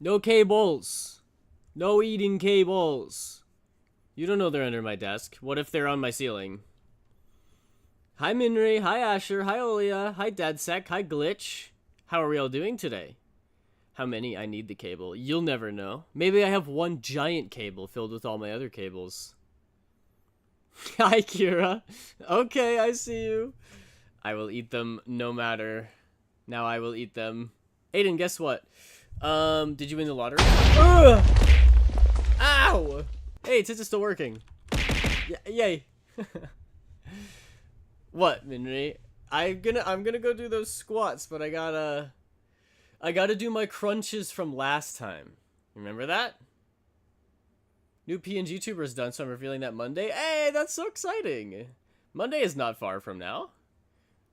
No cables. No eating cables. You don't know they're under my desk. What if they're on my ceiling? Hi Minri, hi Asher, hi Olia, hi Dadsec, hi Glitch. How are we all doing today? How many? I need the cable. You'll never know. Maybe I have one giant cable filled with all my other cables. Hi Kira. Okay, I see you. I will eat them no matter. Now I will eat them. Aiden, guess what? Did you win the lottery? Ugh! Ow! Hey, it's still working. Yay. What, Minri? I'm gonna go do those squats, but I gotta do my crunches from last time. Remember that? New PNG tuber's done, so I'm revealing that Monday. Hey, that's so exciting! Monday is not far from now.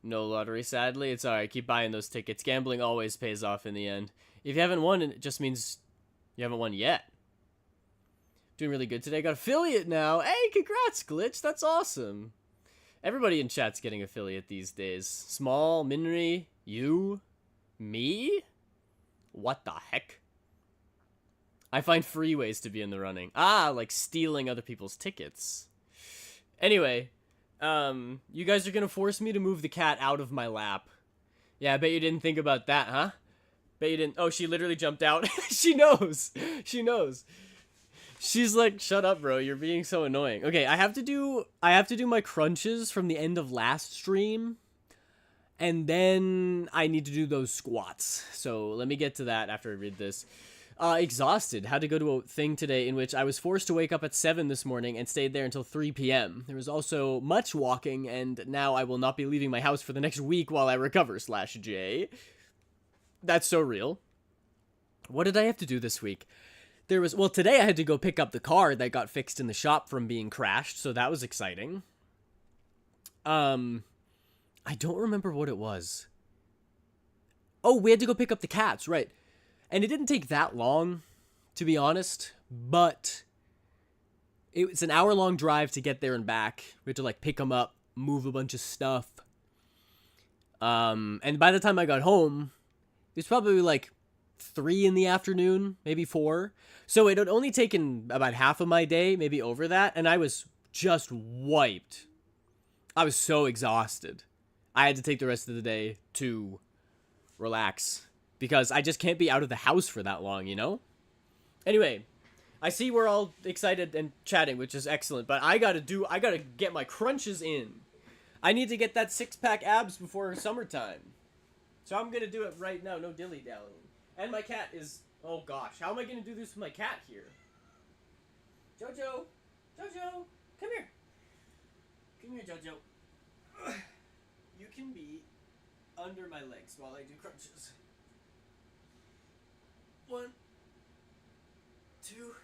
No lottery, sadly. It's alright, keep buying those tickets. Gambling always pays off in the end. If you haven't won, it just means you haven't won yet. Doing really good today. Got affiliate now. Hey, congrats, Glitch. That's awesome. Everybody in chat's getting affiliate these days. Small, Minri, you, me? What the heck? I find free ways to be in the running. Ah, like stealing other people's tickets. Anyway, you guys are gonna force me to move the cat out of my lap. Yeah, I bet you didn't think about that, huh? Bet you didn't. Oh, she literally jumped out. She knows. She knows. She's like, shut up, bro. You're being so annoying. Okay, I have to do my crunches from the end of last stream. And then I need to do those squats. So let me get to that after I read this. Exhausted. Had to go to a thing today in which I was forced to wake up at 7 this morning and stayed there until 3 p.m. There was also much walking, and now I will not be leaving my house for the next week while I recover, /J. That's so real. What did I have to do this week? Well, today I had to go pick up the car that got fixed in the shop from being crashed, so that was exciting. I don't remember what it was. Oh, we had to go pick up the cats, right. And it didn't take that long, to be honest, but it was an hour-long drive to get there and back. We had to, like, pick them up, move a bunch of stuff. And by the time I got home, it was probably, like, 3 in the afternoon, maybe 4. So it had only taken about half of my day, maybe over that, and I was just wiped. I was so exhausted. I had to take the rest of the day to relax, because I just can't be out of the house for that long, you know? Anyway, I see we're all excited and chatting, which is excellent, but I gotta get my crunches in. I need to get that 6-pack abs before summertime. So I'm gonna do it right now, no dilly-dallying. And my cat is... Oh gosh, how am I gonna do this with my cat here? Jojo! Jojo! Come here! Come here, Jojo. You can be under my legs while I do crunches. 1, 2,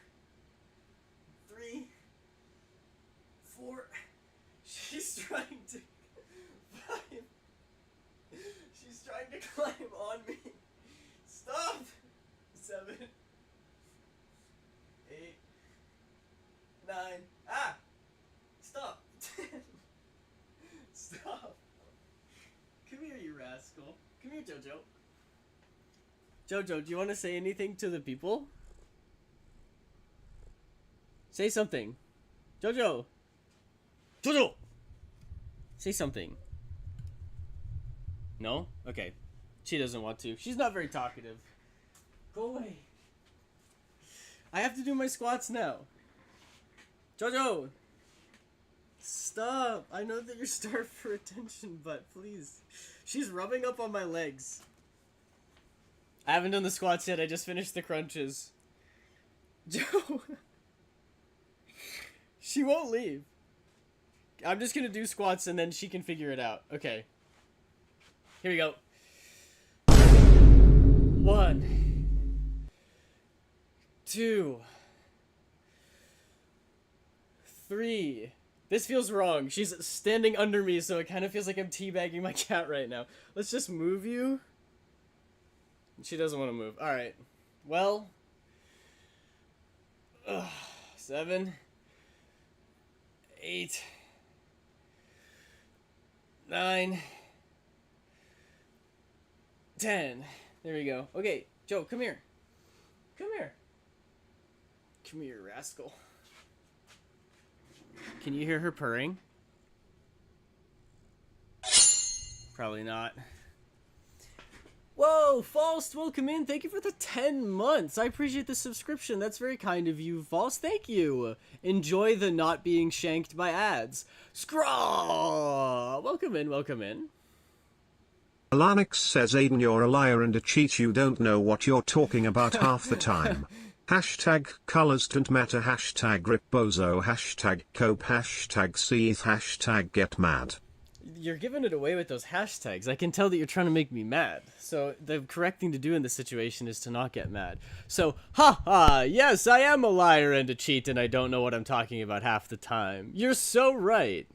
3, 4. She's trying to... 5. She's trying to climb on me. Stop! 7, 8, 9. Ah! Stop! 10. Stop! Come here, you rascal. Come here, Jojo. Jojo, do you want to say anything to the people? Say something. Jojo! Jojo! Say something. No? Okay. She doesn't want to. She's not very talkative. Go away. I have to do my squats now. Jojo! Stop! I know that you're starved for attention, but please. She's rubbing up on my legs. I haven't done the squats yet, I just finished the crunches. Joe! She won't leave. I'm just gonna do squats and then she can figure it out. Okay. Here we go. 1, 2, 3. This feels wrong. She's standing under me, so it kind of feels like I'm teabagging my cat right now. Let's just move you. She doesn't want to move. Alright. Well. 7, 8, 9, 10. There we go. Okay, Joe, come here. Come here. Come here, rascal. Can you hear her purring? Probably not. Whoa, False, welcome in. Thank you for the 10 months. I appreciate the subscription. That's very kind of you, False. Thank you. Enjoy the not being shanked by ads. Scraw! Welcome in, welcome in. Alanix says, Aiden, you're a liar and a cheat. You don't know what you're talking about half the time. Hashtag colors don't matter. Hashtag ripbozo. Hashtag cope. Hashtag seeth. Hashtag get mad. You're giving it away with those hashtags. I can tell that you're trying to make me mad. So the correct thing to do in this situation is to not get mad. So, haha, yes, I am a liar and a cheat and I don't know what I'm talking about half the time. You're so right.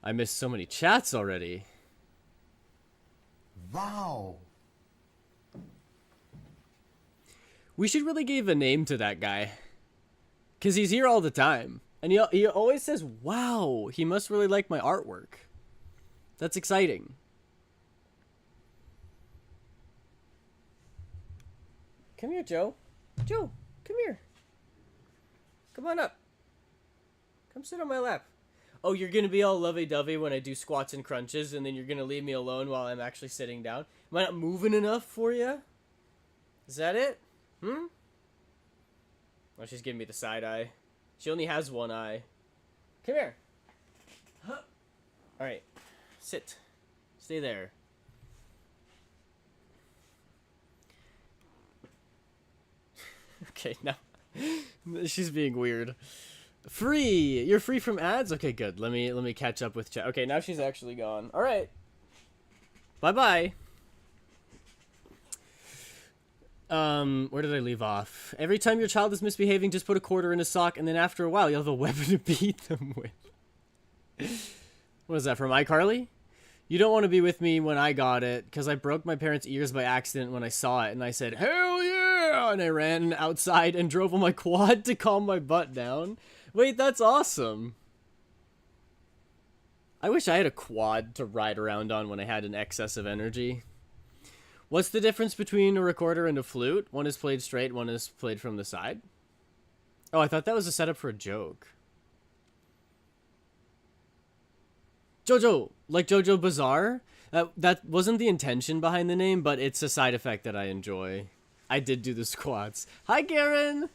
I missed so many chats already. Wow. We should really give a name to that guy. Because he's here all the time. And he always says, wow, he must really like my artwork. That's exciting. Come here, Joe. Joe, come here. Come on up. Come sit on my lap. Oh, you're going to be all lovey-dovey when I do squats and crunches, and then you're going to leave me alone while I'm actually sitting down? Am I not moving enough for you? Is that it? Oh, she's giving me the side eye. She only has one eye. Come here. Huh. Alright. Sit. Stay there. Okay, now. She's being weird. Free! You're free from ads? Okay, good. Let me catch up with chat. Okay, now she's actually gone. Alright. Bye-bye. Where did I leave off? Every time your child is misbehaving, just put a quarter in a sock, and then after a while, you'll have a weapon to beat them with. What is that, from iCarly? You don't want to be with me when I got it, because I broke my parents' ears by accident when I saw it, and I said, hell yeah! And I ran outside and drove on my quad to calm my butt down. Wait, that's awesome. I wish I had a quad to ride around on when I had an excess of energy. What's the difference between a recorder and a flute? One is played straight, one is played from the side. Oh, I thought that was a setup for a joke. Jojo, like Jojo Bizarre? That wasn't the intention behind the name, but it's a side effect that I enjoy. I did do the squats. Hi, Garen!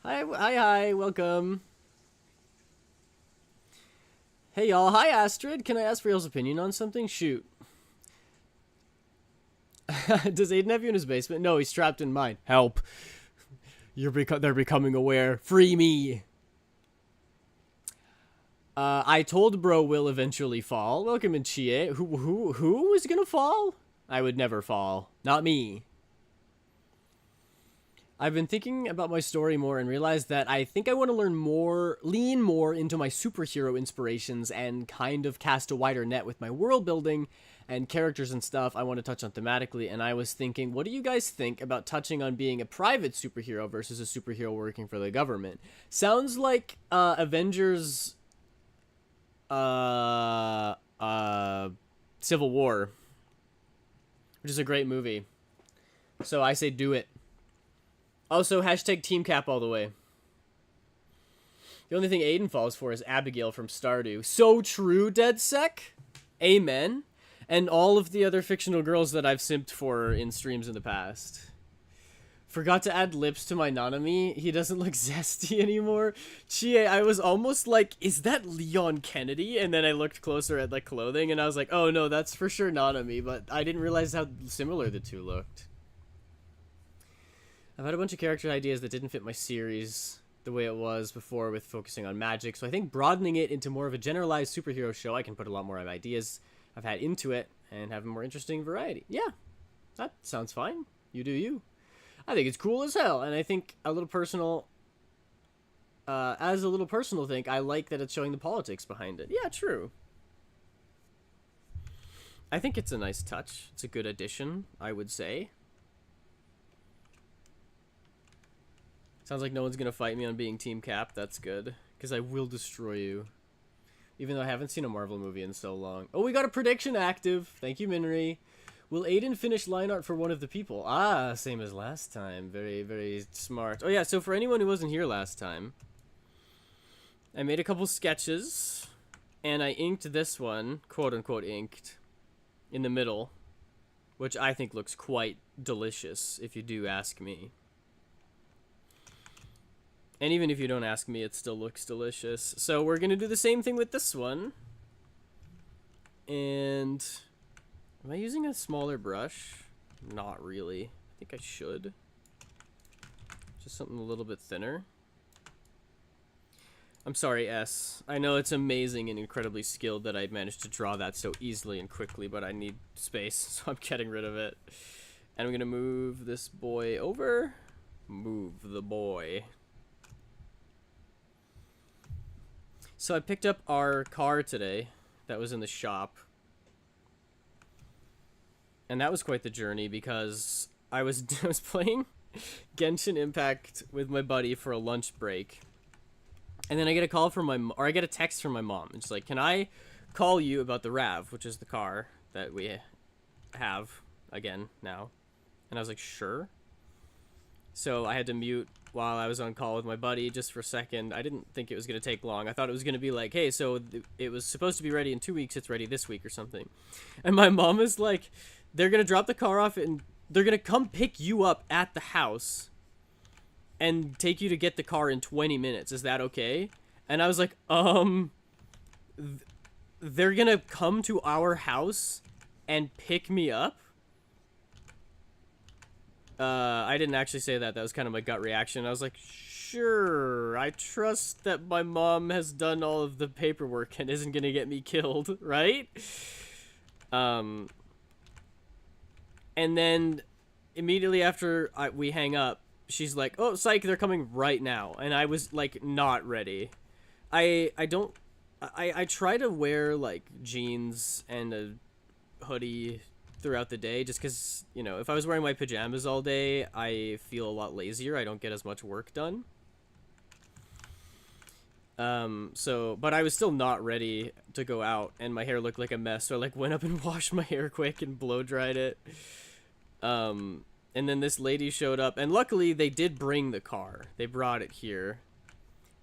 Hi, welcome. Hey, y'all. Hi, Astrid. Can I ask for y'all's opinion on something? Shoot. Does Aiden have you in his basement? No, he's trapped in mine. Help. They're becoming aware. Free me. I told bro will eventually fall. Welcome in, Chie. Who is gonna fall? I would never fall. Not me. I've been thinking about my story more and realized that I think I want to lean more into my superhero inspirations and kind of cast a wider net with my world building and characters and stuff I want to touch on thematically. And I was thinking, what do you guys think about touching on being a private superhero versus a superhero working for the government? Sounds like Avengers Civil War, which is a great movie. So I say do it. Also, hashtag Team Cap all the way. The only thing Aiden falls for is Abigail from Stardew. So true, DeadSec. Amen. And all of the other fictional girls that I've simped for in streams in the past. Forgot to add lips to my Nanami. He doesn't look zesty anymore. Chie, I was almost like, is that Leon Kennedy? And then I looked closer at the clothing and I was like, oh no, that's for sure Nanami. But I didn't realize how similar the two looked. I've had a bunch of character ideas that didn't fit my series the way it was before with focusing on magic, so I think broadening it into more of a generalized superhero show, I can put a lot more of ideas I've had into it and have a more interesting variety. Yeah, that sounds fine. You do you. I think it's cool as hell, and I think a little personal, as a little personal thing, I like that it's showing the politics behind it. Yeah, true. I think it's a nice touch. It's a good addition, I would say. Sounds like no one's gonna fight me on being Team Cap. That's good, because I will destroy you. Even though I haven't seen a Marvel movie in so long. Oh, we got a prediction active. Thank you, Minri. Will Aiden finish line art for one of the people? Ah, same as last time. Very, very smart. Oh yeah, so for anyone who wasn't here last time, I made a couple sketches, and I inked this one, quote-unquote inked, in the middle, which I think looks quite delicious, if you do ask me. And even if you don't ask me, it still looks delicious. So we're going to do the same thing with this one. And... am I using a smaller brush? Not really. I think I should. Just something a little bit thinner. I'm sorry, S. I know it's amazing and incredibly skilled that I managed to draw that so easily and quickly, but I need space, so I'm getting rid of it. And I'm going to move this boy over. Move the boy. So I picked up our car today that was in the shop. And that was quite the journey because I was playing Genshin Impact with my buddy for a lunch break. And then I get a call from I get a text from my mom. It's like, can I call you about the RAV, which is the car that we have again now? And I was like, sure. So I had to mute while I was on call with my buddy just for a second. I didn't think it was going to take long. I thought it was going to be like, hey, so it was supposed to be ready in 2 weeks. It's ready this week or something. And my mom is like, they're going to drop the car off and they're going to come pick you up at the house and take you to get the car in 20 minutes. Is that okay? And I was like, they're going to come to our house and pick me up? I didn't actually say that. That was kind of my gut reaction. I was like, sure, I trust that my mom has done all of the paperwork and isn't going to get me killed, right? And then immediately after we hang up, she's like, oh, psych, they're coming right now. And I was, like, not ready. I try to wear, like, jeans and a hoodie throughout the day just because, you know, if I was wearing my pajamas all day, I feel a lot lazier. I don't get as much work done. But I was still not ready to go out, and my hair looked like a mess, so I, like, went up and washed my hair quick and blow-dried it. And then this lady showed up, and luckily they did bring the car. They brought it here,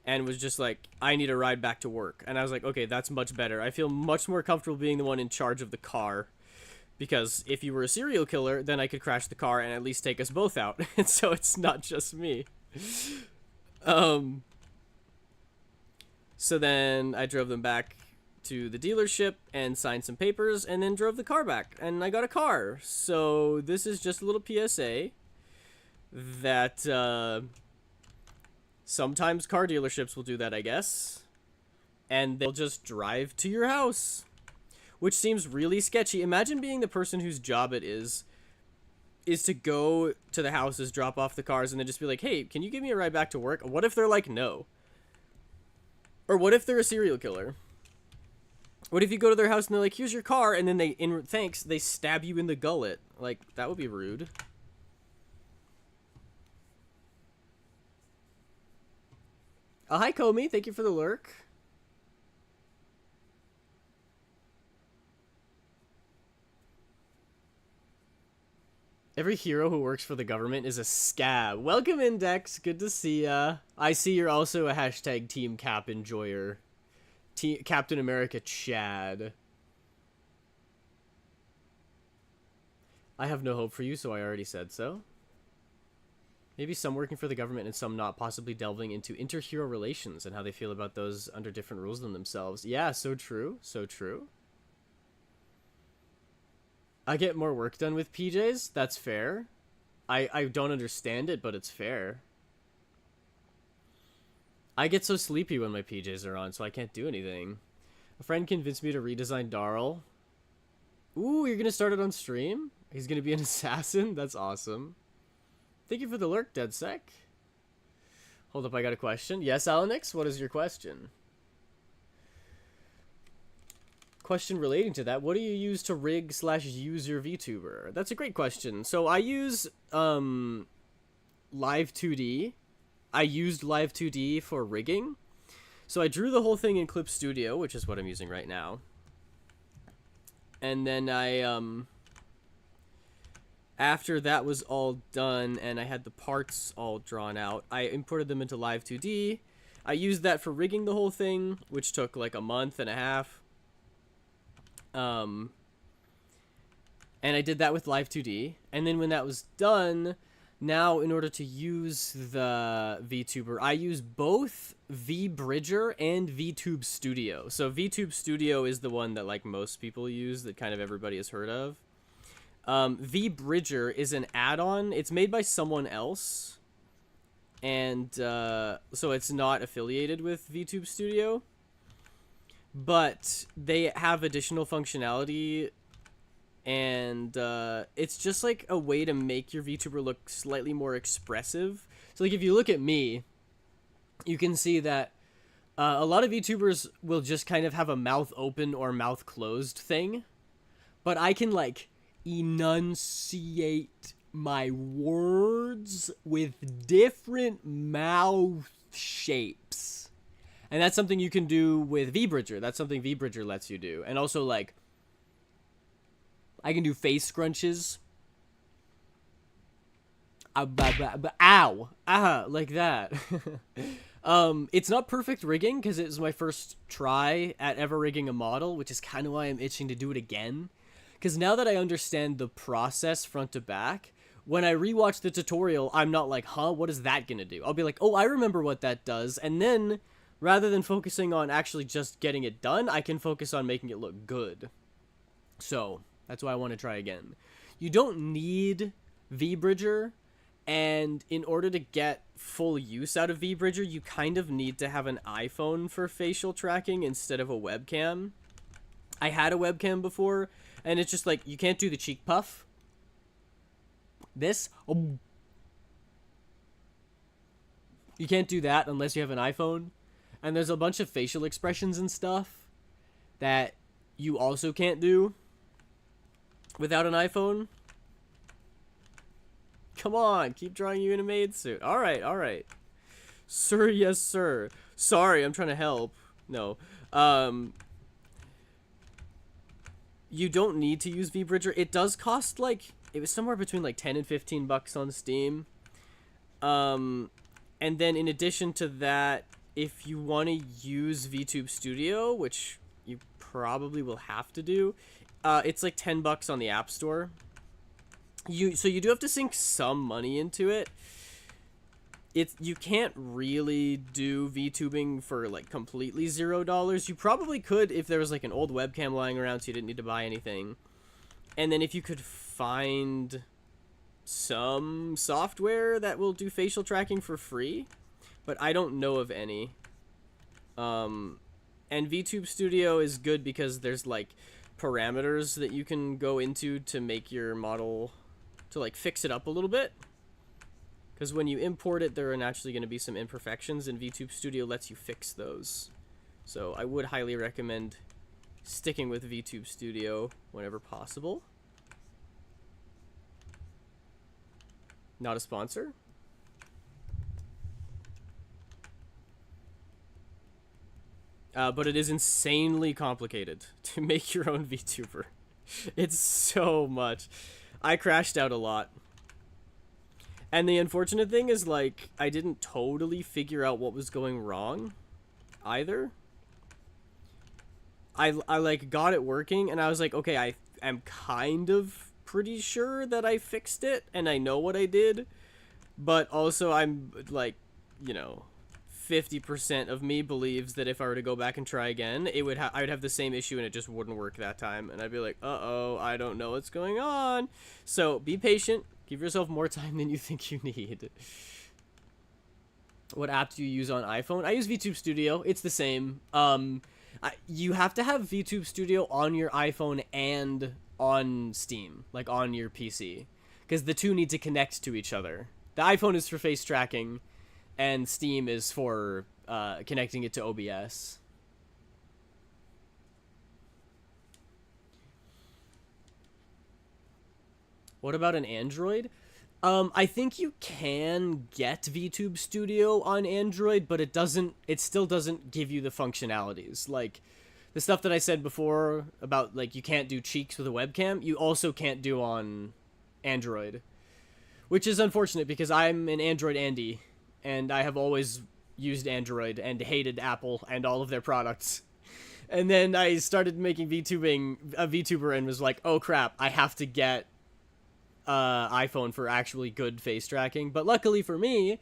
and was just like, I need a ride back to work. And I was like, okay, that's much better. I feel much more comfortable being the one in charge of the car. Because if you were a serial killer, then I could crash the car and at least take us both out. And so it's not just me. So then I drove them back to the dealership and signed some papers and then drove the car back. And I got a car. So this is just a little PSA that sometimes car dealerships will do that, I guess. And they'll just drive to your house. Which seems really sketchy. Imagine being the person whose job it is to go to the houses, drop off the cars, and then just be like, hey, can you give me a ride back to work? What if they're like, no? Or what if they're a serial killer? What if you go to their house and they're like, here's your car, and then they, in thanks, they stab you in the gullet? Like, that would be rude. Hi, Comey. Thank you for the lurk. Every hero who works for the government is a scab. Welcome, Index. Good to see ya. I see you're also a hashtag Team Cap enjoyer. Captain America Chad. I have no hope for you, so I already said so. Maybe some working for the government and some not, possibly delving into inter-hero relations and how they feel about those under different rules than themselves. Yeah, so true. So true. I get more work done with PJs. That's fair. I don't understand it, but it's fair. I get so sleepy when my PJs are on, so I can't do anything. A friend convinced me to redesign Darl. Ooh, you're gonna start it on stream? He's gonna be an assassin? That's awesome. Thank you for the lurk, DeadSec. Hold up, I got a question. Yes, Alanix, what is your question? Question relating to that, what do you use to rig / use your VTuber? That's a great question. So I use Live 2D. I used Live 2D for rigging. So I drew the whole thing in Clip Studio, which is what I'm using right now. And then I After that was all done and I had the parts all drawn out, I imported them into Live 2D. I used that for rigging the whole thing, which took like a month and a half. And I did that with Live 2D. And then when that was done, now in order to use the VTuber, I use both vBridger and VTube Studio. So VTube Studio is the one that like most people use, that kind of everybody has heard of. vBridger is an add-on. It's made by someone else, and so it's not affiliated with VTube Studio, but they have additional functionality, and it's just like a way to make your VTuber look slightly more expressive. So like if you look at me, you can see that a lot of VTubers will just kind of have a mouth open or mouth closed thing, but I can like enunciate my words with different mouth shapes. And that's something you can do with vBridger. That's something vBridger lets you do. And also, like, I can do face scrunches. Ow. Ah, like that. It's not perfect rigging because it was my first try at ever rigging a model, which is kind of why I'm itching to do it again. Because now that I understand the process front to back, when I rewatch the tutorial, I'm not like, huh, what is that going to do? I'll be like, oh, I remember what that does. And then, rather than focusing on actually just getting it done, I can focus on making it look good. So, that's why I want to try again. You don't need vBridger, and in order to get full use out of vBridger, you kind of need to have an iPhone for facial tracking instead of a webcam. I had a webcam before, and it's just like, you can't do the cheek puff. This. Oh. You can't do that unless you have an iPhone. And there's a bunch of facial expressions and stuff that you also can't do without an iPhone. Come on, keep drawing you in a maid suit. Alright, alright. Sir, yes, sir. Sorry, I'm trying to help. No. You don't need to use vBridger. It does cost, like, it was somewhere between, like, 10 and 15 bucks on Steam. And then in addition to that, if you want to use VTube Studio, which you probably will have to do, it's, like, 10 bucks on the App Store. So you do have to sink some money into it. You can't really do VTubing for like completely $0. You probably could if there was like an old webcam lying around so you didn't need to buy anything. And then if you could find some software that will do facial tracking for free, but I don't know of any. And VTube Studio is good because there's like parameters that you can go into to make your model, to like fix it up a little bit. Because when you import it, there are naturally going to be some imperfections, and VTube Studio lets you fix those. So I would highly recommend sticking with VTube Studio whenever possible. Not a sponsor. But it is insanely complicated to make your own VTuber. It's so much. I crashed out a lot. And the unfortunate thing is, like, I didn't totally figure out what was going wrong either. I like, got it working, and I was like, okay, I am kind of pretty sure that I fixed it, and I know what I did. But also, I'm, like, you know, 50% of me believes that if I were to go back and try again, I would have the same issue, and it just wouldn't work that time. And I'd be like, uh-oh, I don't know what's going on. So, be patient. Give yourself more time than you think you need. What app do you use on iPhone? I use VTube Studio. It's the same. You have to have VTube Studio on your iPhone and on Steam, like on your PC, because the two need to connect to each other. The iPhone is for face tracking, and Steam is for connecting it to OBS. What about an Android? I think you can get VTube Studio on Android, but it still doesn't give you the functionalities. Like, the stuff that I said before about, like, you can't do cheeks with a webcam, you also can't do on Android, which is unfortunate because I'm an Android Andy, and I have always used Android and hated Apple and all of their products. And then I started making VTubing, a VTuber, and was like, oh crap, I have to get iPhone for actually good face tracking. But luckily for me,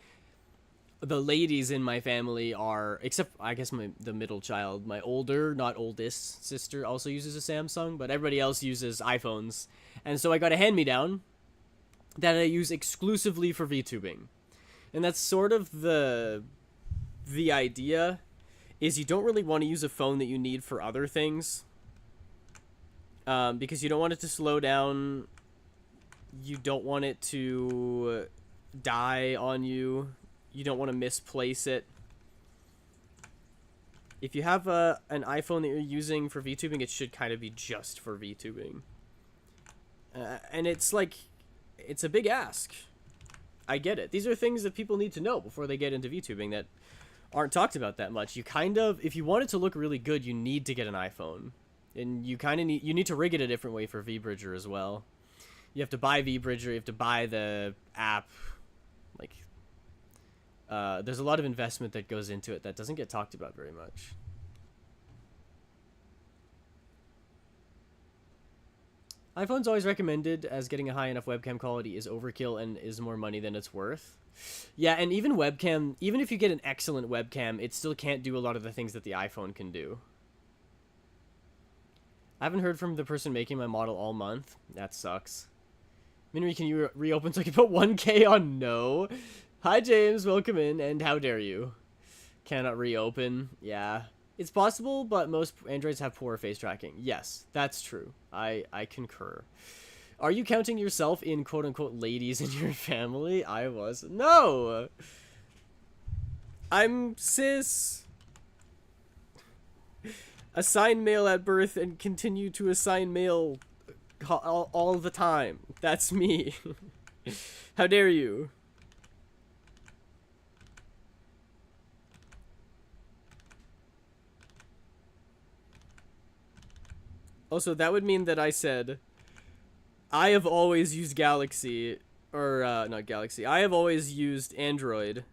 the ladies in my family are, except I guess the middle child, my older, not oldest sister also uses a Samsung, but everybody else uses iPhones. And so I got a hand-me-down that I use exclusively for VTubing. And that's sort of the idea, is you don't really want to use a phone that you need for other things. Because you don't want it to slow down. You don't want it to die on you. You don't want to misplace it. If you have an iPhone that you're using for VTubing, it should kind of be just for VTubing. And it's like, it's a big ask. I get it. These are things that people need to know before they get into VTubing that aren't talked about that much. You kind of, if you want it to look really good, you need to get an iPhone. And you kind of need to rig it a different way for VBridger as well. You have to buy VBridger, you have to buy the app. Like, there's a lot of investment that goes into it that doesn't get talked about very much. iPhone's always recommended as getting a high enough webcam quality is overkill and is more money than it's worth. Yeah, and even webcam, even if you get an excellent webcam, it still can't do a lot of the things that the iPhone can do. I haven't heard from the person making my model all month. That sucks. Minri, can you reopen so I can put 1K on no? Hi, James. Welcome in, and how dare you? Cannot reopen. Yeah. It's possible, but most Androids have poor face tracking. Yes, that's true. I concur. Are you counting yourself in quote-unquote ladies in your family? I was. No! I'm cis. Assign male at birth and continue to assign male all the time. That's me. How dare you? Also, that would mean that I said, I have always used Galaxy, or, not Galaxy. I have always used Android,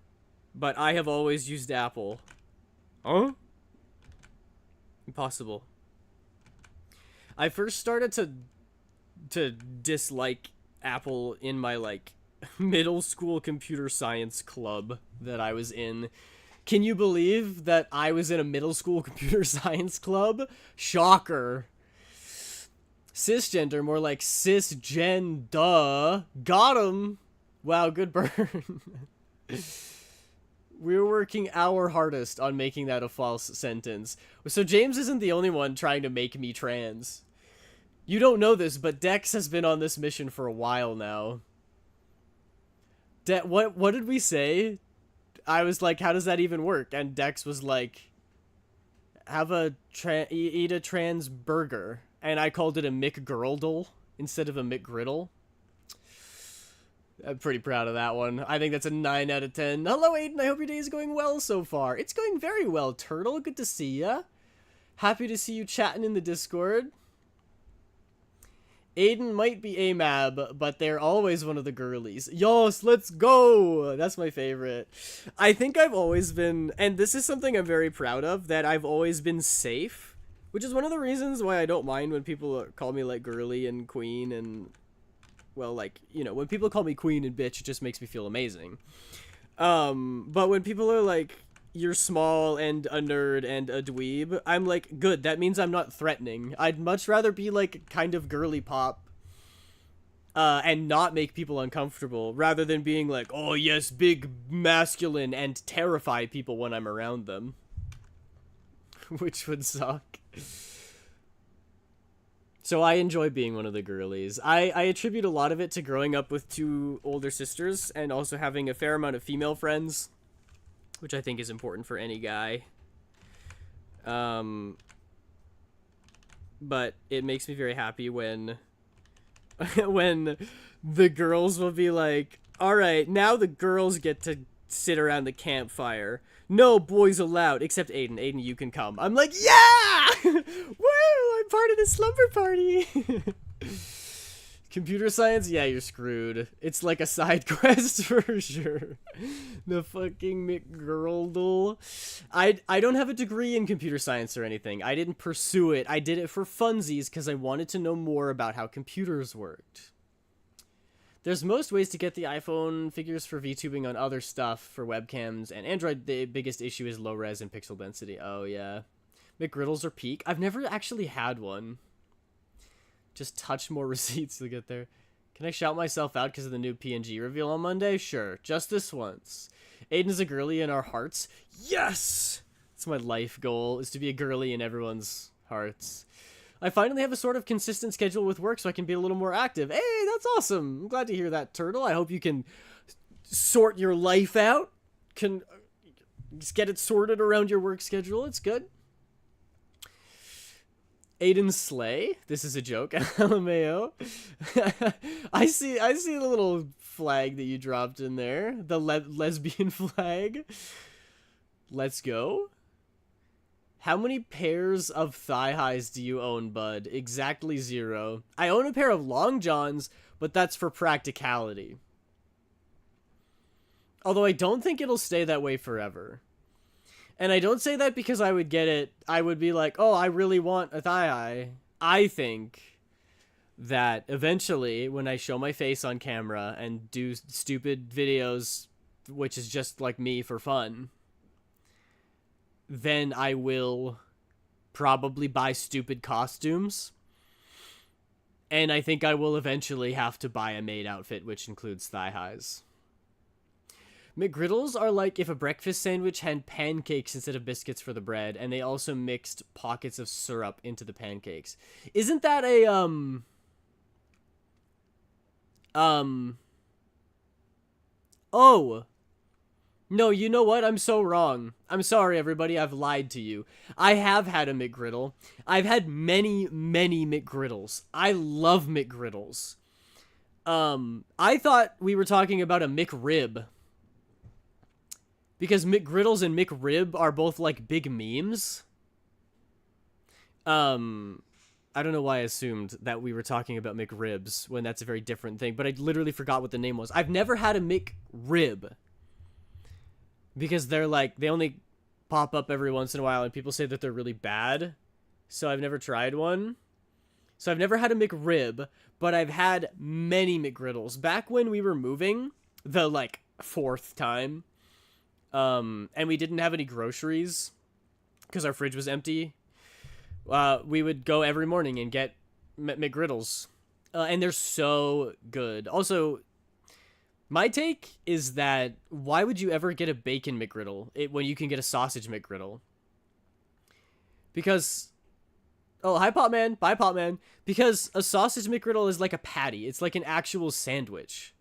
but I have always used Apple. Huh? Impossible. I first started to dislike Apple in my, like, middle school computer science club that I was in. Can you believe that I was in a middle school computer science club? Shocker. Cisgender, more like cisgen, duh. Got him. Wow, good burn. We're working our hardest on making that a false sentence. So James isn't the only one trying to make me trans. You don't know this, but Dex has been on this mission for a while now. What did we say? I was like, how does that even work? And Dex was like, eat a trans burger. And I called it a McGirldle instead of a McGriddle. I'm pretty proud of that one. I think that's a 9 out of 10. Hello, Aiden. I hope your day is going well so far. It's going very well, Turtle. Good to see ya. Happy to see you chatting in the Discord. Aiden might be AMAB, but they're always one of the girlies. Yos, let's go! That's my favorite. I think I've always been, and this is something I'm very proud of, that I've always been safe. Which is one of the reasons why I don't mind when people call me, like, girly and queen and, well, like, you know, when people call me queen and bitch, it just makes me feel amazing. But when people are like, you're small and a nerd and a dweeb, I'm like, good, that means I'm not threatening. I'd much rather be, like, kind of girly pop, and not make people uncomfortable, rather than being like, oh yes, big, masculine, and terrify people when I'm around them. Which would suck. So I enjoy being one of the girlies. I attribute a lot of it to growing up with 2 older sisters and also having a fair amount of female friends, which I think is important for any guy. But it makes me very happy when when the girls will be like, all right, now the girls get to sit around the campfire. No boys allowed, except Aiden. Aiden, you can come. I'm like, yeah! Woo! I'm part of the slumber party! Computer science? Yeah, you're screwed. It's like a side quest for sure. The fucking McGirldle. I don't have a degree in computer science or anything. I didn't pursue it. I did it for funsies because I wanted to know more about how computers worked. There's most ways to get the iPhone figures for VTubing on other stuff for webcams, and Android, the biggest issue is low res and pixel density. Oh, yeah. McGriddles are peak. I've never actually had one. Just touch more receipts to get there. Can I shout myself out because of the new PNG reveal on Monday? Sure. Just this once. Aiden's a girly in our hearts. Yes! That's my life goal, is to be a girly in everyone's hearts. I finally have a sort of consistent schedule with work so I can be a little more active. Hey, that's awesome. I'm glad to hear that, Turtle. I hope you can sort your life out. Can just get it sorted around your work schedule. It's good. Aiden Slay. This is a joke. LMAO. I see the little flag that you dropped in there. The lesbian flag. Let's go. How many pairs of thigh highs do you own, bud? Exactly 0. I own a pair of long johns, but that's for practicality. Although I don't think it'll stay that way forever. And I don't say that because I would get it. I would be like, oh, I really want a thigh high. I think that eventually, when I show my face on camera and do stupid videos, which is just like me for fun, then I will probably buy stupid costumes. And I think I will eventually have to buy a maid outfit, which includes thigh highs. McGriddles are like if a breakfast sandwich had pancakes instead of biscuits for the bread, and they also mixed pockets of syrup into the pancakes. Isn't that a, oh! No, you know what? I'm so wrong. I'm sorry, everybody. I've lied to you. I have had a McGriddle. I've had many, many McGriddles. I love McGriddles. I thought we were talking about a McRib. Because McGriddles and McRib are both, like, big memes. I don't know why I assumed that we were talking about McRibs when that's a very different thing, but I literally forgot what the name was. I've never had a McRib. Because they're, like, they only pop up every once in a while, and people say that they're really bad. So I've never tried one. So I've never had a McRib, but I've had many McGriddles. Back when we were moving, the, like, 4th time, and we didn't have any groceries because our fridge was empty, we would go every morning and get McGriddles, and they're so good. Also, my take is that why would you ever get a bacon McGriddle when you can get a sausage McGriddle? Because, oh, hi Popman, bye Popman. Because a sausage McGriddle is like a patty. It's like an actual sandwich.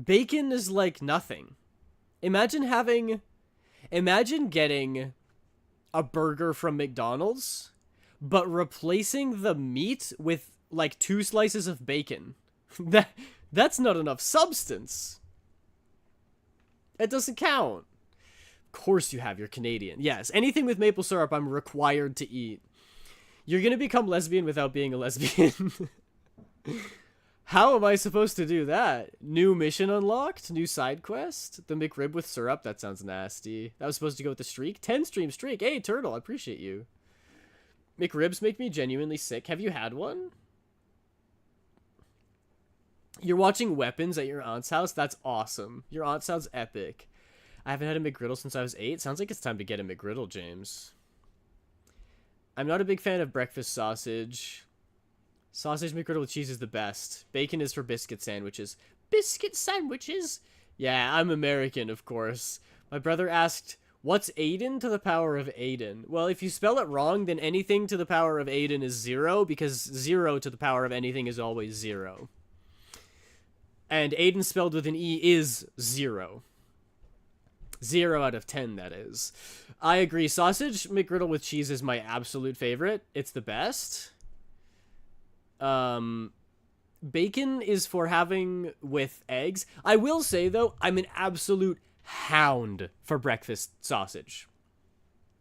Bacon is like nothing. Imagine getting a burger from McDonald's, but replacing the meat with like 2 slices of bacon. That's not enough substance. It doesn't count. Of course you have your Canadian. Yes, anything with maple syrup I'm required to eat. You're gonna become lesbian without being a lesbian. How am I supposed to do that? New mission unlocked? New side quest? The McRib with syrup? That sounds nasty. That was supposed to go with the streak? 10 stream streak. Hey, Turtle, I appreciate you. McRibs make me genuinely sick. Have you had one? You're watching Weapons at your aunt's house? That's awesome. Your aunt sounds epic. I haven't had a McGriddle since I was 8. Sounds like it's time to get a McGriddle, James. I'm not a big fan of breakfast sausage. Sausage McGriddle with cheese is the best. Bacon is for biscuit sandwiches. Biscuit sandwiches? Yeah, I'm American, of course. My brother asked, what's Aiden to the power of Aiden? Well, if you spell it wrong, then anything to the power of Aiden is 0, because 0 to the power of anything is always 0. And Aiden spelled with an E is 0. 0 out of 10, that is. I agree. Sausage McGriddle with cheese is my absolute favorite. It's the best. Bacon is for having with eggs. I will say, though, I'm an absolute hound for breakfast sausage.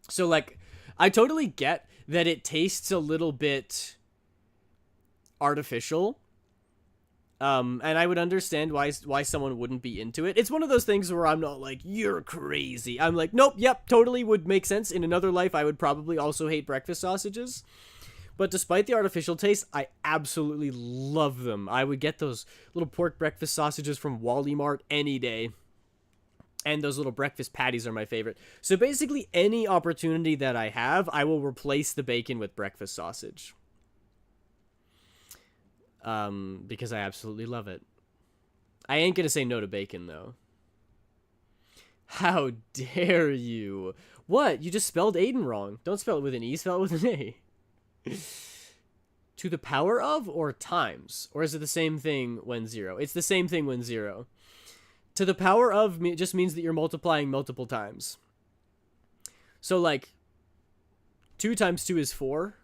So, like, I totally get that it tastes a little bit artificial And I would understand why someone wouldn't be into it. It's one of those things where I'm not like, you're crazy. I'm like, nope, yep, totally would make sense. In another life, I would probably also hate breakfast sausages. But despite the artificial taste, I absolutely love them. I would get those little pork breakfast sausages from Wally Mart any day. And those little breakfast patties are my favorite. So basically, any opportunity that I have, I will replace the bacon with breakfast sausage. Because I absolutely love it. I ain't gonna say no to bacon, though. How dare you? What? You just spelled Aiden wrong. Don't spell it with an E, spell it with an A. To the power of or times? Or is it the same thing when zero? It's the same thing when zero. To the power of just means that you're multiplying multiple times. So, like, 2 times 2 is 4.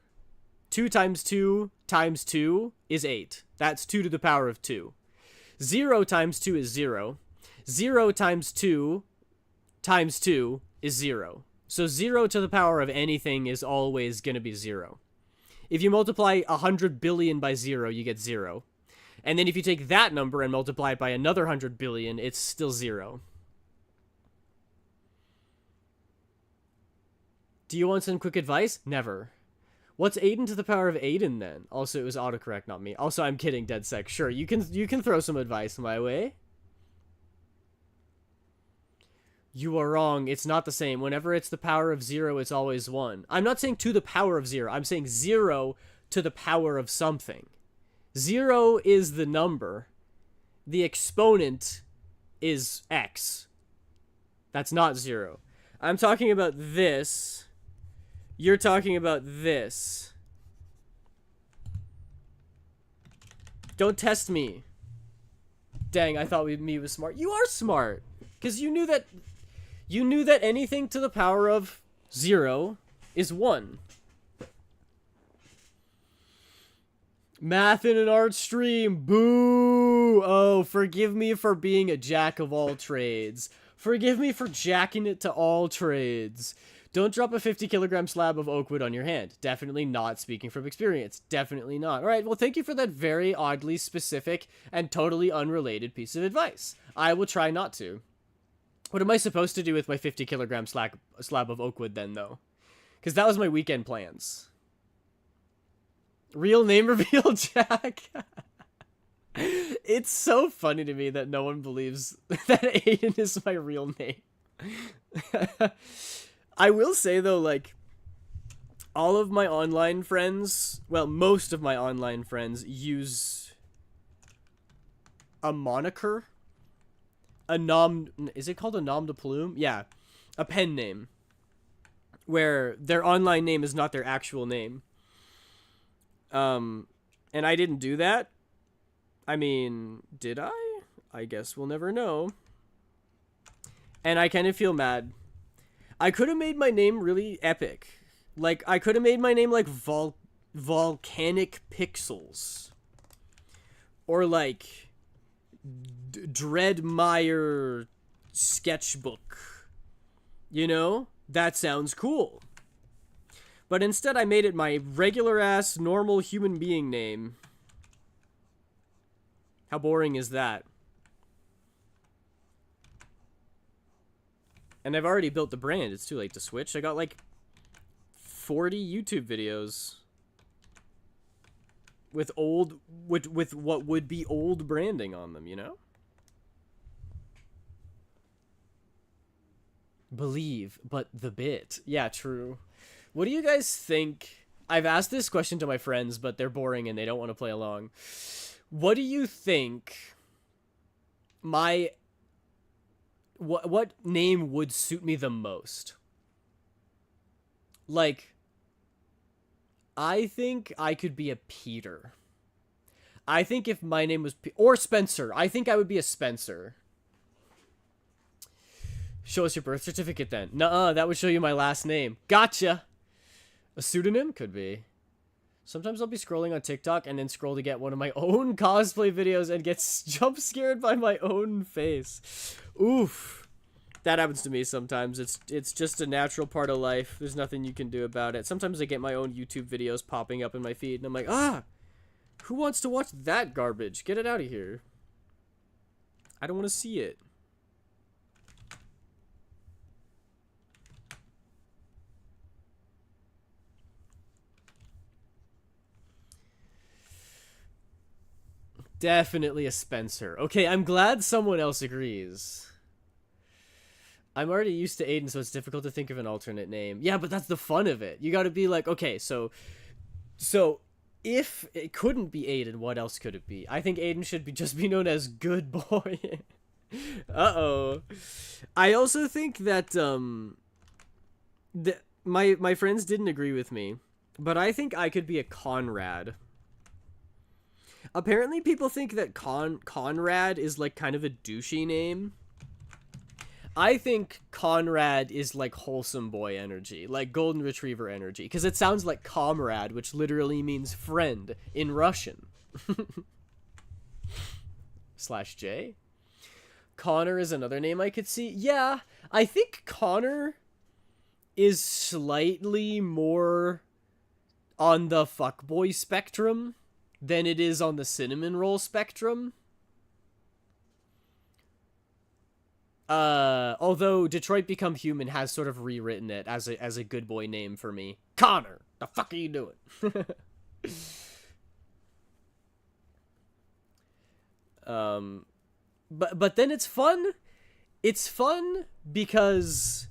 2 times 2 times 2 is 8. That's 2 to the power of 2. 0 times 2 is 0. 0 times 2 times 2 is 0. So 0 to the power of anything is always going to be 0. If you multiply 100 billion by 0, you get 0. And then if you take that number and multiply it by another 100 billion, it's still 0. Do you want some quick advice? Never. What's Aiden to the power of Aiden then? Also, it was autocorrect, not me. Also, I'm kidding, DeadSec. Sure, you can throw some advice my way. You are wrong. It's not the same. Whenever it's the power of 0, it's always 1. I'm not saying to the power of 0. I'm saying 0 to the power of something. 0 is the number. The exponent is x. That's not 0. I'm talking about this. You're talking about this. Don't test me. Dang, I thought me was smart. You are smart. Because you knew that anything to the power of 0 is 1. Math in an art stream. Boo! Oh, forgive me for being a jack of all trades. Forgive me for jacking it to all trades. Don't drop a 50 kilogram slab of oak wood on your hand. Definitely not speaking from experience. Definitely not. All right, well, thank you for that very oddly specific and totally unrelated piece of advice. I will try not to. What am I supposed to do with my 50 kilogram slab of oak wood then, though? Because that was my weekend plans. Real name reveal, Jack. It's so funny to me that no one believes that Aiden is my real name. I will say, though, like, all of my online friends, well, most of my online friends use a moniker. Is it called a nom de plume? Yeah, a pen name. Where their online name is not their actual name. And I didn't do that. I mean, did I? I guess we'll never know. And I kind of feel mad. I could have made my name really epic. Like, I could have made my name like Volcanic Pixels. Or like Dreadmire Sketchbook. You know? That sounds cool. But instead I made it my regular ass normal human being name. How boring is that? And I've already built the brand. It's too late to switch. I got like 40 YouTube videos with what would be old branding on them, you know? Believe, but the bit. Yeah, true. What do you guys think? I've asked this question to my friends, but they're boring and they don't want to play along. What do you think what name would suit me the most? Like, I think I could be a Peter. I think if my name was or Spencer. I think I would be a Spencer. Show us your birth certificate then. Nuh-uh, that would show you my last name. Gotcha. A pseudonym? Could be. Sometimes I'll be scrolling on TikTok and then scroll to get one of my own cosplay videos and get jump scared by my own face. Oof. That happens to me sometimes. It's just a natural part of life. There's nothing you can do about it. Sometimes I get my own YouTube videos popping up in my feed and I'm like, Who wants to watch that garbage? Get it out of here. I don't want to see it. Definitely a Spencer. Okay, I'm glad someone else agrees. I'm already used to Aiden, so it's difficult to think of an alternate name. Yeah, but that's the fun of it. You gotta be like, okay, so if it couldn't be Aiden, what else could it be? I think Aiden should just be known as Good Boy. Uh-oh. I also think that, my friends didn't agree with me, but I think I could be a Conrad. Apparently people think that Conrad is like kind of a douchey name. I think Conrad is like wholesome boy energy, like golden retriever energy, because it sounds like comrade, which literally means friend in Russian. /J. Connor is another name I could see. Yeah, I think Connor is slightly more on the fuckboy spectrum than it is on the cinnamon roll spectrum. Although Detroit Become Human has sort of rewritten it as a good boy name for me. Connor, the fuck are you doing? But then it's fun. It's fun because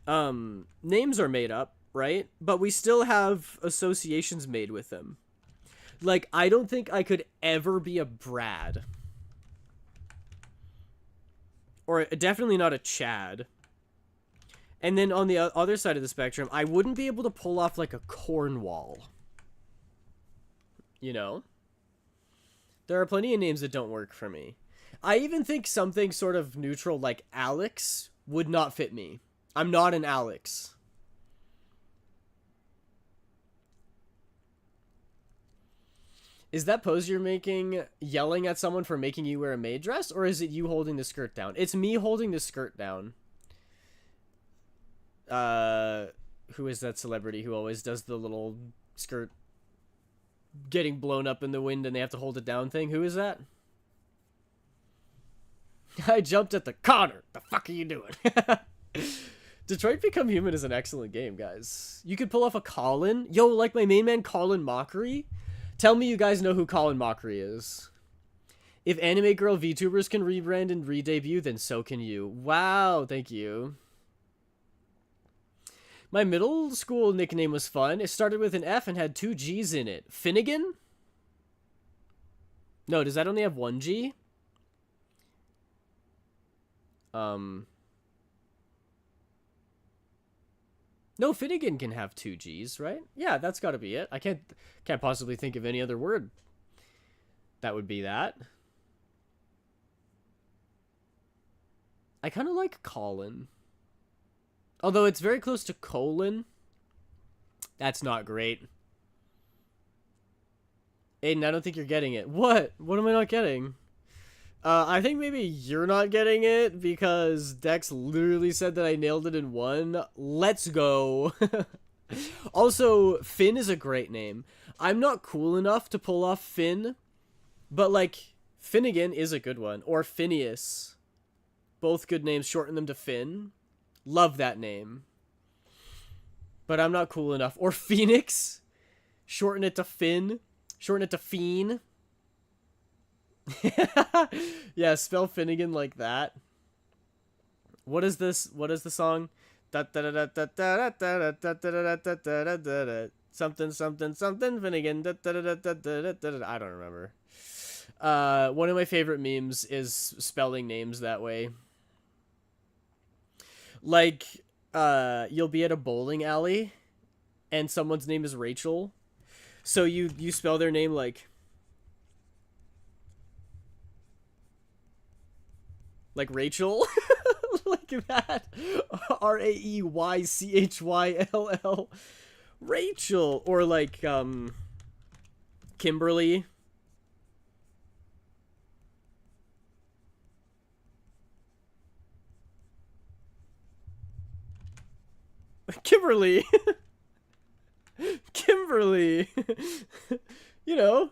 names are made up, right? But we still have associations made with them. Like, I don't think I could ever be a Brad. Or definitely not a Chad. And then on the other side of the spectrum, I wouldn't be able to pull off like a Cornwall. You know? There are plenty of names that don't work for me. I even think something sort of neutral like Alex would not fit me. I'm not an Alex. Is that pose you're making yelling at someone for making you wear a maid dress, or is it you holding the skirt down? It's me holding the skirt down. Who is that celebrity who always does the little skirt getting blown up in the wind and they have to hold it down thing? Who is that? I jumped at the Connor. The fuck are you doing? Detroit Become Human is an excellent game, guys. You could pull off a Colin. Yo, like my main man Colin Mockery. Tell me you guys know who Colin Mockery is. If anime girl VTubers can rebrand and re-debut, then so can you. Wow, thank you. My middle school nickname was fun. It started with an F and had 2 G's in it. Finnegan? No, does that only have 1 G? No, Finnegan can have 2 G's, right? Yeah, that's gotta be it. I can't possibly think of any other word that would be that. I kind of like Colin. Although it's very close to colon. That's not great. Aiden, I don't think you're getting it. What? What am I not getting? I think maybe you're not getting it because Dex literally said that I nailed it in 1. Let's go. Also, Finn is a great name. I'm not cool enough to pull off Finn, but like Finnegan is a good one. Or Phineas. Both good names. Shorten them to Finn. Love that name. But I'm not cool enough. Or Phoenix. Shorten it to Finn. Shorten it to Fiend. Yeah, spell Finnegan like that. What is this? What is the song? Something something something Finnegan. I don't remember. One of my favorite memes is spelling names that way. Like, you'll be at a bowling alley and someone's name is Rachel. So you spell their name like Rachel. Like that. Raeychyll. Rachel. Or like Kimberly. Kimberly. Kimberly. You know.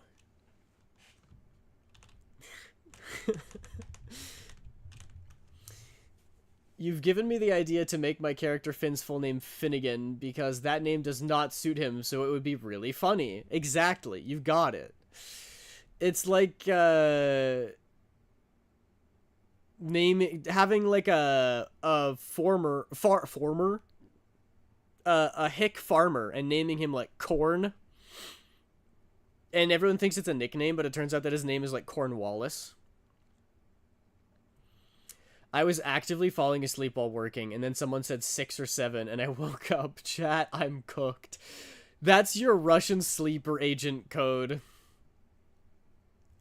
You've given me the idea to make my character Finn's full name Finnegan because that name does not suit him, so it would be really funny. Exactly. You've got it. It's like having like a hick farmer and naming him like Corn. And everyone thinks it's a nickname, but it turns out that his name is like Cornwallis. I was actively falling asleep while working, and then someone said 6 or 7, and I woke up. Chat, I'm cooked. That's your Russian sleeper agent code.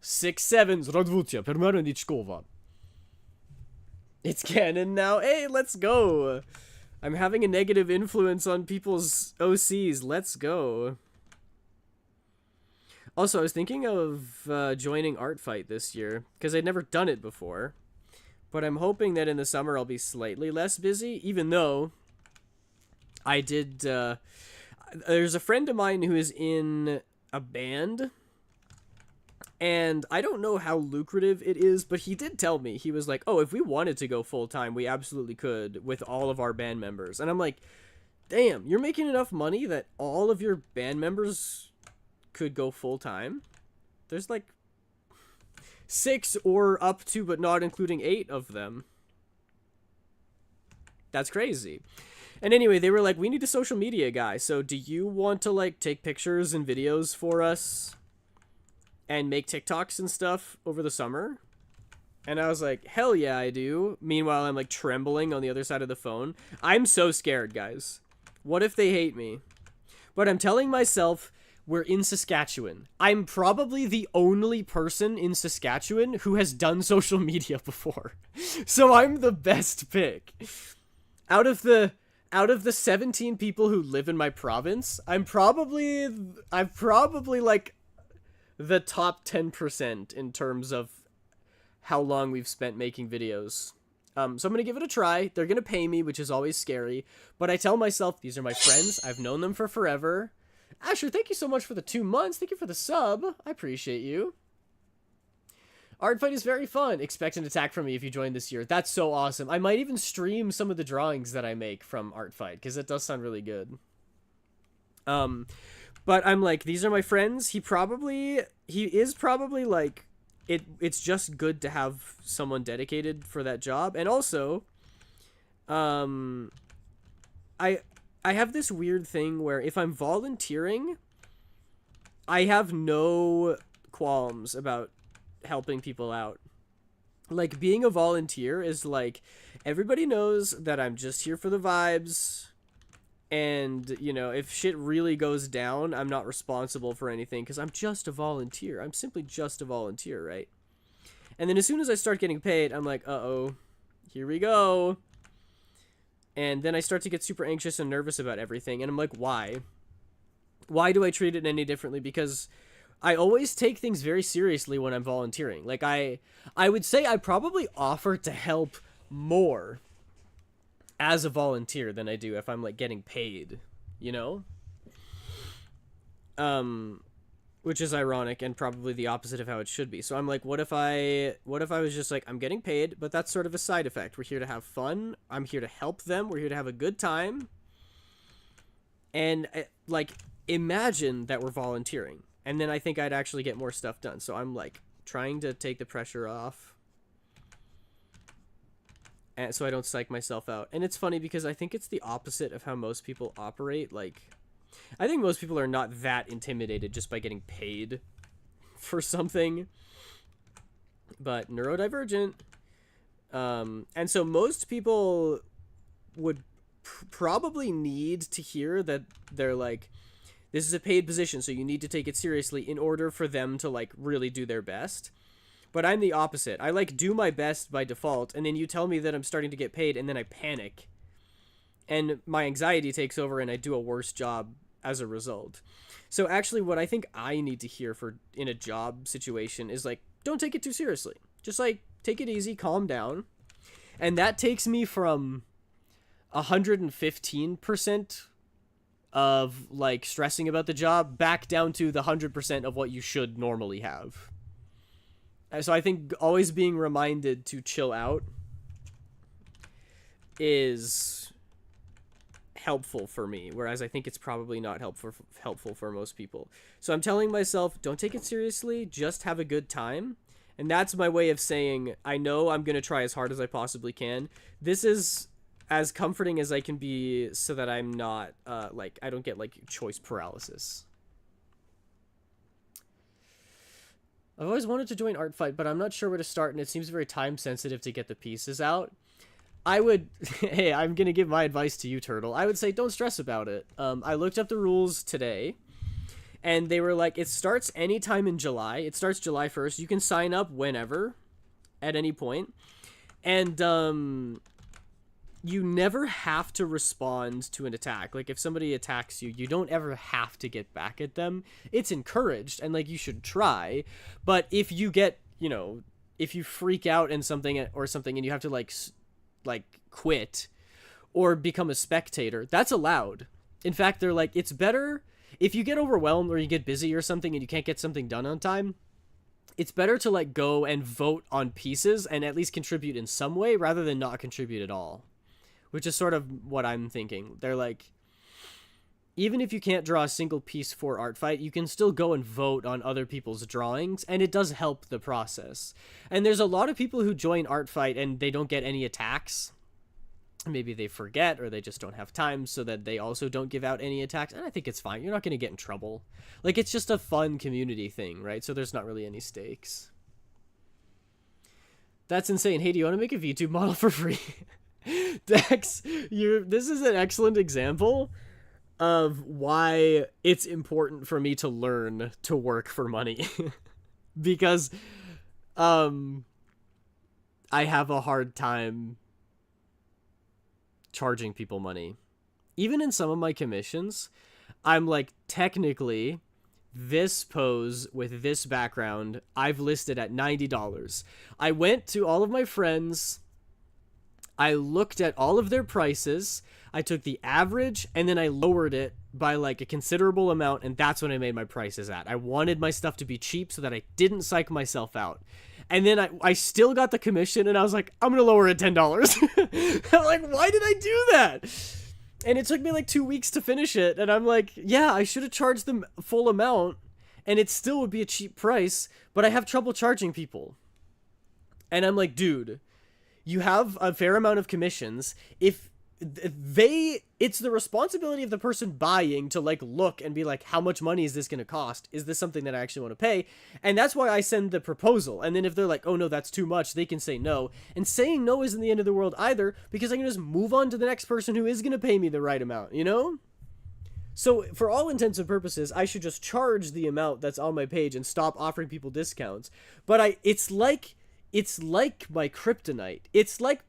6-7 Radvutia Permaronichkova. It's canon now. Hey, let's go. I'm having a negative influence on people's OCs. Let's go. Also, I was thinking of joining Art Fight this year, because I'd never done it before. But I'm hoping that in the summer I'll be slightly less busy, even though I did... there's a friend of mine who is in a band, and I don't know how lucrative it is, but he did tell me. He was like, oh, if we wanted to go full-time, we absolutely could with all of our band members. And I'm like, damn, you're making enough money that all of your band members could go full-time? There's like 6 or up to but not including 8 of them. That's crazy. And anyway, they were like, we need a social media guy, so do you want to like take pictures and videos for us and make TikToks and stuff over the summer? And I was like, hell yeah, I do. Meanwhile, I'm like trembling on the other side of the phone. I'm so scared, guys. What if they hate me? But I'm telling myself, we're in Saskatchewan. I'm probably the only person in Saskatchewan who has done social media before. So I'm the best pick. Out of the 17 people who live in my province, I'm probably like the top 10% in terms of how long we've spent making videos. So I'm going to give it a try. They're going to pay me, which is always scary. But I tell myself, these are my friends. I've known them for forever. Asher, thank you so much for the 2 months. Thank you for the sub. I appreciate you. Art Fight is very fun. Expect an attack from me if you join this year. That's so awesome. I might even stream some of the drawings that I make from Art Fight, because it does sound really good. But I'm like, these are my friends. He is probably like, it's just good to have someone dedicated for that job. And also, I have this weird thing where if I'm volunteering, I have no qualms about helping people out. Like, being a volunteer is like, everybody knows that I'm just here for the vibes, and, you know, if shit really goes down, I'm not responsible for anything, because I'm just a volunteer. I'm simply just a volunteer, right? And then as soon as I start getting paid, I'm like, uh-oh, here we go. And then I start to get super anxious and nervous about everything. And I'm like, why? Why do I treat it any differently? Because I always take things very seriously when I'm volunteering. Like, I would say I probably offer to help more as a volunteer than I do if I'm, like, getting paid, you know? Which is ironic and probably the opposite of how it should be. So I'm like, what if I was just like, I'm getting paid, but that's sort of a side effect. We're here to have fun. I'm here to help them. We're here to have a good time. And like, imagine that we're volunteering. And then I think I'd actually get more stuff done. So I'm like trying to take the pressure off, and so I don't psych myself out. And it's funny because I think it's the opposite of how most people operate. Like, I think most people are not that intimidated just by getting paid for something. But neurodivergent. And so most people would probably need to hear that they're like, this is a paid position, so you need to take it seriously in order for them to like really do their best. But I'm the opposite. I like do my best by default, and then you tell me that I'm starting to get paid, and then I panic. And my anxiety takes over, and I do a worse job as a result. So actually what I think I need to hear for in a job situation is like, don't take it too seriously. Just like, take it easy, calm down. And that takes me from 115% of like stressing about the job back down to the 100% of what you should normally have. So I think always being reminded to chill out is helpful for me, whereas I think it's probably not helpful for most people. So I'm telling myself, don't take it seriously, just have a good time. And that's my way of saying, I know I'm going to try as hard as I possibly can. This is as comforting as I can be so that I'm not, I don't get, choice paralysis. I've always wanted to join Art Fight, but I'm not sure where to start, and it seems very time sensitive to get the pieces out. I would, hey, I'm going to give my advice to you, Turtle. I would say don't stress about it. I looked up the rules today, and they were like, it starts anytime in July. It starts July 1st. You can sign up whenever, at any point. And you never have to respond to an attack. Like, if somebody attacks you, you don't ever have to get back at them. It's encouraged, and, you should try. But if you get, if you freak out and something, and you have to, quit or become a spectator, that's allowed. In fact, they're like, it's better if you get overwhelmed or you get busy or something and you can't get something done on time, it's better to go and vote on pieces and at least contribute in some way rather than not contribute at all, which is sort of what I'm thinking. They're like, even if you can't draw a single piece for Art Fight, you can still go and vote on other people's drawings, and it does help the process. And there's a lot of people who join Art Fight and they don't get any attacks. Maybe they forget or they just don't have time, so that they also don't give out any attacks. And I think it's fine. You're not going to get in trouble. It's just a fun community thing, right? So there's not really any stakes. That's insane. Hey, do you want to make a VTube model for free? Dex, this is an excellent example of why it's important for me to learn to work for money. Because I have a hard time charging people money. Even in some of my commissions, I'm technically, this pose with this background, I've listed at $90. I went to all of my friends, I looked at all of their prices, I took the average, and then I lowered it by a considerable amount, and that's when I made my prices at. I wanted my stuff to be cheap so that I didn't psych myself out. And then I still got the commission, and I was like, I'm going to lower it $10. I'm like, why did I do that? And it took me 2 weeks to finish it, and I'm like, yeah, I should have charged them full amount, and it still would be a cheap price, but I have trouble charging people. And I'm like, dude, you have a fair amount of commissions. If it's the responsibility of the person buying to look and be like, how much money is this going to cost? Is this something that I actually want to pay? And that's why I send the proposal. And then if they're like, oh no, that's too much, they can say no. And saying no isn't the end of the world either, because I can just move on to the next person who is going to pay me the right amount, So for all intents and purposes, I should just charge the amount that's on my page and stop offering people discounts. But it's like my kryptonite. It's like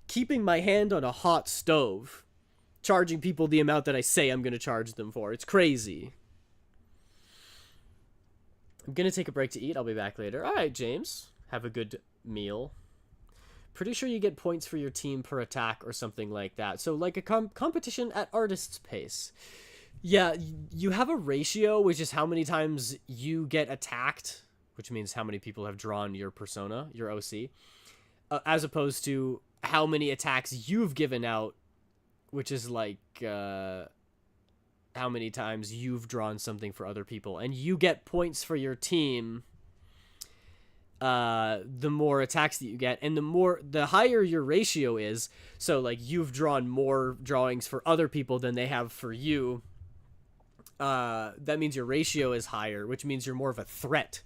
keeping my hand on a hot stove, charging people the amount that I say I'm going to charge them for. It's crazy. I'm going to take a break to eat. I'll be back later. All right, James. Have a good meal. Pretty sure you get points for your team per attack or something like that. So like a competition at artist's pace. Yeah, you have a ratio, which is how many times you get attacked, which means how many people have drawn your persona, your OC, as opposed to how many attacks you've given out, which is how many times you've drawn something for other people. And you get points for your team the more attacks that you get, and the higher your ratio is. So you've drawn more drawings for other people than they have for you. That means your ratio is higher, which means you're more of a threat.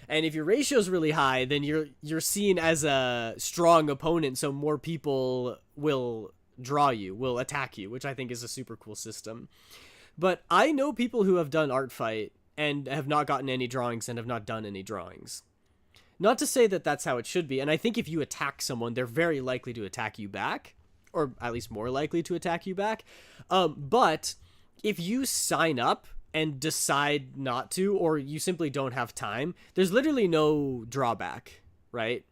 And if your ratio is really high, then you're seen as a strong opponent, so more people will will attack you, which I think is a super cool system. But I know people who have done Art Fight and have not gotten any drawings and have not done any drawings. Not to say that that's how it should be, and I think if you attack someone, they're very likely to attack you back, or at least more likely to attack you back. But if you sign up and decide not to, or you simply don't have time, there's literally no drawback, right?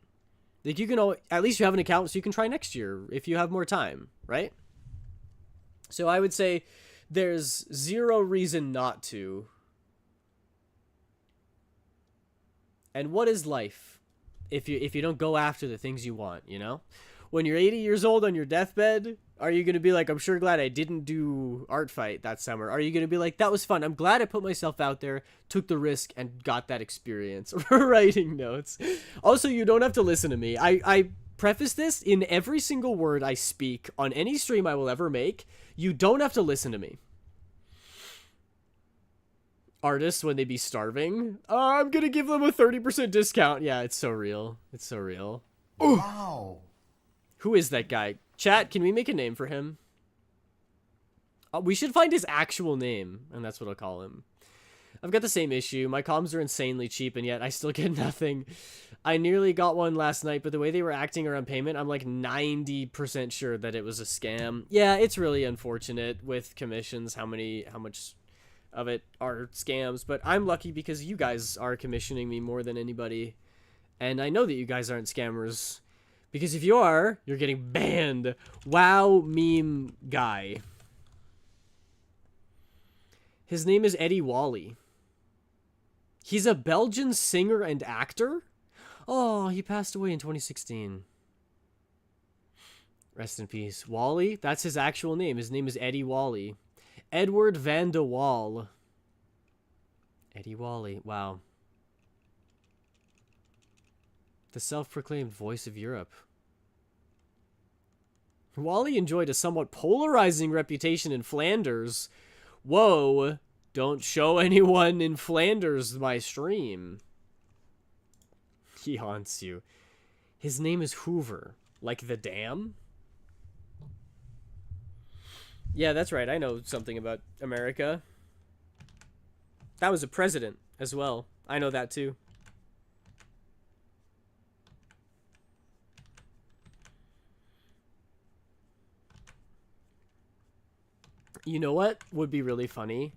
You can at least you have an account, so you can try next year if you have more time, right? So I would say there's zero reason not to. And what is life? if you don't go after the things you want, you know? When you're 80 years old on your deathbed, are you going to be like, I'm sure glad I didn't do art fight that summer? Are you going to be like, that was fun. I'm glad I put myself out there, took the risk, and got that experience. Writing notes. Also, you don't have to listen to me. I preface this in every single word I speak on any stream I will ever make. You don't have to listen to me. Artists, when they be starving, I'm going to give them a 30% discount. Yeah, it's so real. It's so real. Wow. Who is that guy? Chat, can we make a name for him? We should find his actual name, and that's what I'll call him. I've got the same issue. My comms are insanely cheap, and yet I still get nothing. I nearly got one last night, but the way they were acting around payment, I'm like 90% sure that it was a scam. Yeah, it's really unfortunate with commissions, how much of it are scams, but I'm lucky because you guys are commissioning me more than anybody, and I know that you guys aren't scammers. Because if you are, you're getting banned. Wow, meme guy. His name is Eddie Wally. He's a Belgian singer and actor? Oh, he passed away in 2016. Rest in peace. Wally? That's his actual name. His name is Eddie Wally. Edward van de Waal. Eddie Wally. Wow. The self-proclaimed voice of Europe. Wally enjoyed a somewhat polarizing reputation in Flanders. Whoa, don't show anyone in Flanders my stream. He haunts you. His name is Hoover. Like the dam? Yeah, that's right. I know something about America. That was a president as well. I know that too. You know what would be really funny?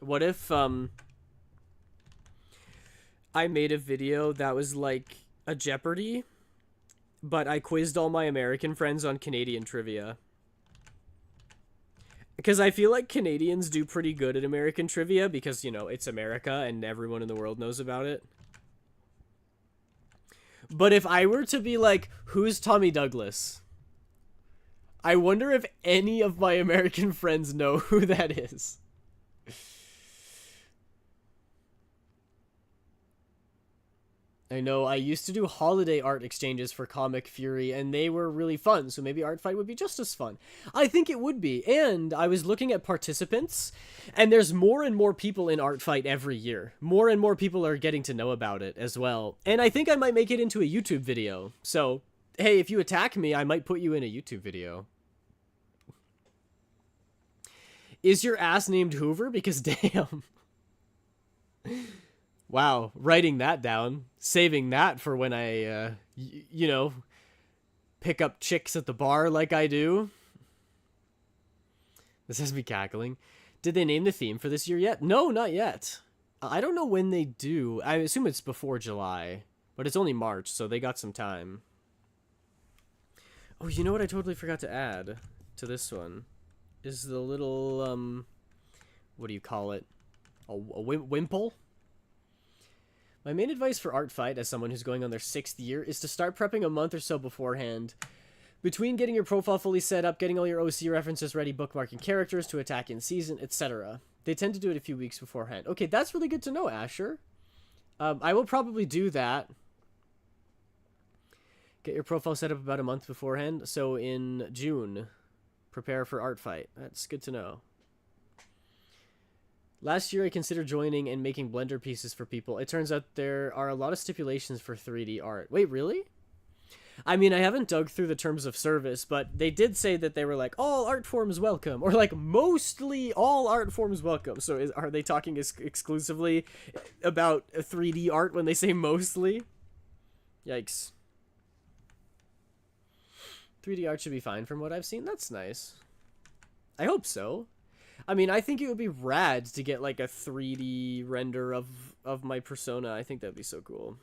What if I made a video that was like a Jeopardy, but I quizzed all my American friends on Canadian trivia? Because I feel like Canadians do pretty good at American trivia because, you know, it's America and everyone in the world knows about it. But if I were to be like, who's Tommy Douglas? I wonder if any of my American friends know who that is. I know I used to do holiday art exchanges for Comic Fury, and they were really fun, so maybe Art Fight would be just as fun. I think it would be, and I was looking at participants, and there's more and more people in Art Fight every year. More and more people are getting to know about it as well, and I think I might make it into a YouTube video. So, hey, if you attack me, I might put you in a YouTube video. Is your ass named Hoover? Because damn. Wow, writing that down. Saving that for when I, you know, pick up chicks at the bar like I do. This has me cackling. Did they name the theme for this year yet? No, not yet. I don't know when they do. I assume it's before July. But it's only March, so they got some time. Oh, you know what I totally forgot to add to this one? Is the little, what do you call it? A wimple? My main advice for Art Fight, as someone who's going on their 6th year, is to start prepping a month or so beforehand. Between getting your profile fully set up, getting all your OC references ready, bookmarking characters to attack in season, etc. They tend to do it a few weeks beforehand. Okay, that's really good to know, Asher. I will probably do that. Get your profile set up about a month beforehand. So in June, prepare for Art Fight. That's good to know. Last year, I considered joining and making Blender pieces for people. It turns out there are a lot of stipulations for 3D art. Wait, really? I mean, I haven't dug through the terms of service, but they did say that they were like, all art forms welcome, or like mostly all art forms welcome. So are they talking exclusively about 3D art when they say mostly? Yikes. 3D art should be fine from what I've seen. That's nice. I hope so. I mean, I think it would be rad to get like a 3D render of my persona. I think that'd be so cool.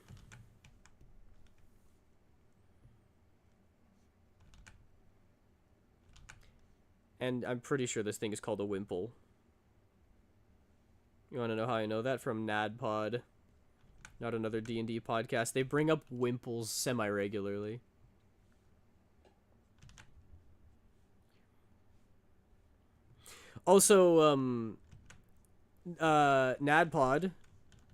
And I'm pretty sure this thing is called a wimple. You want to know how I know that? From NADPOD. Not Another D&D Podcast. They bring up Wimples semi-regularly. Also, NADPod,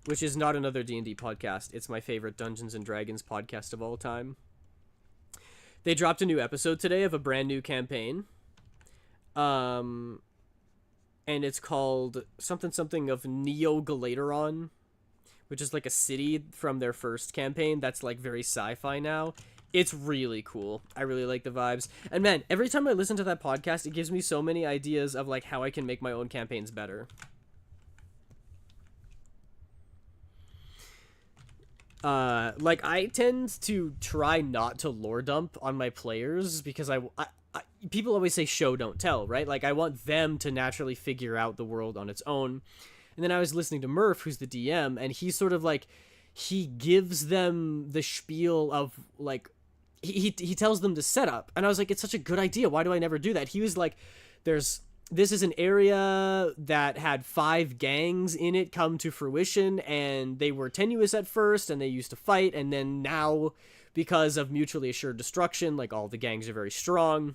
which is Not Another D&D Podcast. It's my favorite Dungeons & Dragons podcast of all time. They dropped a new episode today of a brand new campaign. And it's called something of Neo Galateron, which is like a city from their first campaign that's like very sci-fi now. It's really cool. I really like the vibes. And man, every time I listen to that podcast, it gives me so many ideas of like how I can make my own campaigns better. Like I tend to try not to lore dump on my players because people always say show don't tell, right? Like I want them to naturally figure out the world on its own. And then I was listening to Murph, who's the DM, and he's sort of like, he gives them the spiel of like, he tells them the setup, and I was like, it's such a good idea. Why do I never do that? He was like, this is an area that had 5 gangs in it come to fruition, and they were tenuous at first, and they used to fight, and then now, because of mutually assured destruction, like all the gangs are very strong.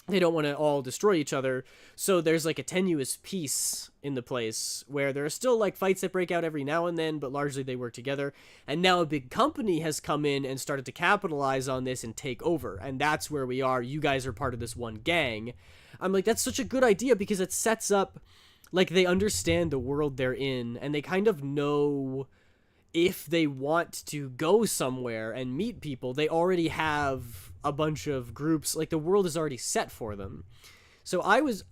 They don't want to all destroy each other, so there's like a tenuous peace in the place where there are still like fights that break out every now and then, but largely they work together. And now a big company has come in and started to capitalize on this and take over, and that's where we are. You guys are part of this one gang. I'm like, that's such a good idea because it sets up like they understand the world they're in, and they kind of know if they want to go somewhere and meet people, they already have a bunch of groups, like the world is already set for them. So I was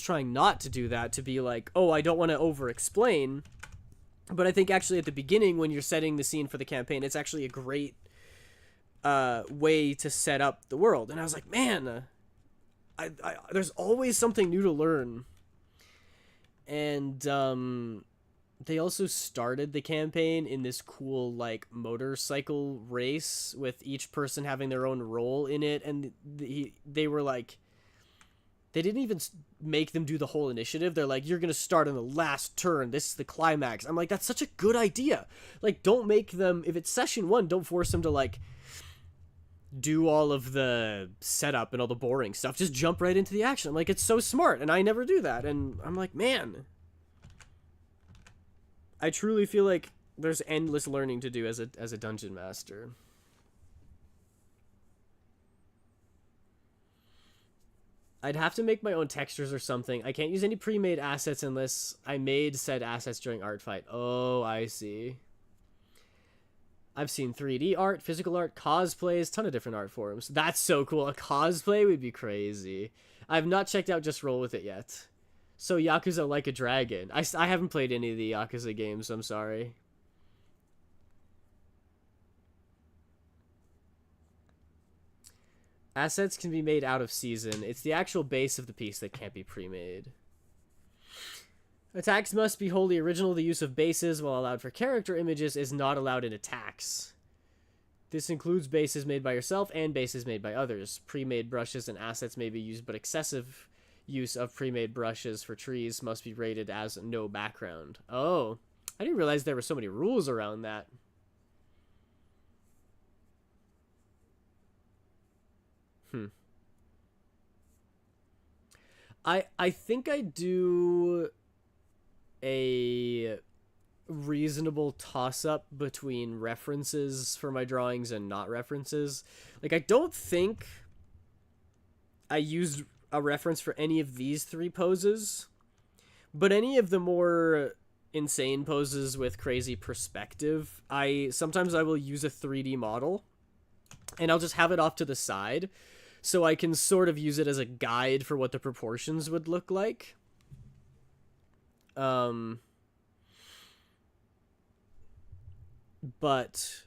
trying not to do that, to be like, oh, I don't want to over explain, but I think actually at the beginning when you're setting the scene for the campaign, it's actually a great way to set up the world. And I was like, man, I there's always something new to learn. And they also started the campaign in this cool, like, motorcycle race with each person having their own role in it, and they were like, they didn't even make them do the whole initiative. They're like, you're gonna start on the last turn, this is the climax. I'm like, that's such a good idea. Like, don't make them, if it's session 1, don't force them to, like, do all of the setup and all the boring stuff. Just jump right into the action. I'm like, it's so smart, and I never do that, and I'm like, man, I truly feel like there's endless learning to do as a dungeon master. I'd have to make my own textures or something. I can't use any pre-made assets unless I made said assets during art fight. Oh, I see. I've seen 3D art, physical art, cosplays, ton of different art forms. That's so cool. A cosplay would be crazy. I've not checked out Just Roll With It yet. So Yakuza Like a Dragon. I haven't played any of the Yakuza games, I'm sorry. Assets can be made out of season. It's the actual base of the piece that can't be pre-made. Attacks must be wholly original. The use of bases, while allowed for character images, is not allowed in attacks. This includes bases made by yourself and bases made by others. Pre-made brushes and assets may be used, but excessive use of pre-made brushes for trees must be rated as no background. Oh, I didn't realize there were so many rules around that. I think I do a reasonable toss-up between references for my drawings and not references. Like, I don't think I used a reference for any of these 3 poses, but any of the more insane poses with crazy perspective, sometimes I will use a 3D model and I'll just have it off to the side so I can sort of use it as a guide for what the proportions would look like. But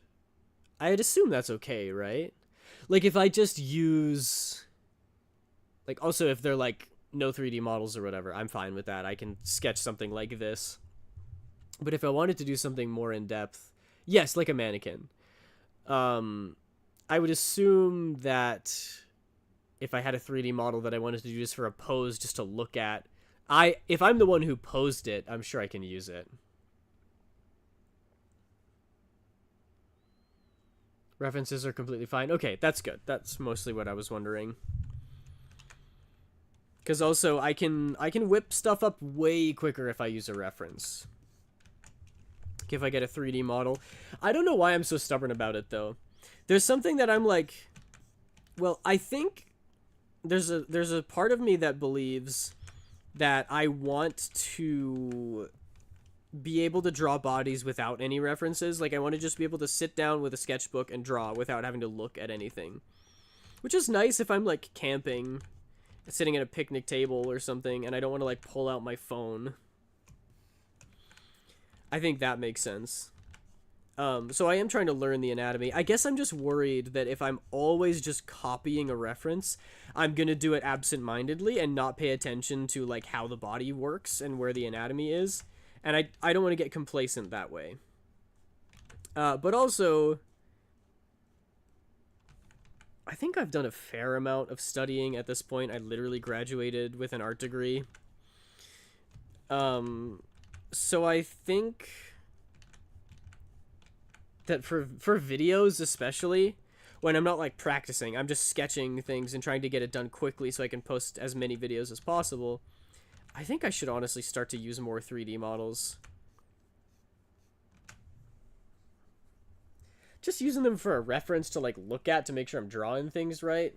I'd assume that's okay, right? Like, if I just use, like, also if they're like no 3D models or whatever, I'm fine with that. I can sketch something like this. But if I wanted to do something more in depth, yes, like a mannequin. I would assume that if I had a 3D model that I wanted to do just for a pose, just to look at, if I'm the one who posed it, I'm sure I can use it. References are completely fine. Okay, that's good. That's mostly what I was wondering. Because also, I can whip stuff up way quicker if I use a reference. Like if I get a 3D model. I don't know why I'm so stubborn about it, though. There's something that I'm like... Well, I think there's a part of me that believes that I want to be able to draw bodies without any references. Like, I want to just be able to sit down with a sketchbook and draw without having to look at anything. Which is nice if I'm, like, camping, sitting at a picnic table or something, and I don't want to, like, pull out my phone. I think that makes sense. So I am trying to learn the anatomy. I guess I'm just worried that if I'm always just copying a reference, I'm going to do it absent-mindedly and not pay attention to, like, how the body works and where the anatomy is. And I don't want to get complacent that way. But also, I think I've done a fair amount of studying at this point. I literally graduated with an art degree. So I think that for videos especially, when I'm not like practicing, I'm just sketching things and trying to get it done quickly so I can post as many videos as possible, I think I should honestly start to use more 3D models. Just using them for a reference to like look at to make sure I'm drawing things right.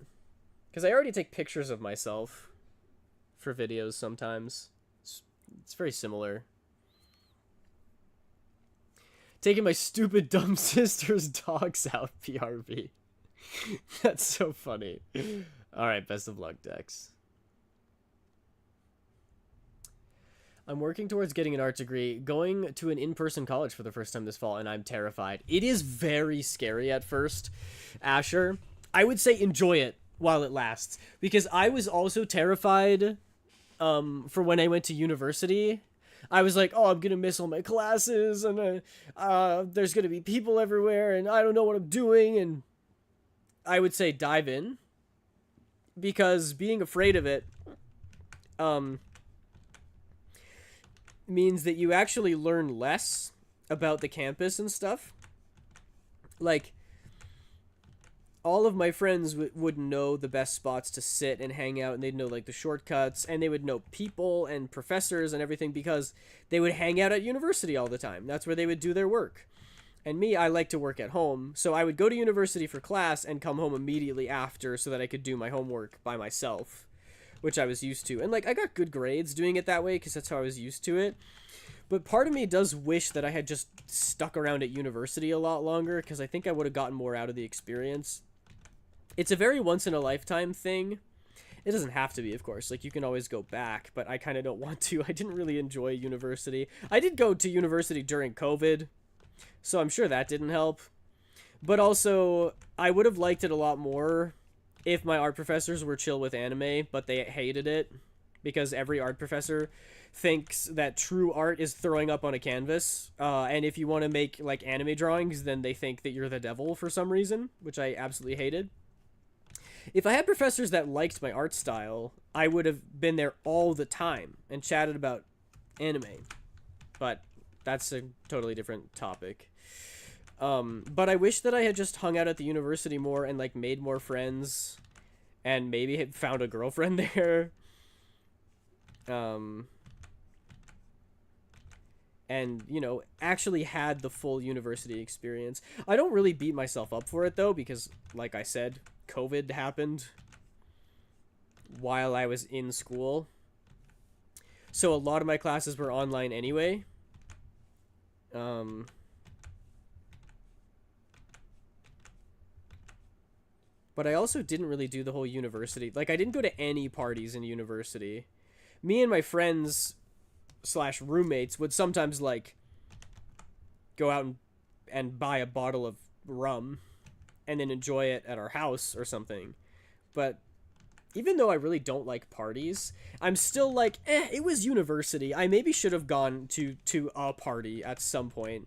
Because I already take pictures of myself for videos sometimes. It's very similar. Taking my stupid dumb sister's dogs out, PRV. That's so funny. Alright, best of luck, Dex. I'm working towards getting an art degree, going to an in-person college for the first time this fall, and I'm terrified. It is very scary at first, Asher. I would say enjoy it while it lasts, because I was also terrified for when I went to university. I was like, oh, I'm going to miss all my classes, and there's going to be people everywhere, and I don't know what I'm doing, and I would say dive in, because being afraid of it means that you actually learn less about the campus and stuff. Like, all of my friends would know the best spots to sit and hang out, and they'd know, like, the shortcuts, and they would know people and professors and everything because they would hang out at university all the time. That's where they would do their work. And me, I like to work at home, so I would go to university for class and come home immediately after so that I could do my homework by myself, which I was used to. And, like, I got good grades doing it that way because that's how I was used to it. But part of me does wish that I had just stuck around at university a lot longer because I think I would have gotten more out of the experience. It's a very once-in-a-lifetime thing. It doesn't have to be, of course. Like, you can always go back, but I kind of don't want to. I didn't really enjoy university. I did go to university during COVID, so I'm sure that didn't help. But also, I would have liked it a lot more if my art professors were chill with anime, but they hated it, because every art professor thinks that true art is throwing up on a canvas, and if you want to make, like, anime drawings, then they think that you're the devil for some reason, which I absolutely hated. If I had professors that liked my art style, I would have been there all the time and chatted about anime. But that's a totally different topic. But I wish that I had just hung out at the university more and, like, made more friends and maybe had found a girlfriend there. And, you know, actually had the full university experience. I don't really beat myself up for it, though, because, like I said, COVID happened while I was in school. So a lot of my classes were online anyway. But I also didn't really do the whole university. Like, I didn't go to any parties in university. Me and my friends / roommates would sometimes, like, go out and buy a bottle of rum and then enjoy it at our house or something. But even though I really don't like parties, I'm still like, it was university. I maybe should have gone to a party at some point.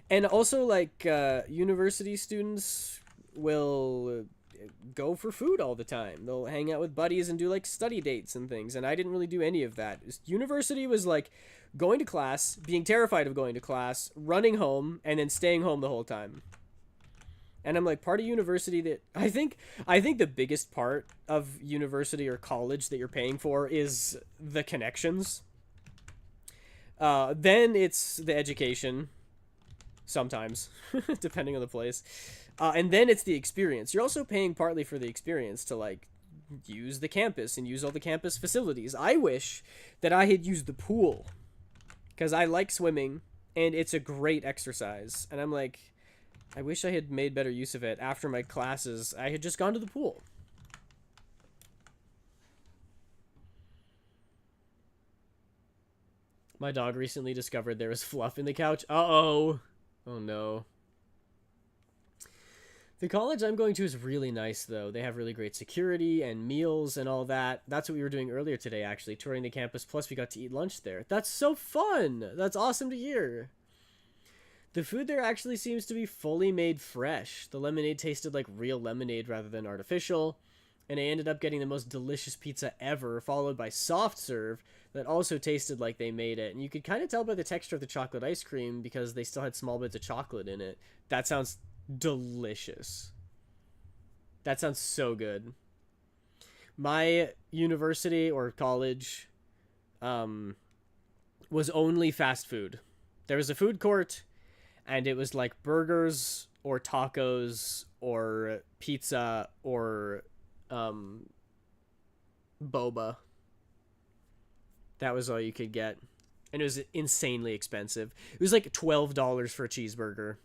And also, like, university students will go for food all the time. They'll hang out with buddies and do, like, study dates and things, and I didn't really do any of that. University was, like, going to class, being terrified of going to class, running home, and then staying home the whole time. And I'm like, part of university that I think the biggest part of university or college that you're paying for is the connections. Then it's the education, sometimes, depending on the place. And then it's the experience. You're also paying partly for the experience to like use the campus and use all the campus facilities. I wish that I had used the pool because I like swimming and it's a great exercise. And I'm like, I wish I had made better use of it. After my classes, I had just gone to the pool. My dog recently discovered there was fluff in the couch. Uh-oh. Oh, no. The college I'm going to is really nice, though. They have really great security and meals and all that. That's what we were doing earlier today, actually, touring the campus. Plus, we got to eat lunch there. That's so fun. That's awesome to hear. The food there actually seems to be fully made fresh. The lemonade tasted like real lemonade rather than artificial. And I ended up getting the most delicious pizza ever, followed by soft serve that also tasted like they made it. And you could kind of tell by the texture of the chocolate ice cream because they still had small bits of chocolate in it. That sounds delicious. That sounds so good. My university or college was only fast food. There was a food court, and it was like burgers or tacos or pizza or boba. That was all you could get. And it was insanely expensive. It was like $12 for a cheeseburger.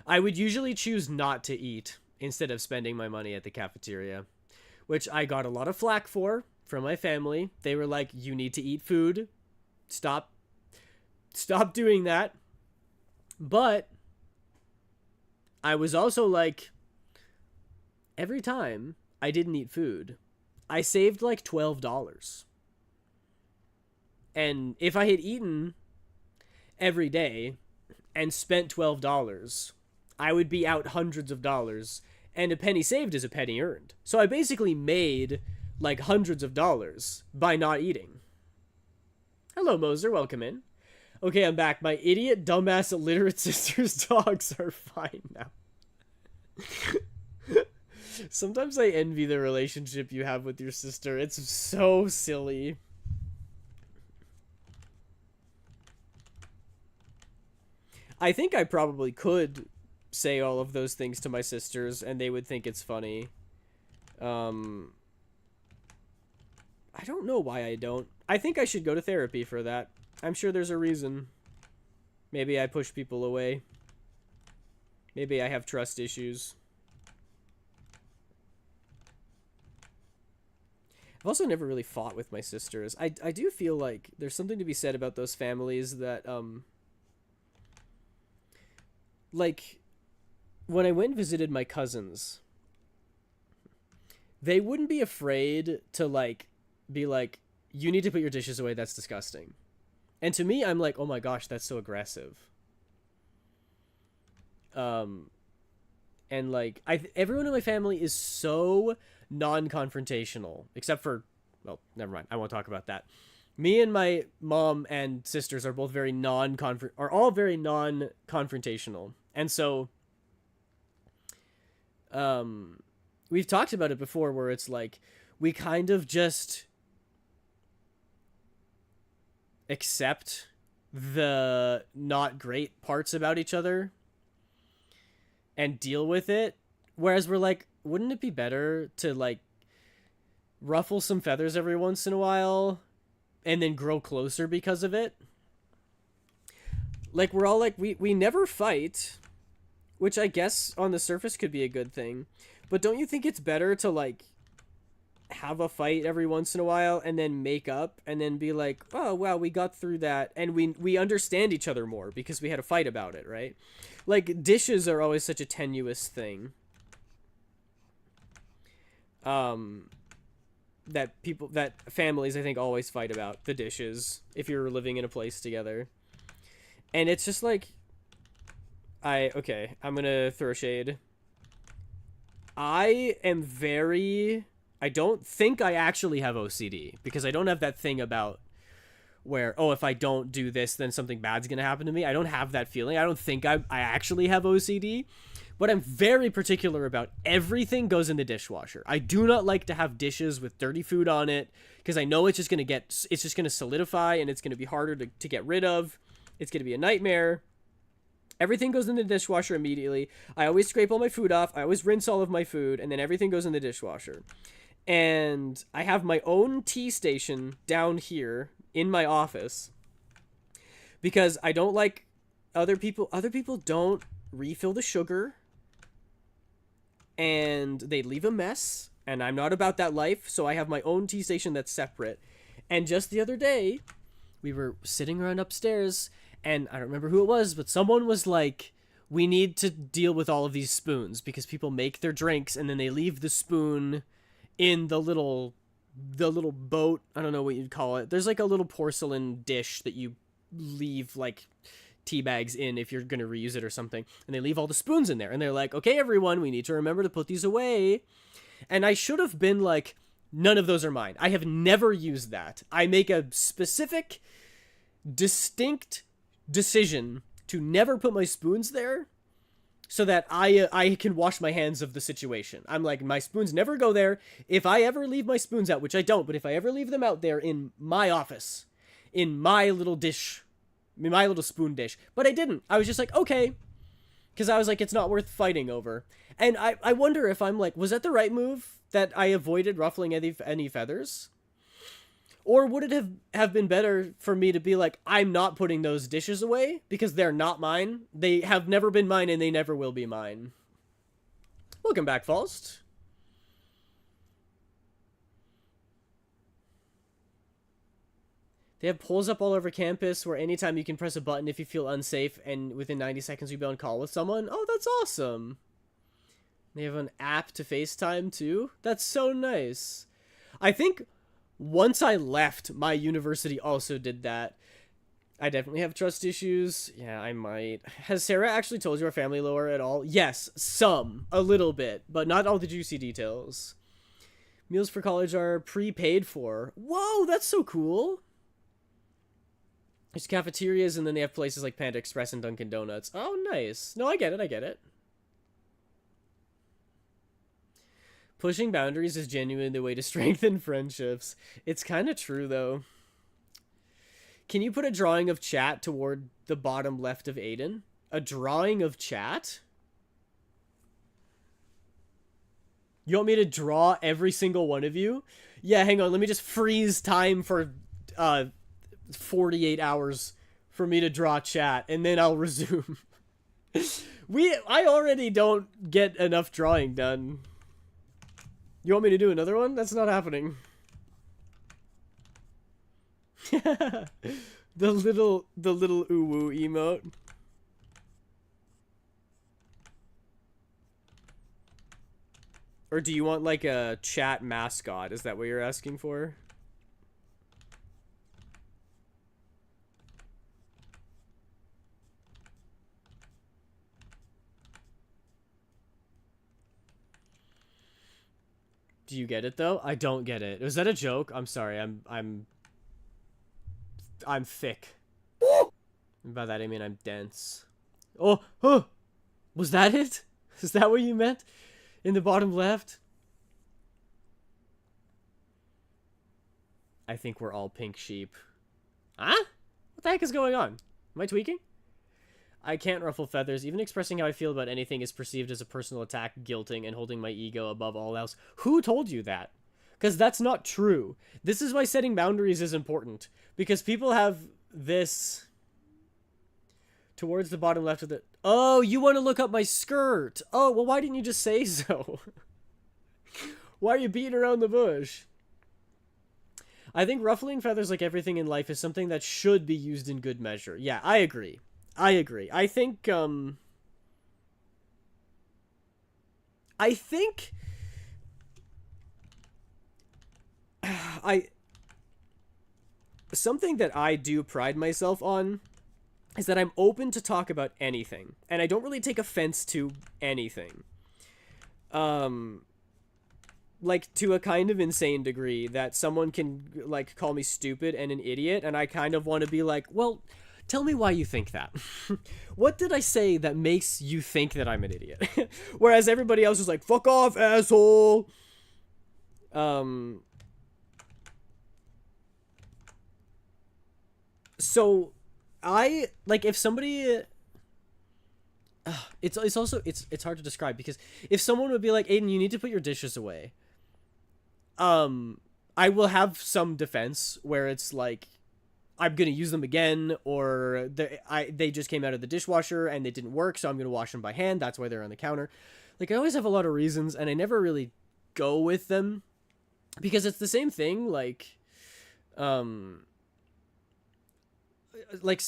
I would usually choose not to eat instead of spending my money at the cafeteria, which I got a lot of flack for from my family. They were like, you need to eat food. Stop doing that. But I was also like, every time I didn't eat food, I saved like $12. And if I had eaten every day and spent $12, I would be out hundreds of dollars, and a penny saved is a penny earned. So I basically made like hundreds of dollars by not eating. Hello, Moser. Welcome in. Okay, I'm back. My idiot, dumbass, illiterate sister's dogs are fine now. Sometimes I envy the relationship you have with your sister. It's so silly. I think I probably could say all of those things to my sisters, and they would think it's funny. I don't know why I don't. I think I should go to therapy for that. I'm sure there's a reason. Maybe I push people away. Maybe I have trust issues. I've also never really fought with my sisters. I do feel like there's something to be said about those families that, like, when I went and visited my cousins, they wouldn't be afraid to, like, be like, you need to put your dishes away, that's disgusting. And to me, I'm like, oh my gosh, that's so aggressive. And, like, everyone in my family is so non-confrontational, except for, well, never mind, I won't talk about that. Me and my mom and sisters are both very non-confrontational. And so, we've talked about it before where it's like, we kind of just accept the not great parts about each other and deal with it. Whereas we're like, wouldn't it be better to like ruffle some feathers every once in a while and then grow closer because of it? Like, we're all like, we never fight, which I guess on the surface could be a good thing. But don't you think it's better to like have a fight every once in a while and then make up and then be like, oh wow, we got through that and we understand each other more because we had a fight about it, right? Like, dishes are always such a tenuous thing. That families, I think, always fight about the dishes if you're living in a place together. And it's just like, I'm gonna throw shade. I don't think I actually have OCD because I don't have that thing about where, oh, if I don't do this, then something bad's gonna happen to me. I don't have that feeling. I don't think I actually have OCD, but I'm very particular about everything goes in the dishwasher. I do not like to have dishes with dirty food on it, because I know it's just gonna solidify, and it's gonna be harder to get rid of. It's gonna be a nightmare. Everything goes in the dishwasher immediately. I always scrape all my food off. I always rinse all of my food, and then everything goes in the dishwasher. And I have my own tea station down here in my office, because I don't like other people don't refill the sugar, and they leave a mess, and I'm not about that life, so I have my own tea station that's separate. And just the other day, we were sitting around upstairs, and I don't remember who it was, but someone was like, we need to deal with all of these spoons, because people make their drinks and then they leave the spoon in the little boat. I don't know what you'd call it. There's like a little porcelain dish that you leave like tea bags in if you're going to reuse it or something. And they leave all the spoons in there. And they're like, okay, everyone, we need to remember to put these away. And I should have been like, none of those are mine. I have never used that. I make a specific, distinct decision to never put my spoons there, so that I can wash my hands of the situation. I'm like, my spoons never go there. If I ever leave my spoons out, which I don't, but if I ever leave them out there in my office, in my little dish, in my little spoon dish, but I didn't. I was just like, okay, because I was like, it's not worth fighting over. And I wonder if I'm like, was that the right move, that I avoided ruffling any feathers? Or would it have been better for me to be like, I'm not putting those dishes away because they're not mine. They have never been mine and they never will be mine. Welcome back, Faust. They have polls up all over campus where anytime you can press a button if you feel unsafe, and within 90 seconds you'll be on call with someone. Oh, that's awesome. They have an app to FaceTime too. That's so nice. I think once I left, my university also did that. I definitely have trust issues. Yeah, I might. Has Sarah actually told you our family lore at all? Yes, some. A little bit, but not all the juicy details. Meals for college are prepaid for. Whoa, that's so cool. There's cafeterias, and then they have places like Panda Express and Dunkin' Donuts. Oh, nice. No, I get it. Pushing boundaries is genuinely the way to strengthen friendships. It's kind of true, though. Can you put a drawing of chat toward the bottom left of Aiden? A drawing of chat? You want me to draw every single one of you? Yeah, hang on. Let me just freeze time for 48 hours for me to draw chat, and then I'll resume. I already don't get enough drawing done. You want me to do another one? That's not happening. the little ooh-woo emote. Or do you want like a chat mascot? Is that what you're asking for? Do you get it though? I don't get it. Was that a joke? I'm sorry. I'm thick. And by that I mean I'm dense. Oh, was that it? Is that what you meant? In the bottom left? I think we're all pink sheep. Huh? What the heck is going on? Am I tweaking? I can't ruffle feathers. Even expressing how I feel about anything is perceived as a personal attack, guilting, and holding my ego above all else. Who told you that? Because that's not true. This is why setting boundaries is important. Because people have this towards the bottom left of the... Oh, you want to look up my skirt. Oh, well, why didn't you just say so? Why are you beating around the bush? I think ruffling feathers, like everything in life, is something that should be used in good measure. Yeah, I agree. I think, something that I do pride myself on is that I'm open to talk about anything, and I don't really take offense to anything. like to a kind of insane degree that someone can like call me stupid and an idiot, and I kind of want to be like, well, tell me why you think that. What did I say that makes you think that I'm an idiot? Whereas everybody else is like, fuck off, asshole. So I like if somebody it's also it's hard to describe, because if someone would be like, Aiden, you need to put your dishes away, I will have some defense where it's like, I'm gonna use them again, or they just came out of the dishwasher and they didn't work, so I'm gonna wash them by hand. That's why they're on the counter. Like, I always have a lot of reasons, and I never really go with them, because it's the same thing. Like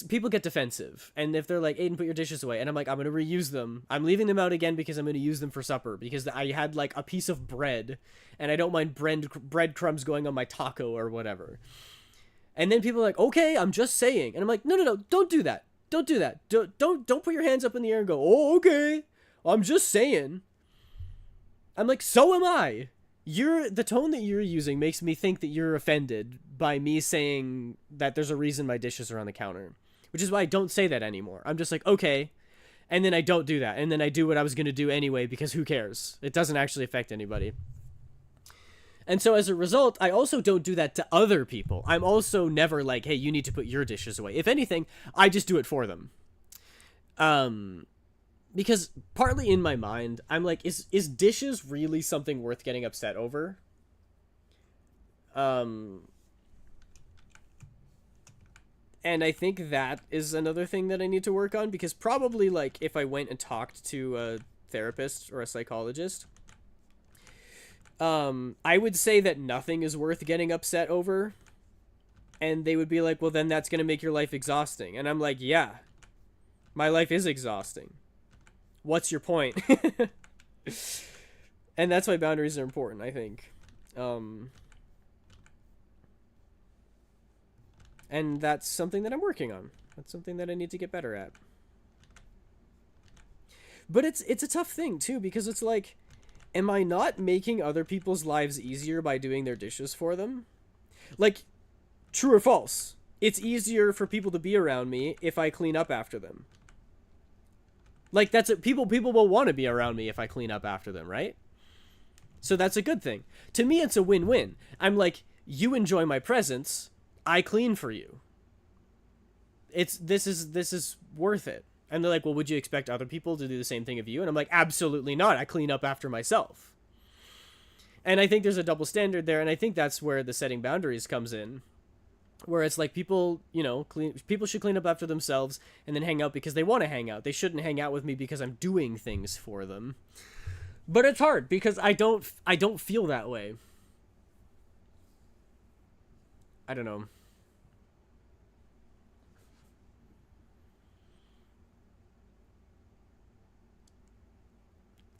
people get defensive, and if they're like, Aiden, put your dishes away, and I'm like, I'm gonna reuse them. I'm leaving them out again because I'm gonna use them for supper, because I had like a piece of bread, and I don't mind breadcrumbs going on my taco or whatever. And then people are like, okay, I'm just saying. And I'm like, no, don't do that. Don't do that. Don't put your hands up in the air and go, oh, okay, I'm just saying. I'm like, so am I. The tone that you're using makes me think that you're offended by me saying that there's a reason my dishes are on the counter, which is why I don't say that anymore. I'm just like, okay. And then I don't do that. And then I do what I was going to do anyway, because who cares? It doesn't actually affect anybody. And so as a result, I also don't do that to other people. I'm also never like, hey, you need to put your dishes away. If anything, I just do it for them. Because partly in my mind, I'm like, is dishes really something worth getting upset over? And I think that is another thing that I need to work on, because probably, like, if I went and talked to a therapist or a psychologist, I would say that nothing is worth getting upset over. And they would be like, well, then that's going to make your life exhausting. And I'm like, yeah, my life is exhausting. What's your point? And that's why boundaries are important, I think. And that's something that I'm working on. That's something that I need to get better at. But it's a tough thing, too, because it's like, am I not making other people's lives easier by doing their dishes for them? Like, true or false? It's easier for people to be around me if I clean up after them. Like, that's it. People will want to be around me if I clean up after them, right? So that's a good thing. To me, it's a win-win. I'm like, you enjoy my presence, I clean for you. This is worth it. And they're like, well, would you expect other people to do the same thing of you? And I'm like, absolutely not. I clean up after myself. And I think there's a double standard there, and I think that's where the setting boundaries comes in. Where it's like, people, people should clean up after themselves and then hang out because they want to hang out. They shouldn't hang out with me because I'm doing things for them. But it's hard because I don't feel that way. I don't know.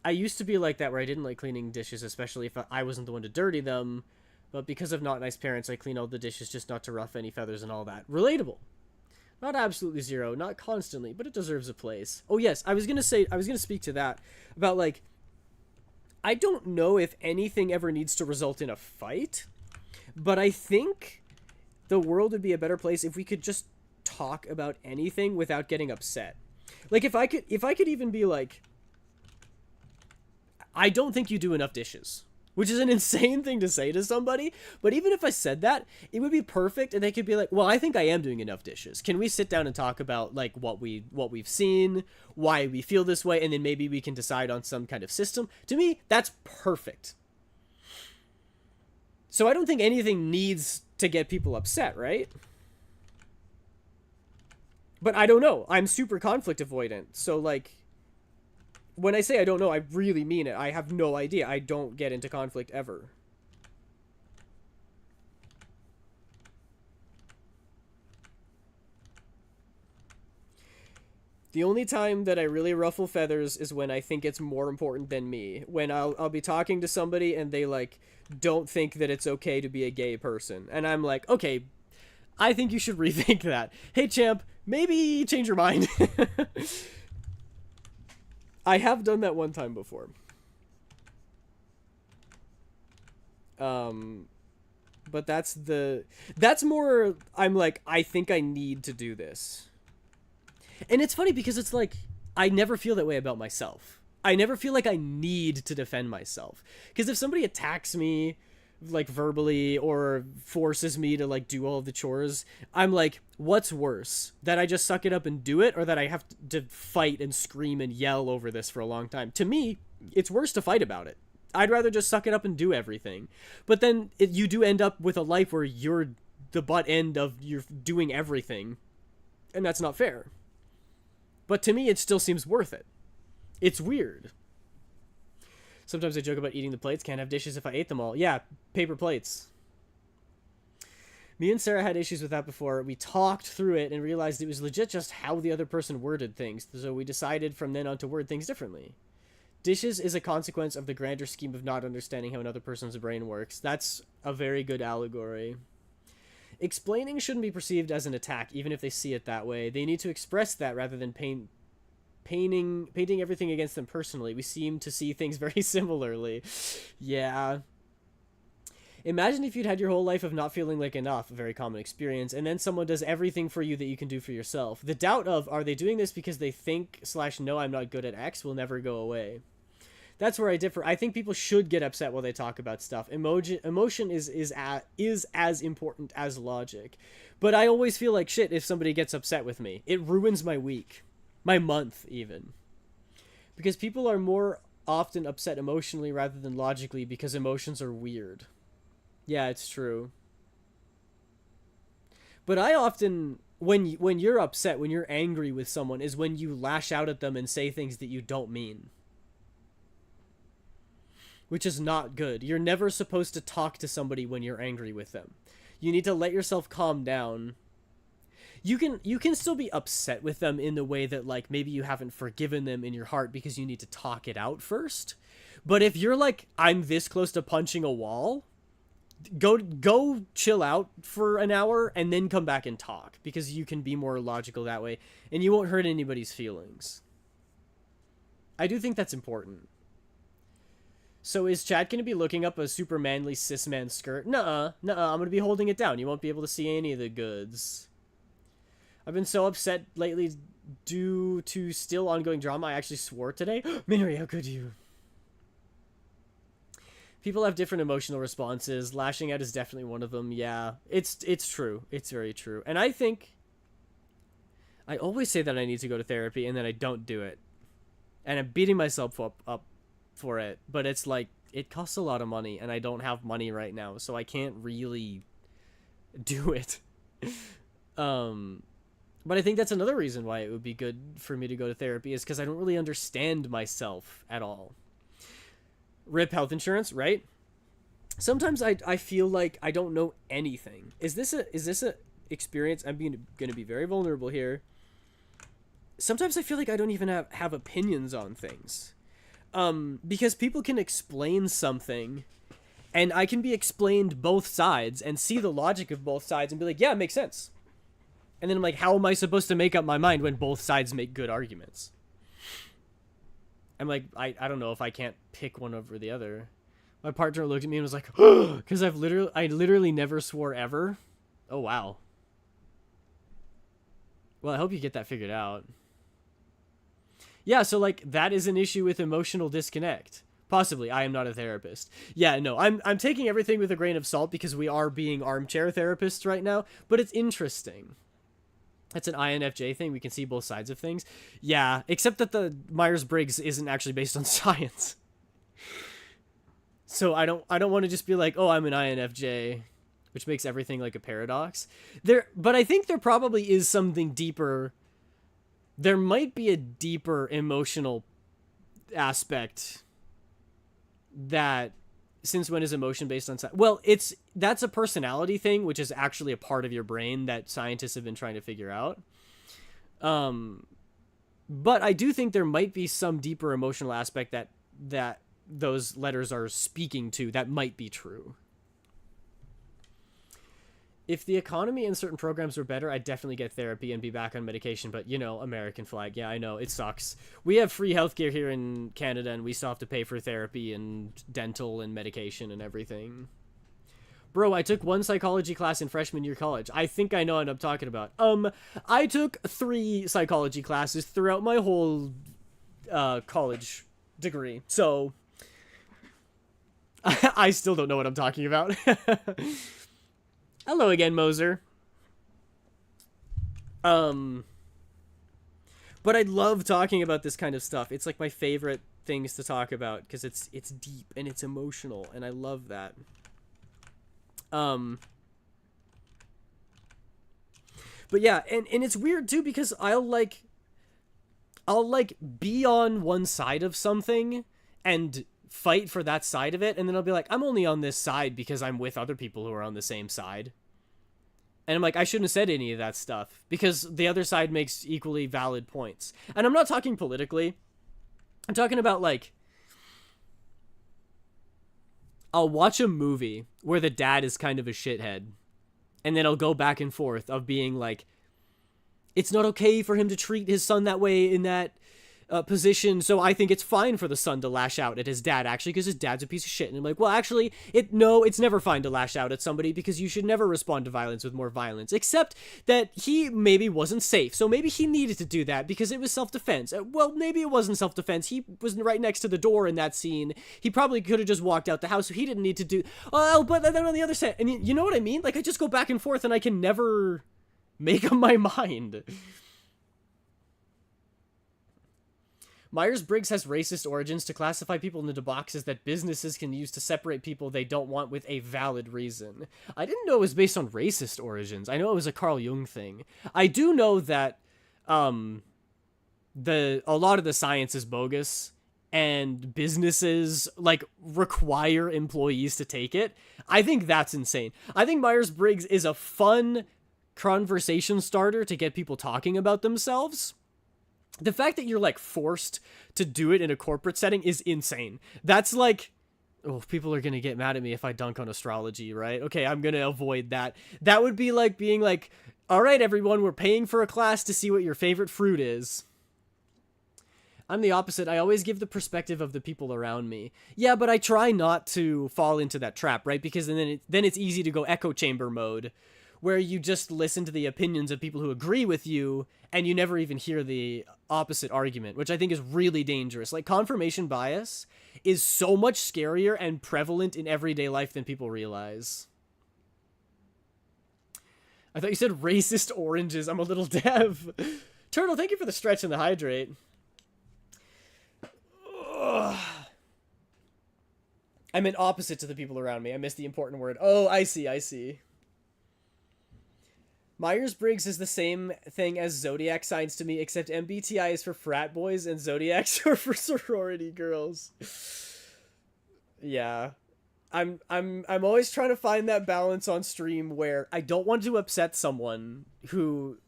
I used to be like that, where I didn't like cleaning dishes, especially if I wasn't the one to dirty them. But because of not nice parents, I clean all the dishes just not to ruffle any feathers and all that. Relatable. Not absolutely zero, not constantly, but it deserves a place. Oh yes, I was gonna speak to that, about like, I don't know if anything ever needs to result in a fight, but I think the world would be a better place if we could just talk about anything without getting upset. Like, if I could even be like, I don't think you do enough dishes, which is an insane thing to say to somebody. But even if I said that, it would be perfect. And they could be like, well, I think I am doing enough dishes. Can we sit down and talk about like what we've seen, why we feel this way, and then maybe we can decide on some kind of system. To me, that's perfect. So I don't think anything needs to get people upset, right? But I don't know. I'm super conflict avoidant. So like, when I say I don't know, I really mean it. I have no idea. I don't get into conflict ever. The only time that I really ruffle feathers is when I think it's more important than me. When I'll be talking to somebody and they like don't think that it's okay to be a gay person. And I'm like, okay, I think you should rethink that. Hey champ, maybe change your mind. I have done that one time before. But that's more, I'm like, I think I need to do this. And it's funny because it's like, I never feel that way about myself. I never feel like I need to defend myself. Because if somebody attacks me, like verbally, or forces me to like do all of the chores, I'm like, what's worse? That I just suck it up and do it, or that I have to fight and scream and yell over this for a long time? To me, it's worse to fight about it. I'd rather just suck it up and do everything. But then you do end up with a life where you're the butt end of you're doing everything, and that's not fair. But to me, it still seems worth it. It's weird. Sometimes I joke about eating the plates. Can't have dishes if I ate them all. Yeah, paper plates. Me and Sarah had issues with that before. We talked through it and realized it was legit just how the other person worded things. So we decided from then on to word things differently. Dishes is a consequence of the grander scheme of not understanding how another person's brain works. That's a very good allegory. Explaining shouldn't be perceived as an attack, even if they see it that way. They need to express that rather than painting everything against them personally. We seem to see things very similarly. Yeah. Imagine if you'd had your whole life of not feeling like enough, a very common experience, and then someone does everything for you that you can do for yourself. The doubt of, are they doing this because they think/know I'm not good at X, will never go away. That's where I differ. I think people should get upset while they talk about stuff. Emotion is as important as logic. But I always feel like shit if somebody gets upset with me. It ruins my week. My month, even. Because people are more often upset emotionally rather than logically because emotions are weird. Yeah, it's true. But I often, when you're upset, when you're angry with someone, is when you lash out at them and say things that you don't mean. Which is not good. You're never supposed to talk to somebody when you're angry with them. You need to let yourself calm down. You can still be upset with them in the way that, like, maybe you haven't forgiven them in your heart because you need to talk it out first. But if you're like, I'm this close to punching a wall, go chill out for an hour and then come back and talk, because you can be more logical that way and you won't hurt anybody's feelings. I do think that's important. So is Chad going to be looking up a super manly cis man skirt? Nuh-uh. I'm going to be holding it down. You won't be able to see any of the goods. I've been so upset lately due to still ongoing drama. I actually swore today. Minori, how could you? People have different emotional responses. Lashing out is definitely one of them. Yeah, it's true. It's very true. And I think I always say that I need to go to therapy and then I don't do it. And I'm beating myself up for it, but it's like, it costs a lot of money and I don't have money right now, so I can't really do it. But I think that's another reason why it would be good for me to go to therapy, is because I don't really understand myself at all. Rip health insurance, right? Sometimes I feel like I don't know anything. Is this a experience? I'm going to be very vulnerable here. Sometimes I feel like I don't even have opinions on things. Because people can explain something and I can be explained both sides and see the logic of both sides and be like, yeah, it makes sense. And then I'm like, how am I supposed to make up my mind when both sides make good arguments? I'm like, I don't know if I can't pick one over the other. My partner looked at me and was like, because I literally never swore ever. Oh, wow. Well, I hope you get that figured out. Yeah, so, like, that is an issue with emotional disconnect. Possibly. I am not a therapist. Yeah, no, I'm taking everything with a grain of salt because we are being armchair therapists right now, but it's interesting. That's an INFJ thing. We can see both sides of things. Yeah, except that the Myers-Briggs isn't actually based on science. So I don't want to just be like, oh, I'm an INFJ, which makes everything like a paradox. But I think there probably is something deeper. There might be a deeper emotional aspect that, since when is emotion based on science? Well, that's a personality thing, which is actually a part of your brain that scientists have been trying to figure out. But I do think there might be some deeper emotional aspect that those letters are speaking to that might be true. If the economy and certain programs were better, I'd definitely get therapy and be back on medication. But, you know, American flag. Yeah, I know. It sucks. We have free healthcare here in Canada, and we still have to pay for therapy and dental and medication and everything. Bro, I took one psychology class in freshman year college. I think I know what I'm talking about. I took 3 psychology classes throughout my whole college degree. So I still don't know what I'm talking about. Hello again, Moser. But I love talking about this kind of stuff. It's like my favorite things to talk about because it's deep and it's emotional, and I love that. But yeah, and it's weird too because I'll be on one side of something and fight for that side of it, and then I'll be like, I'm only on this side because I'm with other people who are on the same side. And I'm like, I shouldn't have said any of that stuff because the other side makes equally valid points. And I'm not talking politically. I'm talking about, like, I'll watch a movie where the dad is kind of a shithead, and then I'll go back and forth of being like, it's not okay for him to treat his son that way in that position, so I think it's fine for the son to lash out at his dad, actually, because his dad's a piece of shit. And I'm like, well, actually, it's never fine to lash out at somebody because you should never respond to violence with more violence, except that he maybe wasn't safe, so maybe he needed to do that because it was self-defense. Well, maybe it wasn't self-defense. He was right next to the door in that scene. He probably could have just walked out the house, so he didn't need to do... Oh, but then on the other side, I mean, you know what I mean? Like, I just go back and forth, and I can never make up my mind. Myers-Briggs has racist origins to classify people into boxes that businesses can use to separate people they don't want with a valid reason. I didn't know it was based on racist origins. I know it was a Carl Jung thing. I do know that a lot of the science is bogus and businesses like require employees to take it. I think that's insane. I think Myers-Briggs is a fun conversation starter to get people talking about themselves. The fact that you're, like, forced to do it in a corporate setting is insane. That's like... Oh, people are gonna get mad at me if I dunk on astrology, right? Okay, I'm gonna avoid that. That would be like being like, alright, everyone, we're paying for a class to see what your favorite fruit is. I'm the opposite. I always give the perspective of the people around me. Yeah, but I try not to fall into that trap, right? Because then it's easy to go echo chamber mode, where you just listen to the opinions of people who agree with you, and you never even hear the opposite argument, which I think is really dangerous. Like, confirmation bias is so much scarier and prevalent in everyday life than people realize. I thought you said racist oranges. I'm a little dev. Turtle, thank you for the stretch and the hydrate. Ugh. I meant opposite to the people around me. I missed the important word. Oh, I see. Myers-Briggs is the same thing as zodiac signs to me, except MBTI is for frat boys and zodiacs are for sorority girls. Yeah. I'm always trying to find that balance on stream where I don't want to upset someone who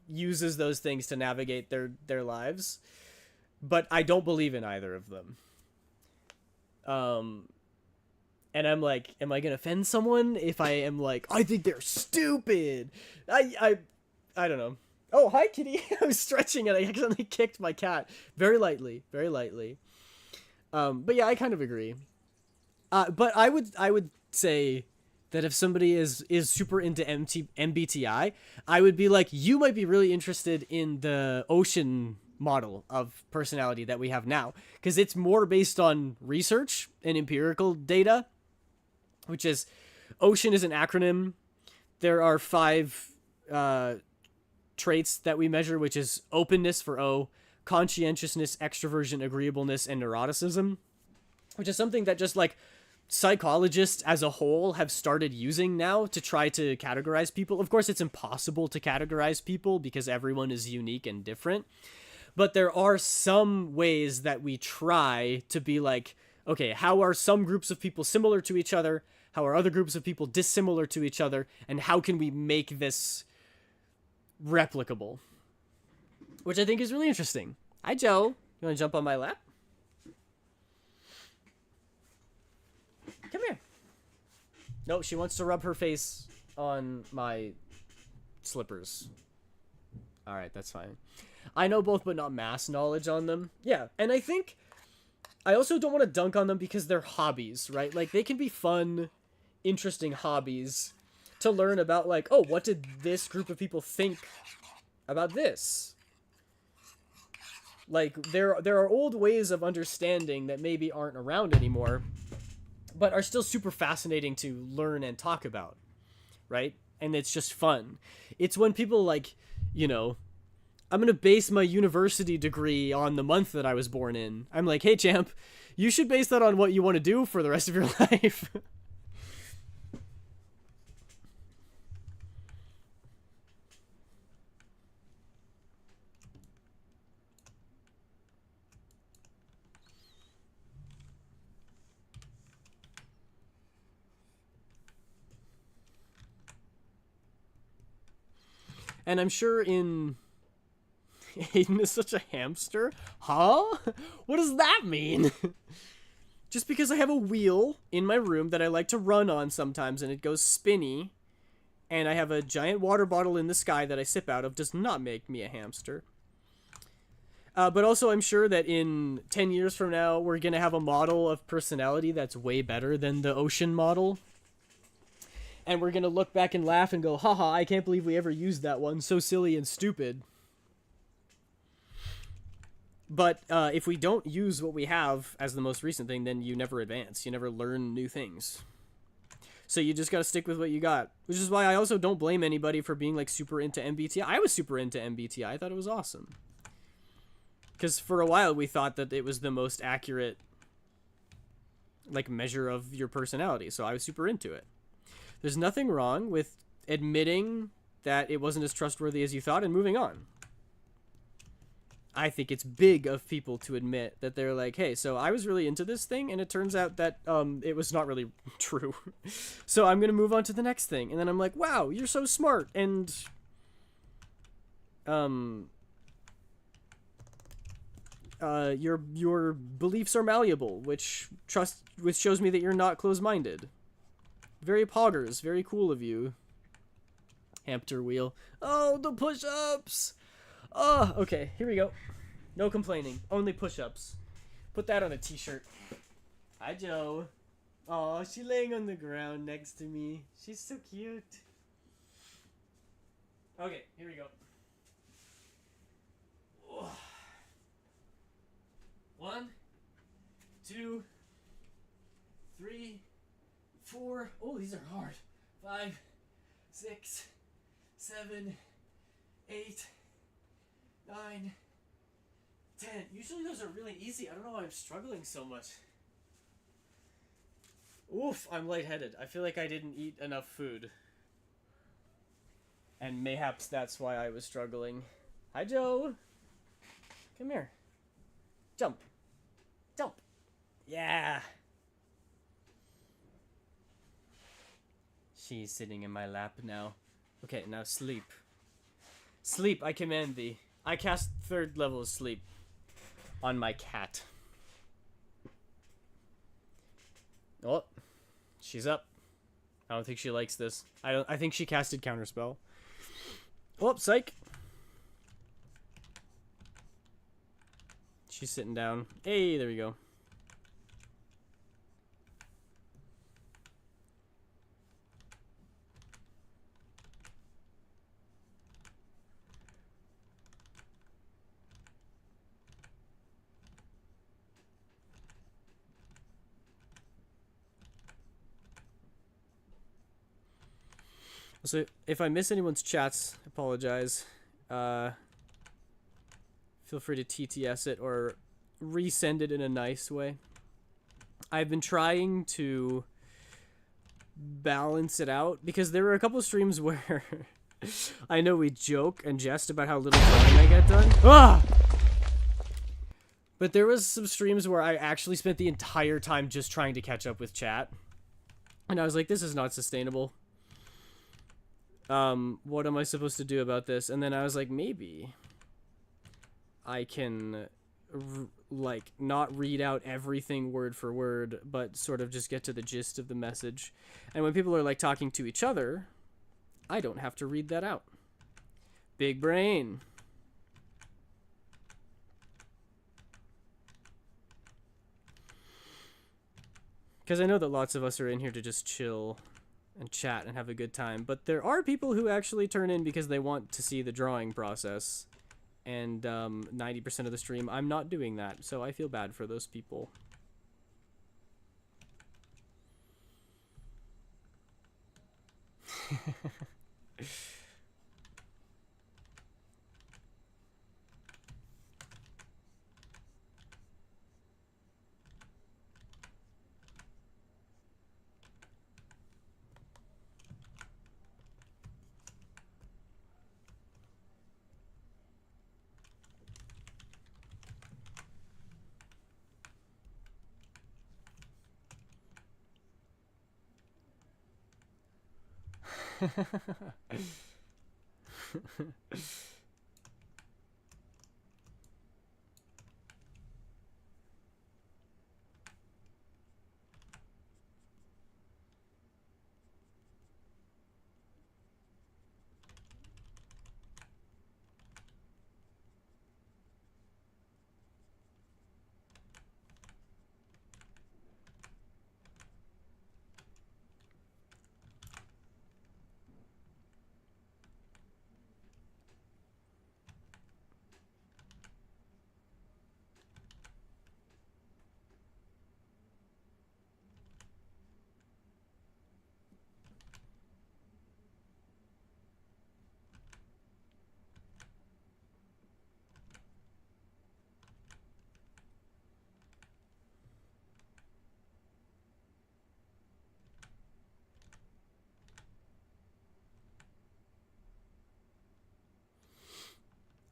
uses those things to navigate their lives, but I don't believe in either of them. And I'm like, am I gonna offend someone if I am like, I think they're stupid? I don't know. Oh, hi, kitty. I was stretching and I accidentally kicked my cat. Very lightly. But yeah, I kind of agree. But I would say that if somebody is super into MBTI, I would be like, you might be really interested in the ocean model of personality that we have now, because it's more based on research and empirical data, which is, ocean is an acronym. There are 5 traits that we measure, which is openness for O, conscientiousness, extroversion, agreeableness, and neuroticism, which is something that just like psychologists as a whole have started using now to try to categorize people. Of course, it's impossible to categorize people because everyone is unique and different, but there are some ways that we try to be like, okay, how are some groups of people similar to each other? How are other groups of people dissimilar to each other? And how can we make this replicable? Which I think is really interesting. Hi, Joe. You want to jump on my lap? Come here. No, she wants to rub her face on my slippers. Alright, that's fine. I know both, but not mass knowledge on them. Yeah, and I think I also don't want to dunk on them because they're hobbies, right? Like, they can be fun interesting hobbies to learn about, like, oh, what did this group of people think about this? Like, there are old ways of understanding that maybe aren't around anymore, but are still super fascinating to learn and talk about, right? And it's just fun. It's when people, like, you know, I'm going to base my university degree on the month that I was born in. I'm like, hey, champ, you should base that on what you want to do for the rest of your life. And I'm sure in... Aiden is such a hamster? Huh? What does that mean? Just because I have a wheel in my room that I like to run on sometimes and it goes spinny, and I have a giant water bottle in the sky that I sip out of, does not make me a hamster. But also I'm sure that in 10 years from now, we're going to have a model of personality that's way better than the ocean model. And we're going to look back and laugh and go, haha, I can't believe we ever used that one. So silly and stupid. But if we don't use what we have as the most recent thing, then you never advance. You never learn new things. So you just got to stick with what you got. Which is why I also don't blame anybody for being like super into MBTI. I was super into MBTI. I thought it was awesome. Because for a while we thought that it was the most accurate like measure of your personality. So I was super into it. There's nothing wrong with admitting that it wasn't as trustworthy as you thought and moving on. I think it's big of people to admit that they're like, hey, so I was really into this thing, and it turns out that it was not really true. So I'm going to move on to the next thing. And then I'm like, wow, you're so smart. And your beliefs are malleable, which shows me that you're not close-minded. Very poggers, very cool of you. Hamster wheel. Oh, the push-ups! Oh, okay, here we go. No complaining, only push-ups. Put that on a t-shirt. Hi, Joe. Oh, she's laying on the ground next to me. She's so cute. Okay, here we go. Oh. 1, 2, 3, 4. Oh, these are hard. 5, 6, 7, 8, 9, 10. Usually those are really easy. I don't know why I'm struggling so much. Oof, I'm lightheaded. I feel like I didn't eat enough food. And mayhaps that's why I was struggling. Hi, Joe. Come here. Jump. Jump. Yeah. She's sitting in my lap now. Okay, now sleep. Sleep, I command thee. I cast 3rd level of sleep on my cat. Oh, she's up. I don't think she likes this. I think she casted counterspell. Oh, psych. She's sitting down. Hey, there we go. So if I miss anyone's chats, I apologize. Feel free to TTS it or resend it in a nice way. I've been trying to balance it out because there were a couple of streams where I know we joke and jest about how little time I get done. Ah! But there was some streams where I actually spent the entire time just trying to catch up with chat. And I was like, this is not sustainable. What am I supposed to do about this? And then I was like, maybe I can, like, not read out everything word for word, but sort of just get to the gist of the message. And when people are, like, talking to each other, I don't have to read that out. Big brain. Because I know that lots of us are in here to just chill and chat and have a good time, but there are people who actually turn in because they want to see the drawing process, and 90% of the stream I'm not doing that, so I feel bad for those people.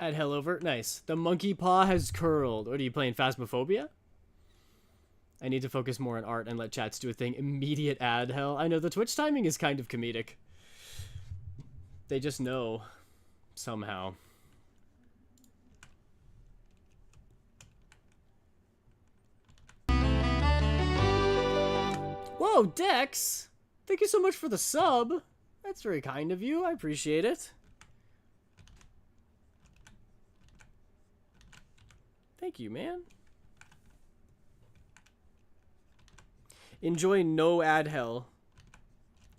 At Hellover, nice. The monkey paw has curled. What are you playing, Phasmophobia? I need to focus more on art and let chats do a thing. Immediate ad hell. I know the Twitch timing is kind of comedic. They just know somehow. Whoa, Dex! Thank you so much for the sub. That's very kind of you. I appreciate it. Thank you, man. Enjoy no ad hell.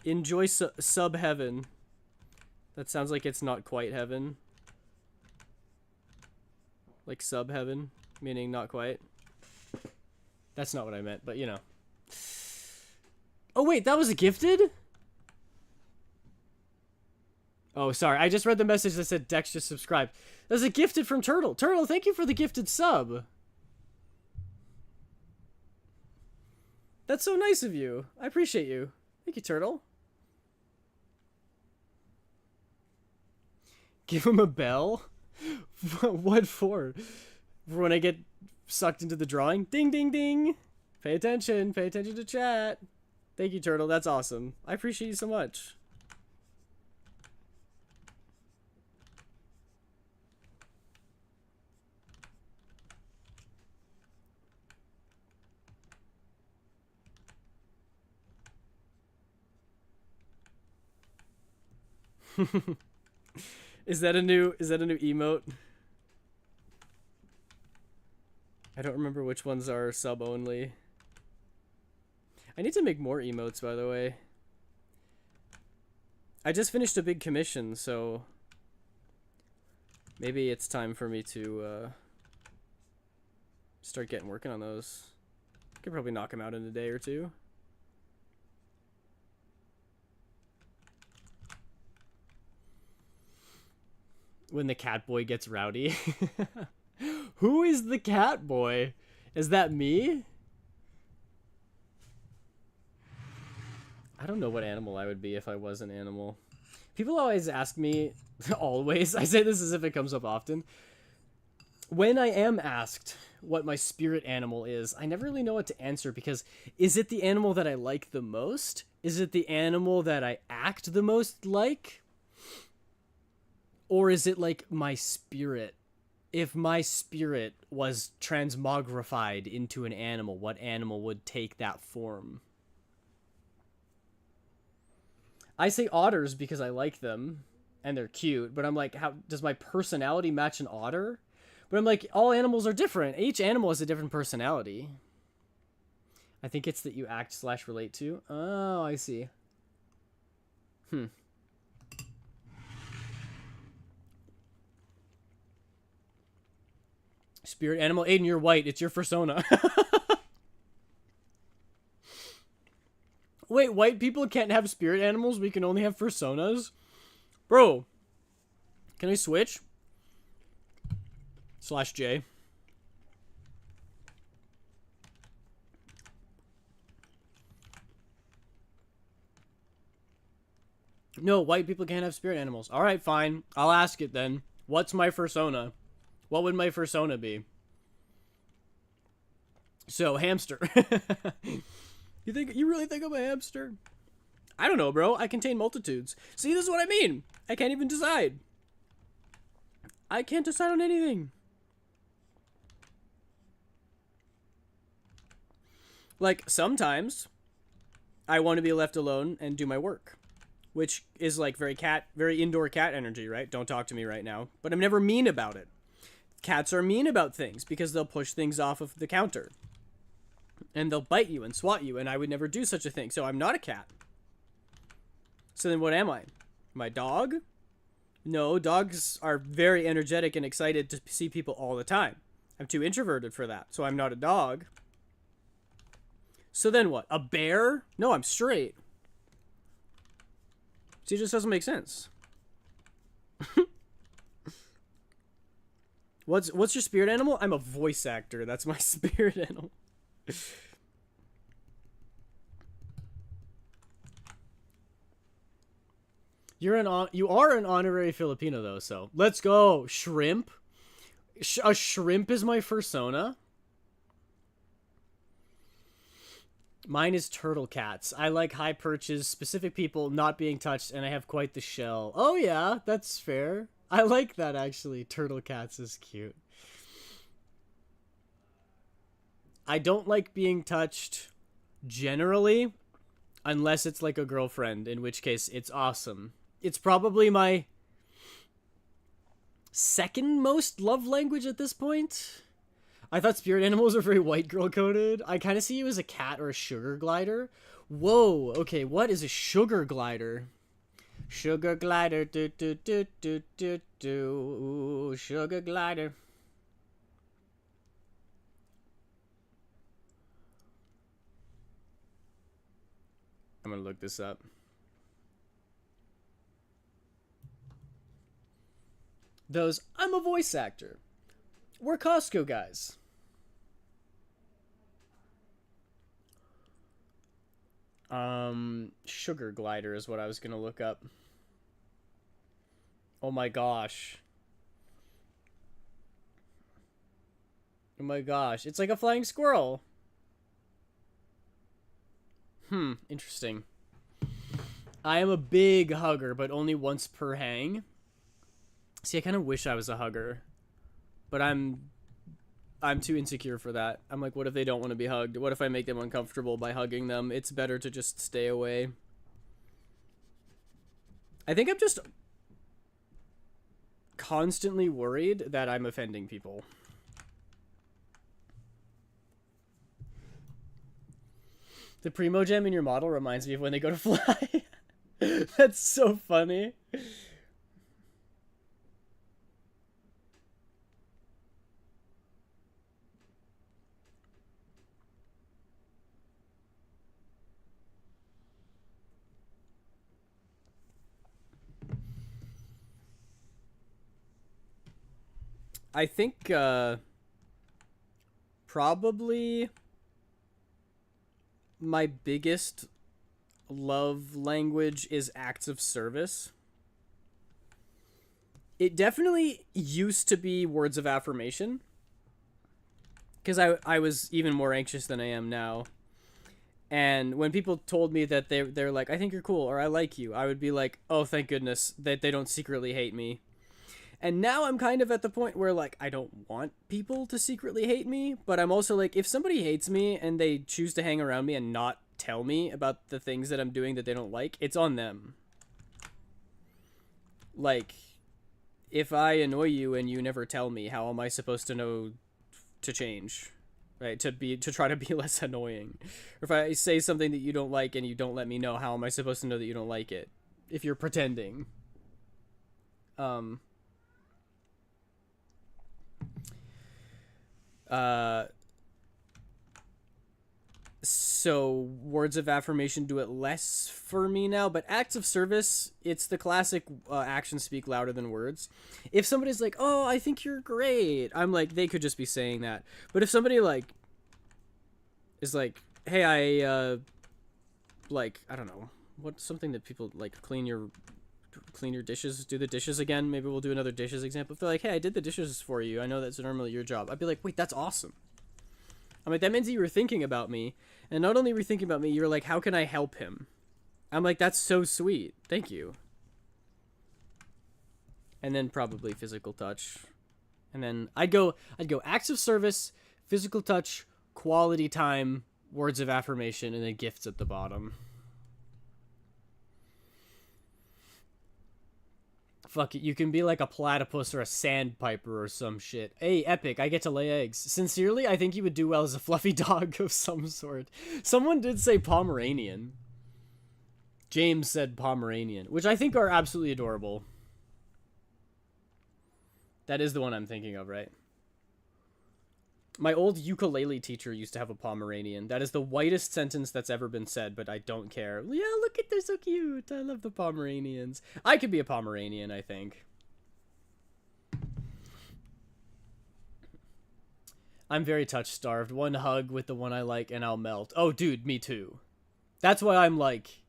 Enjoy sub heaven. That sounds like it's not quite heaven. Like sub heaven, meaning not quite. That's not what I meant, but you know. Oh wait, that was a gifted? Oh, sorry. I just read the message that said Dex just subscribed. That's a gifted from Turtle. Turtle, thank you for the gifted sub. That's so nice of you. I appreciate you. Thank you, Turtle. Give him a bell? What for? For when I get sucked into the drawing? Ding, ding, ding. Pay attention. Pay attention to chat. Thank you, Turtle. That's awesome. I appreciate you so much. Is that a new emote? I don't remember which ones are sub only. I need to make more emotes, by the way. I just finished a big commission, so maybe it's time for me to start getting working on those. I could probably knock them out in a day or two. When the cat boy gets rowdy. Who is the cat boy? Is that me? I don't know what animal I would be if I was an animal. People always ask me, always, I say this as if it comes up often. When I am asked what my spirit animal is, I never really know what to answer, because is it the animal that I like the most? Is it the animal that I act the most like? Or is it like my spirit? If my spirit was transmogrified into an animal, what animal would take that form? I say otters because I like them and they're cute, but I'm like, how does my personality match an otter? But I'm like, all animals are different. Each animal has a different personality. I think it's that you act / relate to. Oh, I see. Spirit animal. Aiden, you're white. It's your persona. Wait, white people can't have spirit animals? We can only have personas? Bro. Can I switch? /J. No, white people can't have spirit animals. Alright, fine. I'll ask it then. What's my persona? What would my persona be? So, hamster. You really think I'm a hamster? I don't know, bro. I contain multitudes. See, this is what I mean. I can't even decide. I can't decide on anything. Like, sometimes I want to be left alone and do my work, which is like very indoor cat energy, right? Don't talk to me right now. But I'm never mean about it. Cats are mean about things because they'll push things off of the counter. And they'll bite you and swat you, and I would never do such a thing. So I'm not a cat. So then what am I? Am I a dog? No, dogs are very energetic and excited to see people all the time. I'm too introverted for that, so I'm not a dog. So then what? A bear? No, I'm straight. See, it just doesn't make sense. What's your spirit animal? I'm a voice actor. That's my spirit animal. You are an honorary Filipino though, so let's go. Shrimp. A shrimp is my persona. Mine is turtle cats. I like high perches, specific people not being touched, and I have quite the shell. Oh yeah, that's fair. I like that actually. Turtle cats is cute. I don't like being touched generally, unless it's like a girlfriend, in which case it's awesome. It's probably my second most love language at this point. I thought spirit animals are very white girl coded. I kind of see you as a cat or a sugar glider. Whoa, okay, what is a sugar glider? Sugar glider, do do do do do do. Ooh, sugar glider. I'm gonna look this up. Those, I'm a voice actor. We're Costco guys. Sugar glider is what I was gonna look up. Oh my gosh. Oh my gosh. It's like a flying squirrel. Interesting. I am a big hugger, but only once per hang. See, I kind of wish I was a hugger, but I'm too insecure for that. I'm like, what if they don't want to be hugged? What if I make them uncomfortable by hugging them? It's better to just stay away. I think I'm just constantly worried that I'm offending people. The Primo Gem in your model reminds me of when they go to fly. That's so funny. I think probably my biggest love language is acts of service. It definitely used to be words of affirmation, because I was even more anxious than I am now. And when people told me that they're like, I think you're cool, or I like you, I would be like, oh, thank goodness that they don't secretly hate me. And now I'm kind of at the point where, like, I don't want people to secretly hate me, but I'm also like, if somebody hates me and they choose to hang around me and not tell me about the things that I'm doing that they don't like, it's on them. Like, if I annoy you and you never tell me, how am I supposed to know to change? right? To try to be less annoying. Or if I say something that you don't like and you don't let me know, how am I supposed to know that you don't like it if you're pretending? So words of affirmation do it less for me now, but acts of service, it's the classic actions speak louder than words. If somebody's like, oh, I think you're great, I'm like, they could just be saying that. But if somebody like is like, hey, I I don't know, what's something that people like, clean your dishes, do the dishes again, maybe we'll do another dishes example. If they're like, hey, I did the dishes for you, I know that's normally your job, I'd be like, wait, that's awesome. I'm like, that means that you were thinking about me. And not only were you thinking about me, you're like, how can I help him? I'm like, that's so sweet. Thank you. And then probably physical touch. And then I'd go acts of service, physical touch, quality time, words of affirmation, and then gifts at the bottom. Fuck it, you can be like a platypus or a sandpiper or some shit. Hey, epic, I get to lay eggs. Sincerely, I think you would do well as a fluffy dog of some sort. Someone did say Pomeranian. James said Pomeranian, which I think are absolutely adorable. That is the one I'm thinking of, right? My old ukulele teacher used to have a Pomeranian. That is the whitest sentence that's ever been said, but I don't care. Yeah, look at, they're so cute. I love the Pomeranians. I could be a Pomeranian, I think. I'm very touch-starved. One hug with the one I like and I'll melt. Oh, dude, me too. That's why I'm like...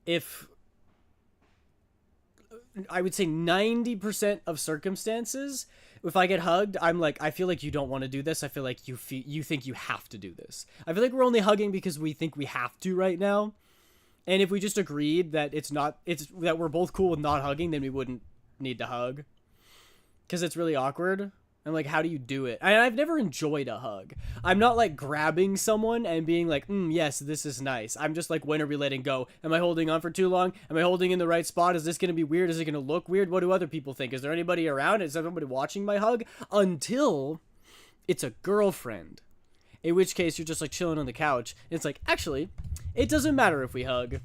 If... I would say 90% of circumstances... If I get hugged, I'm like, I feel like you don't want to do this. I feel like you think you have to do this. I feel like we're only hugging because we think we have to right now. And if we just agreed that that we're both cool with not hugging, then we wouldn't need to hug. Because it's really awkward. And like, how do you do it? I've never enjoyed a hug. I'm not like grabbing someone and being like, yes, this is nice. I'm just like, when are we letting go? Am I holding on for too long? Am I holding in the right spot? Is this going to be weird? Is it going to look weird? What do other people think? Is there anybody around? Is everybody watching my hug? Until it's a girlfriend. In which case, you're just like chilling on the couch. It's like, actually, it doesn't matter if we hug.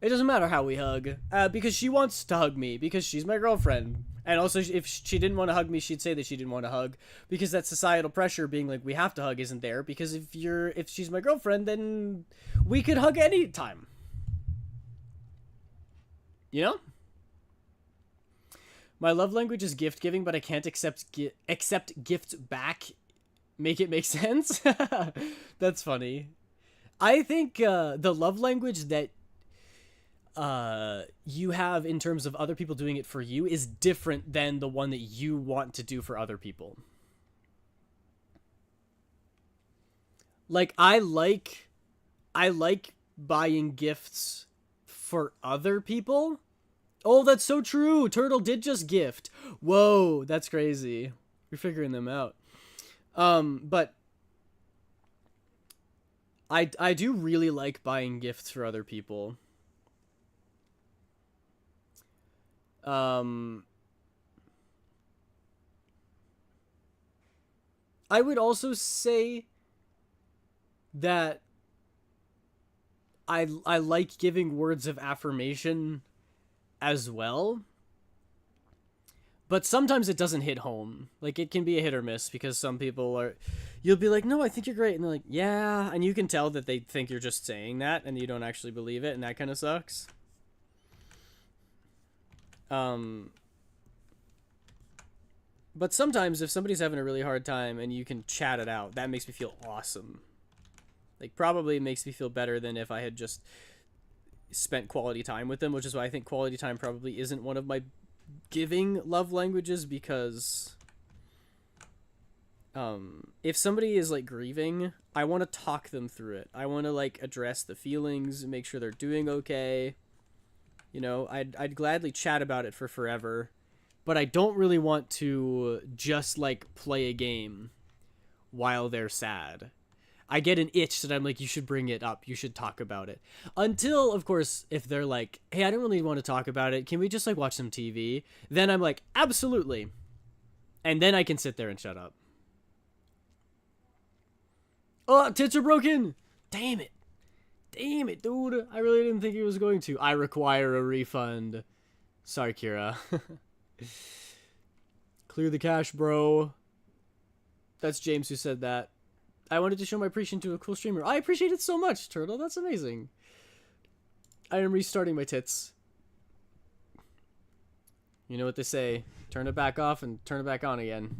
It doesn't matter how we hug. Because she wants to hug me. Because she's my girlfriend. And also, if she didn't want to hug me, she'd say that she didn't want to hug. Because that societal pressure being like, we have to hug isn't there. Because if she's my girlfriend, then we could hug anytime. You know? My love language is gift giving, but I can't accept gifts back. Make it make sense? That's funny. I think the love language that you have in terms of other people doing it for you is different than the one that you want to do for other people. Like, I like buying gifts for other people. Oh, that's so true. Turtle did just gift. Whoa, that's crazy. You're figuring them out. But I do really like buying gifts for other people. I would also say that I like giving words of affirmation as well. But sometimes it doesn't hit home. Like, it can be a hit or miss because some people are... You'll be like, no, I think you're great. And they're like, yeah. And you can tell that they think you're just saying that and you don't actually believe it. And that kind of sucks. But sometimes if somebody's having a really hard time and you can chat it out, that makes me feel awesome. Like, probably makes me feel better than if I had just spent quality time with them, which is why I think quality time probably isn't one of my giving love languages, because if somebody is like grieving, I want to talk them through it. I want to like address the feelings, make sure they're doing okay. You know, I'd gladly chat about it for forever, but I don't really want to just like play a game while they're sad. I get an itch that I'm like, you should bring it up. You should talk about it. Until, of course, if they're like, hey, I don't really want to talk about it. Can we just like watch some TV? Then I'm like, absolutely. And then I can sit there and shut up. Oh, tits are broken. Damn it. Damn it, dude. I really didn't think he was going to. I require a refund. Sorry, Kira. Clear the cache, bro. That's James who said that. I wanted to show my appreciation to a cool streamer. I appreciate it so much, Turtle. That's amazing. I am restarting my tits. You know what they say. Turn it back off and turn it back on again.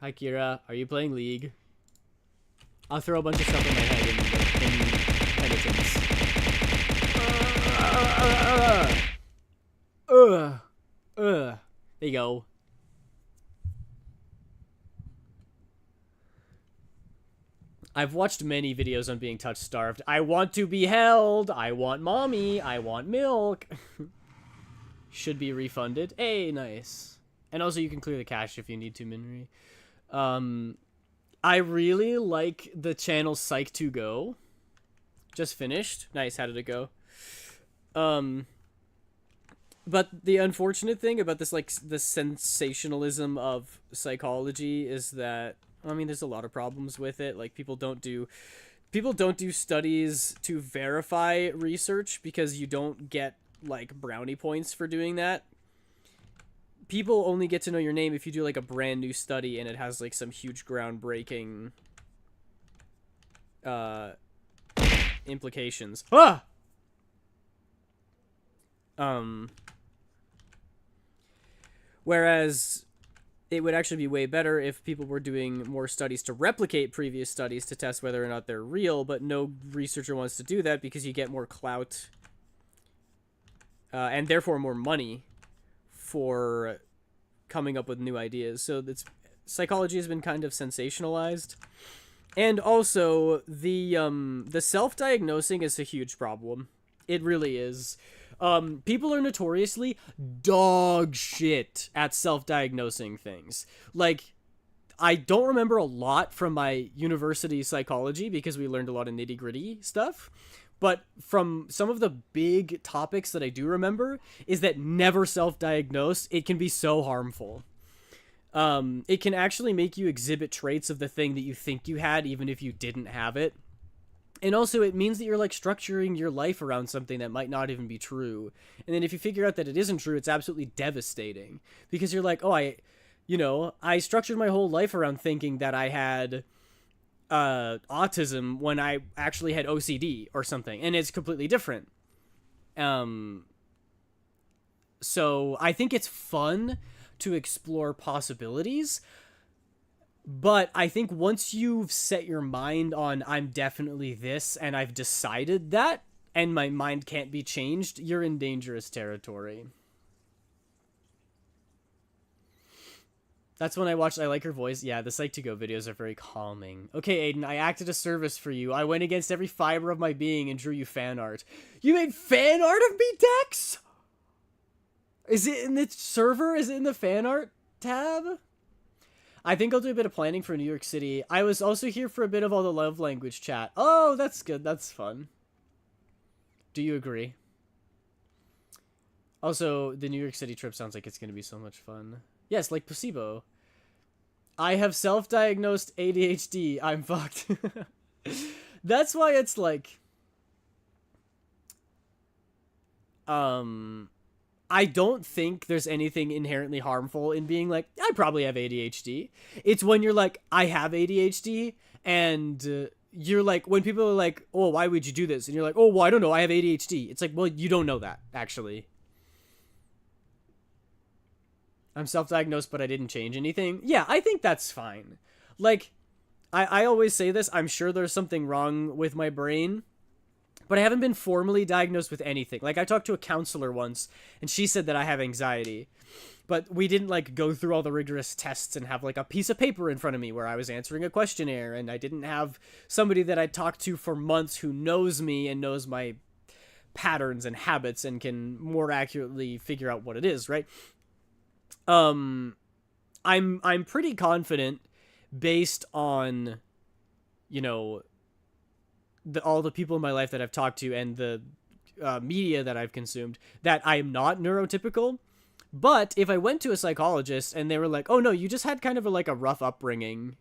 Hi, Kira. Are you playing League? I'll throw a bunch of stuff in my head in penitence. There you go. I've watched many videos on being touch starved. I want to be held. I want mommy. I want milk. Should be refunded. Hey, nice. And also you can clear the cache if you need to, Minri. I really like the channel Psych2Go. Just finished. Nice, how did it go? But the unfortunate thing about this, like, the sensationalism of psychology is that, I mean, there's a lot of problems with it. Like, people don't do studies to verify research because you don't get, like, brownie points for doing that. People only get to know your name if you do, like, a brand new study and it has, like, some huge groundbreaking implications. Ah! Whereas it would actually be way better if people were doing more studies to replicate previous studies to test whether or not they're real, but no researcher wants to do that because you get more clout and therefore more money for coming up with new ideas. So psychology has been kind of sensationalized. And also the self-diagnosing is a huge problem. It really is. People are notoriously dog shit at self-diagnosing things. Like, I don't remember a lot from my university psychology because we learned a lot of nitty-gritty stuff. But from some of the big topics that I do remember is that never self-diagnose. It can be so harmful. It can actually make you exhibit traits of the thing that you think you had even if you didn't have it. And also, it means that you're, like, structuring your life around something that might not even be true. And then if you figure out that it isn't true, it's absolutely devastating. Because you're like, oh, I structured my whole life around thinking that I had autism when I actually had OCD or something. And it's completely different. So I think it's fun to explore possibilities. But I think once you've set your mind on I'm definitely this and I've decided that and my mind can't be changed, you're in dangerous territory. That's when I watched I Like Her Voice. Yeah, the Psych2Go videos are very calming. Okay, Aiden, I acted a service for you. I went against every fiber of my being and drew you fan art. You made fan art of me, Dex? Is it in the server? Is it in the fan art tab? I think I'll do a bit of planning for New York City. I was also here for a bit of all the love language chat. Oh, that's good. That's fun. Do you agree? Also, the New York City trip sounds like it's going to be so much fun. Yes, like placebo. I have self-diagnosed ADHD. I'm fucked. That's why it's like... I don't think there's anything inherently harmful in being like, I probably have ADHD. It's when you're like, I have ADHD, and you're like, when people are like, oh, why would you do this? And you're like, oh, well, I don't know, I have ADHD. It's like, well, you don't know that, actually. I'm self-diagnosed, but I didn't change anything. Yeah, I think that's fine. Like, I always say this, I'm sure there's something wrong with my brain, but I haven't been formally diagnosed with anything. Like, I talked to a counselor once, and she said that I have anxiety. But we didn't, like, go through all the rigorous tests and have, like, a piece of paper in front of me where I was answering a questionnaire, and I didn't have somebody that I talked to for months who knows me and knows my patterns and habits and can more accurately figure out what it is, right? I'm pretty confident based on, you know, all the people in my life that I've talked to and the media that I've consumed, that I am not neurotypical, But if I went to a psychologist and they were like, oh no, you just had kind of like a rough upbringing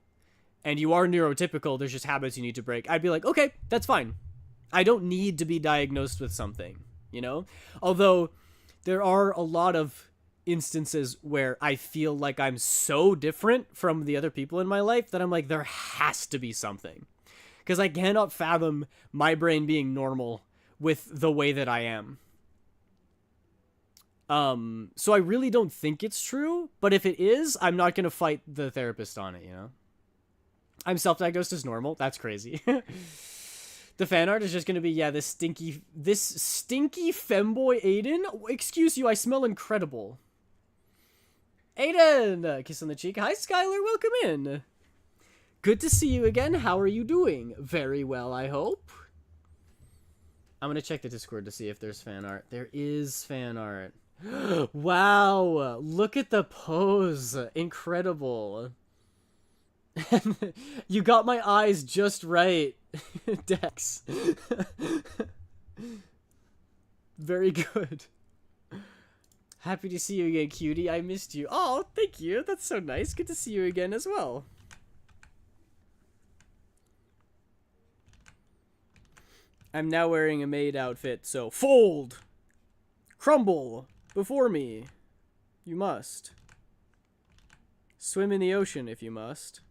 and you are neurotypical, there's just habits you need to break, I'd be like, okay, that's fine. I don't need to be diagnosed with something, you know? Although there are a lot of instances where I feel like I'm so different from the other people in my life that I'm like, there has to be something. Because I cannot fathom my brain being normal with the way that I am. So I really don't think it's true, but if it is, I'm not going to fight the therapist on it, you know? I'm self-diagnosed as normal. That's crazy. The fan art is just going to be, yeah, this stinky femboy Aiden. Excuse you, I smell incredible. Aiden! Kiss on the cheek. Hi, Skylar. Welcome in. Good to see you again. How are you doing? Very well, I hope. I'm going to check the Discord to see if there's fan art. There is fan art. Wow. Look at the pose. Incredible. You got my eyes just right, Dex. Very good. Happy to see you again, cutie. I missed you. Oh, thank you. That's so nice. Good to see you again as well. I'm now wearing a maid outfit, so fold! Crumble! Before me. You must. Swim in the ocean if you must.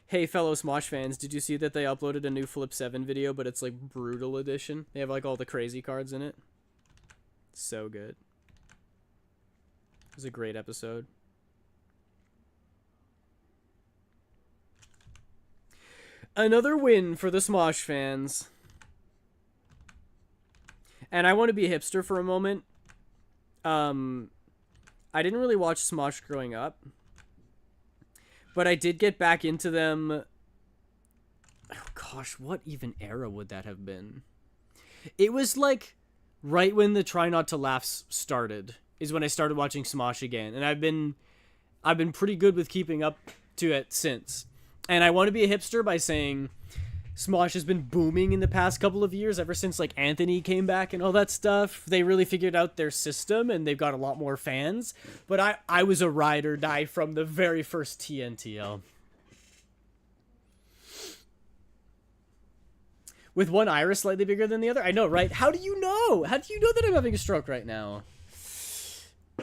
Hey, fellow Smosh fans, did you see that they uploaded a new Flip 7 video, but it's like brutal edition? They have like all the crazy cards in it. So good. It was a great episode. Another win for the Smosh fans. And I want to be a hipster for a moment. I didn't really watch Smosh growing up. But I did get back into them. Oh gosh, what even era would that have been? It was like right when the Try Not to Laughs started is when I started watching Smosh again. And I've been pretty good with keeping up to it since. And I want to be a hipster by saying Smosh has been booming in the past couple of years, ever since like Anthony came back and all that stuff. They really figured out their system and they've got a lot more fans. But I was a ride or die from the very first TNTL. With one iris slightly bigger than the other? I know, right? How do you know? How do you know that I'm having a stroke right now?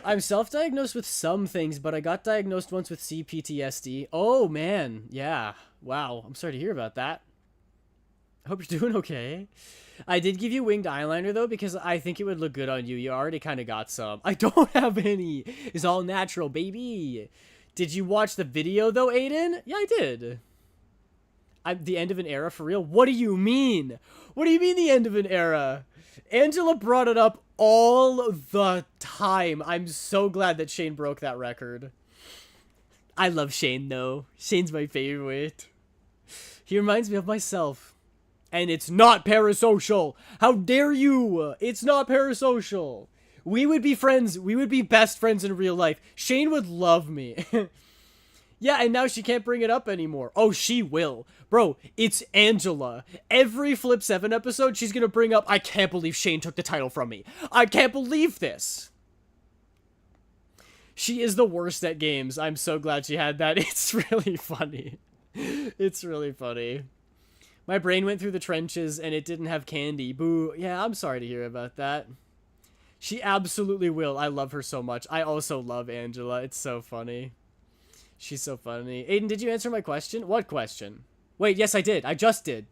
I'm self-diagnosed with some things, but I got diagnosed once with CPTSD. Oh, man. Yeah. Wow. I'm sorry to hear about that. I hope you're doing okay. I did give you winged eyeliner, though, because I think it would look good on you. You already kind of got some. I don't have any. It's all natural, baby. Did you watch the video, though, Aiden? Yeah, I did. The end of an era, for real? What do you mean? What do you mean the end of an era? Angela brought it up all the time. I'm so glad that Shane broke that record. I love Shane, though. Shane's my favorite. He reminds me of myself. And it's not parasocial. How dare you? It's not parasocial. We would be friends. We would be best friends in real life. Shane would love me. Yeah, and now she can't bring it up anymore. Oh, she will. Bro, it's Angela. Every Flip 7 episode, she's gonna bring up, I can't believe Shane took the title from me. I can't believe this. She is the worst at games. I'm so glad she had that. It's really funny. It's really funny. My brain went through the trenches and it didn't have candy. Boo. Yeah, I'm sorry to hear about that. She absolutely will. I love her so much. I also love Angela. It's so funny. She's so funny. Aiden, did you answer my question? What question? Wait, yes, I did. I just did.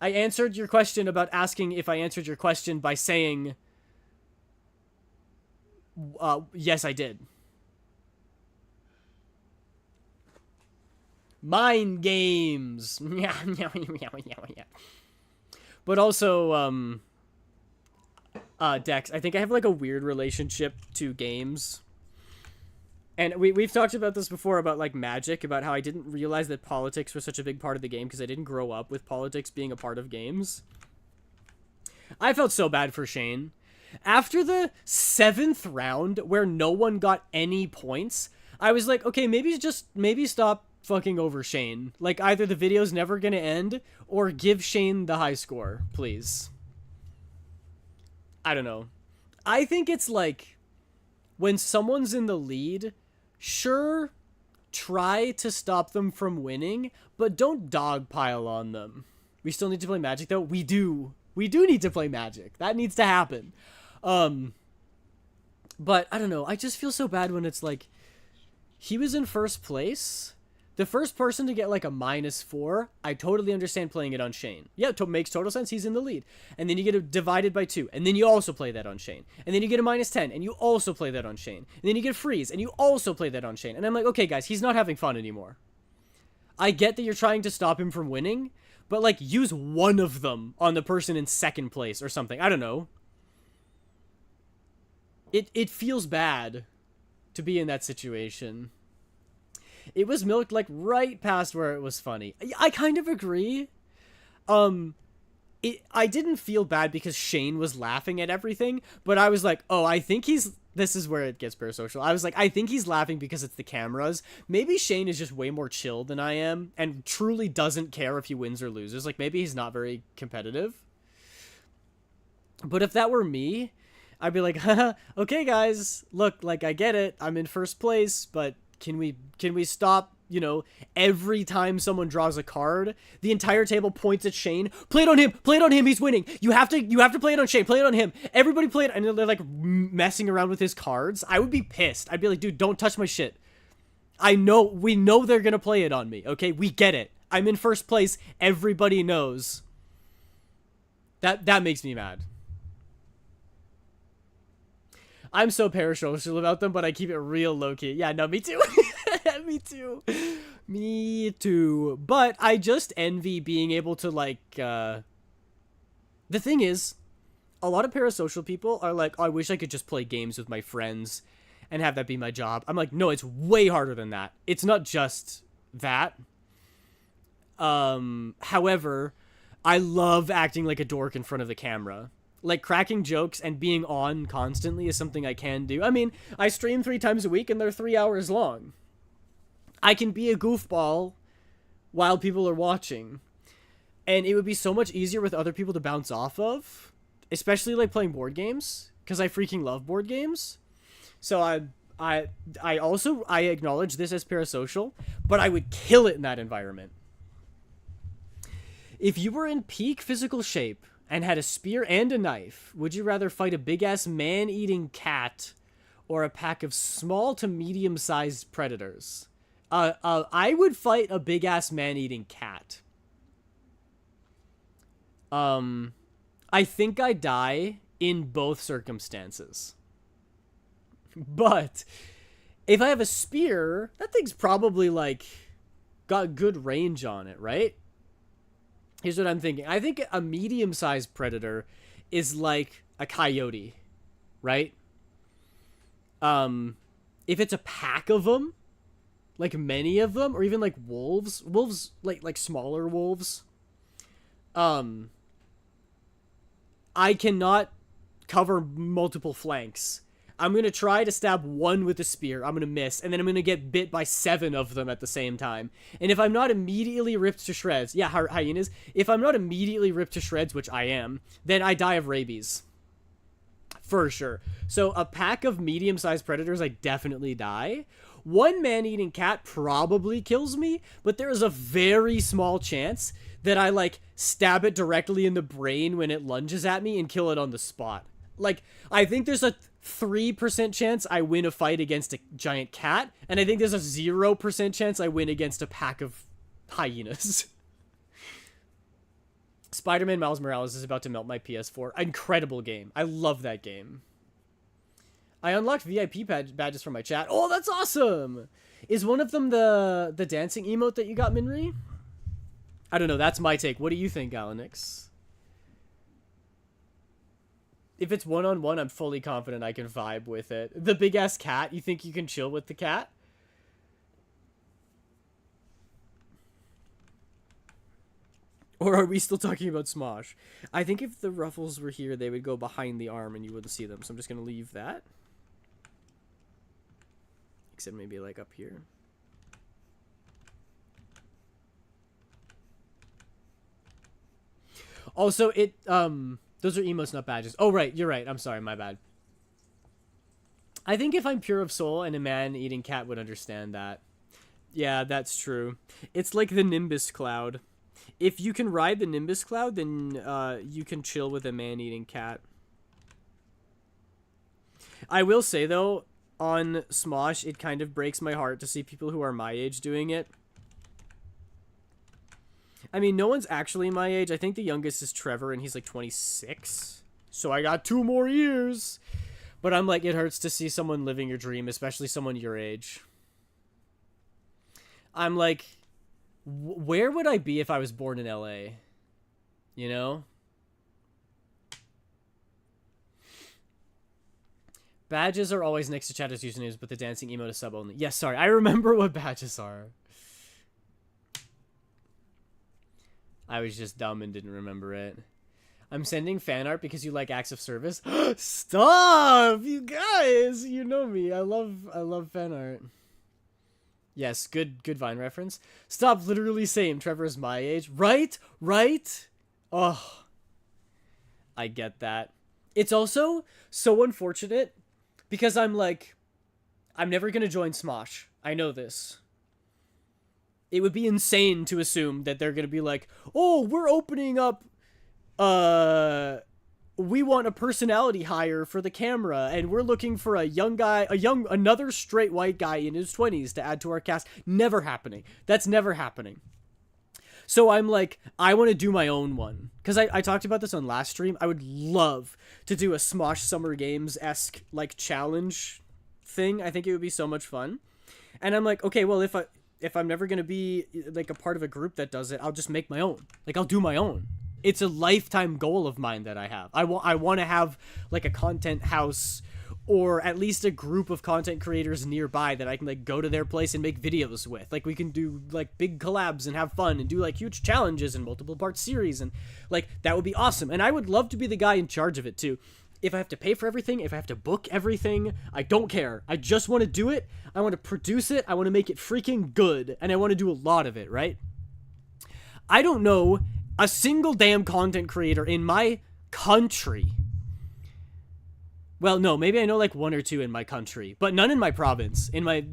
I answered your question about asking if I answered your question by saying, yes, I did. Mind games. But also, Dex, I think I have like a weird relationship to games. And we've talked about this before about, like, Magic, about how I didn't realize that politics was such a big part of the game because I didn't grow up with politics being a part of games. I felt so bad for Shane. After the 7th round, where no one got any points, I was like, okay, maybe stop fucking over Shane. Like, either the video's never gonna end, or give Shane the high score, please. I don't know. I think it's like when someone's in the lead, sure, try to stop them from winning, but don't dogpile on them. We still need to play Magic though. We do need to play Magic. That needs to happen. But I don't know. I just feel so bad when it's like he was in first place. The first person to get like a -4, I totally understand playing it on Shane. Yeah, it makes total sense. He's in the lead. And then you get it divided by 2. And then you also play that on Shane. And then you get a -10. And you also play that on Shane. And then you get freeze. And you also play that on Shane. And I'm like, okay, guys, he's not having fun anymore. I get that you're trying to stop him from winning. But like, use one of them on the person in second place or something. I don't know. It feels bad to be in that situation. It was milked like right past where it was funny. I kind of agree. I didn't feel bad because Shane was laughing at everything, but I was like, oh, I think this is where it gets parasocial. I was like, I think he's laughing because it's the cameras. Maybe Shane is just way more chill than I am and truly doesn't care if he wins or loses. Like, maybe he's not very competitive. But if that were me, I'd be like, haha, okay, guys, look, like, I get it. I'm in first place, but can we stop, you know, every time someone draws a card, the entire table points at Shane. Play it on him, he's winning. You have to play it on Shane, play it on him. Everybody play it, and they're like messing around with his cards. I would be pissed. I'd be like, dude, don't touch my shit. We know they're gonna play it on me, okay? We get it. I'm in first place, everybody knows. That makes me mad. I'm so parasocial about them, but I keep it real low-key. Yeah, no, me too. Me too. Me too. But I just envy being able to, like, the thing is, a lot of parasocial people are like, oh, I wish I could just play games with my friends and have that be my job. I'm like, no, it's way harder than that. It's not just that. However, I love acting like a dork in front of the camera. Like, cracking jokes and being on constantly is something I can do. I mean, I stream 3 times a week and they're 3 hours long. I can be a goofball while people are watching. And it would be so much easier with other people to bounce off of. Especially, like, playing board games. Because I freaking love board games. So I acknowledge this as parasocial. But I would kill it in that environment. If you were in peak physical shape and had a spear and a knife, would you rather fight a big-ass man-eating cat or a pack of small to medium-sized predators? I would fight a big-ass man-eating cat. I think I die in both circumstances. But if I have a spear, that thing's probably, like, got good range on it, right? Here's what I'm thinking. I think a medium-sized predator is like a coyote, right? If it's a pack of them, like many of them, or even like wolves, like smaller wolves, I cannot cover multiple flanks. I'm going to try to stab one with a spear. I'm going to miss. And then I'm going to get bit by 7 of them at the same time. And if I'm not immediately ripped to shreds, yeah, hyenas, if I'm not immediately ripped to shreds, which I am, then I die of rabies. For sure. So a pack of medium-sized predators, I definitely die. One man-eating cat probably kills me, but there is a very small chance that I, like, stab it directly in the brain when it lunges at me and kill it on the spot. Like, I think there's a 3% chance I win a fight against a giant cat, and I think there's a 0% chance I win against a pack of hyenas. Spider-Man Miles Morales is about to melt my PS4. Incredible game. I love that game. I unlocked VIP badges from my chat. Oh, that's awesome! Is one of them the dancing emote that you got, Minri? I don't know. That's my take. What do you think, Alanix? If it's one-on-one, I'm fully confident I can vibe with it. The big-ass cat, you think you can chill with the cat? Or are we still talking about Smosh? I think if the ruffles were here, they would go behind the arm and you wouldn't see them. So I'm just going to leave that. Except maybe like up here. Also, those are emotes, not badges. Oh, right. You're right. I'm sorry. My bad. I think if I'm pure of soul and a man-eating cat would understand that. Yeah, that's true. It's like the Nimbus cloud. If you can ride the Nimbus cloud, then you can chill with a man-eating cat. I will say, though, on Smosh, it kind of breaks my heart to see people who are my age doing it. I mean, no one's actually my age. I think the youngest is Trevor, and he's like 26. So I got 2 more years. But I'm like, it hurts to see someone living your dream, especially someone your age. I'm like, where would I be if I was born in LA? You know? Badges are always next to chatter's usernames, but the dancing emote is sub only. Yes, sorry. I remember what badges are. I was just dumb and didn't remember it. I'm sending fan art because you like acts of service. Stop! You guys! You know me. I love fan art. Yes, good Vine reference. Stop literally saying Trevor is my age. Right? Right? Oh. I get that. It's also so unfortunate because I'm like, I'm never going to join Smosh. I know this. It would be insane to assume that they're going to be like, oh, we're opening up, we want a personality hire for the camera, and we're looking for a young guy, another straight white guy in his 20s to add to our cast. Never happening. That's never happening. So I'm like, I want to do my own one. Because I talked about this on last stream. I would love to do a Smosh Summer Games-esque, like, challenge thing. I think it would be so much fun. And I'm like, okay, well, if I'm never going to be, like, a part of a group that does it, I'll just make my own. Like, I'll do my own. It's a lifetime goal of mine that I have. I want to have, like, a content house or at least a group of content creators nearby that I can, like, go to their place and make videos with. Like, we can do, like, big collabs and have fun and do, like, huge challenges and multiple part series. And, like, that would be awesome. And I would love to be the guy in charge of it, too. If I have to pay for everything, if I have to book everything, I don't care. I just want to do it. I want to produce it. I want to make it freaking good. And I want to do a lot of it, right? I don't know a single damn content creator in my country. Well, no, maybe I know like 1 or 2 in my country, but none in my province, in my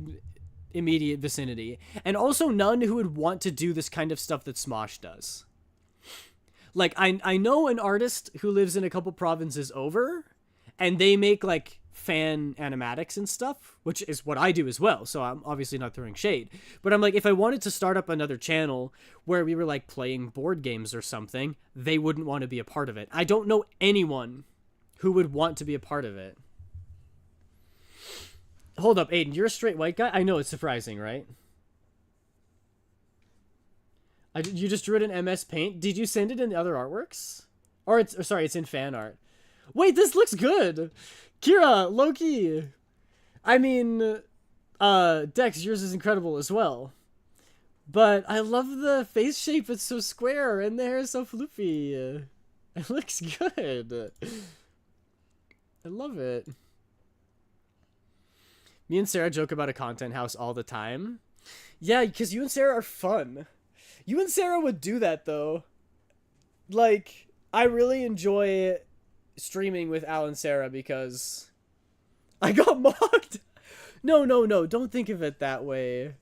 immediate vicinity. And also none who would want to do this kind of stuff that Smosh does. Like, I know an artist who lives in a couple provinces over, and they make, like, fan animatics and stuff, which is what I do as well, so I'm obviously not throwing shade. But I'm like, if I wanted to start up another channel where we were, like, playing board games or something, they wouldn't want to be a part of it. I don't know anyone who would want to be a part of it. Hold up, Aiden, you're a straight white guy? I know, it's surprising, right? You just drew it in MS Paint? Did you send it in the other artworks? Or sorry, it's in fan art. Wait, this looks good! Kira, Loki! I mean, Dex, yours is incredible as well. But I love the face shape, it's so square, and the hair is so floofy. It looks good. I love it. Me and Sarah joke about a content house all the time. Yeah, because you and Sarah are fun. You and Sarah would do that, though. Like, I really enjoy streaming with Al and Sarah because I got mocked. No, don't think of it that way.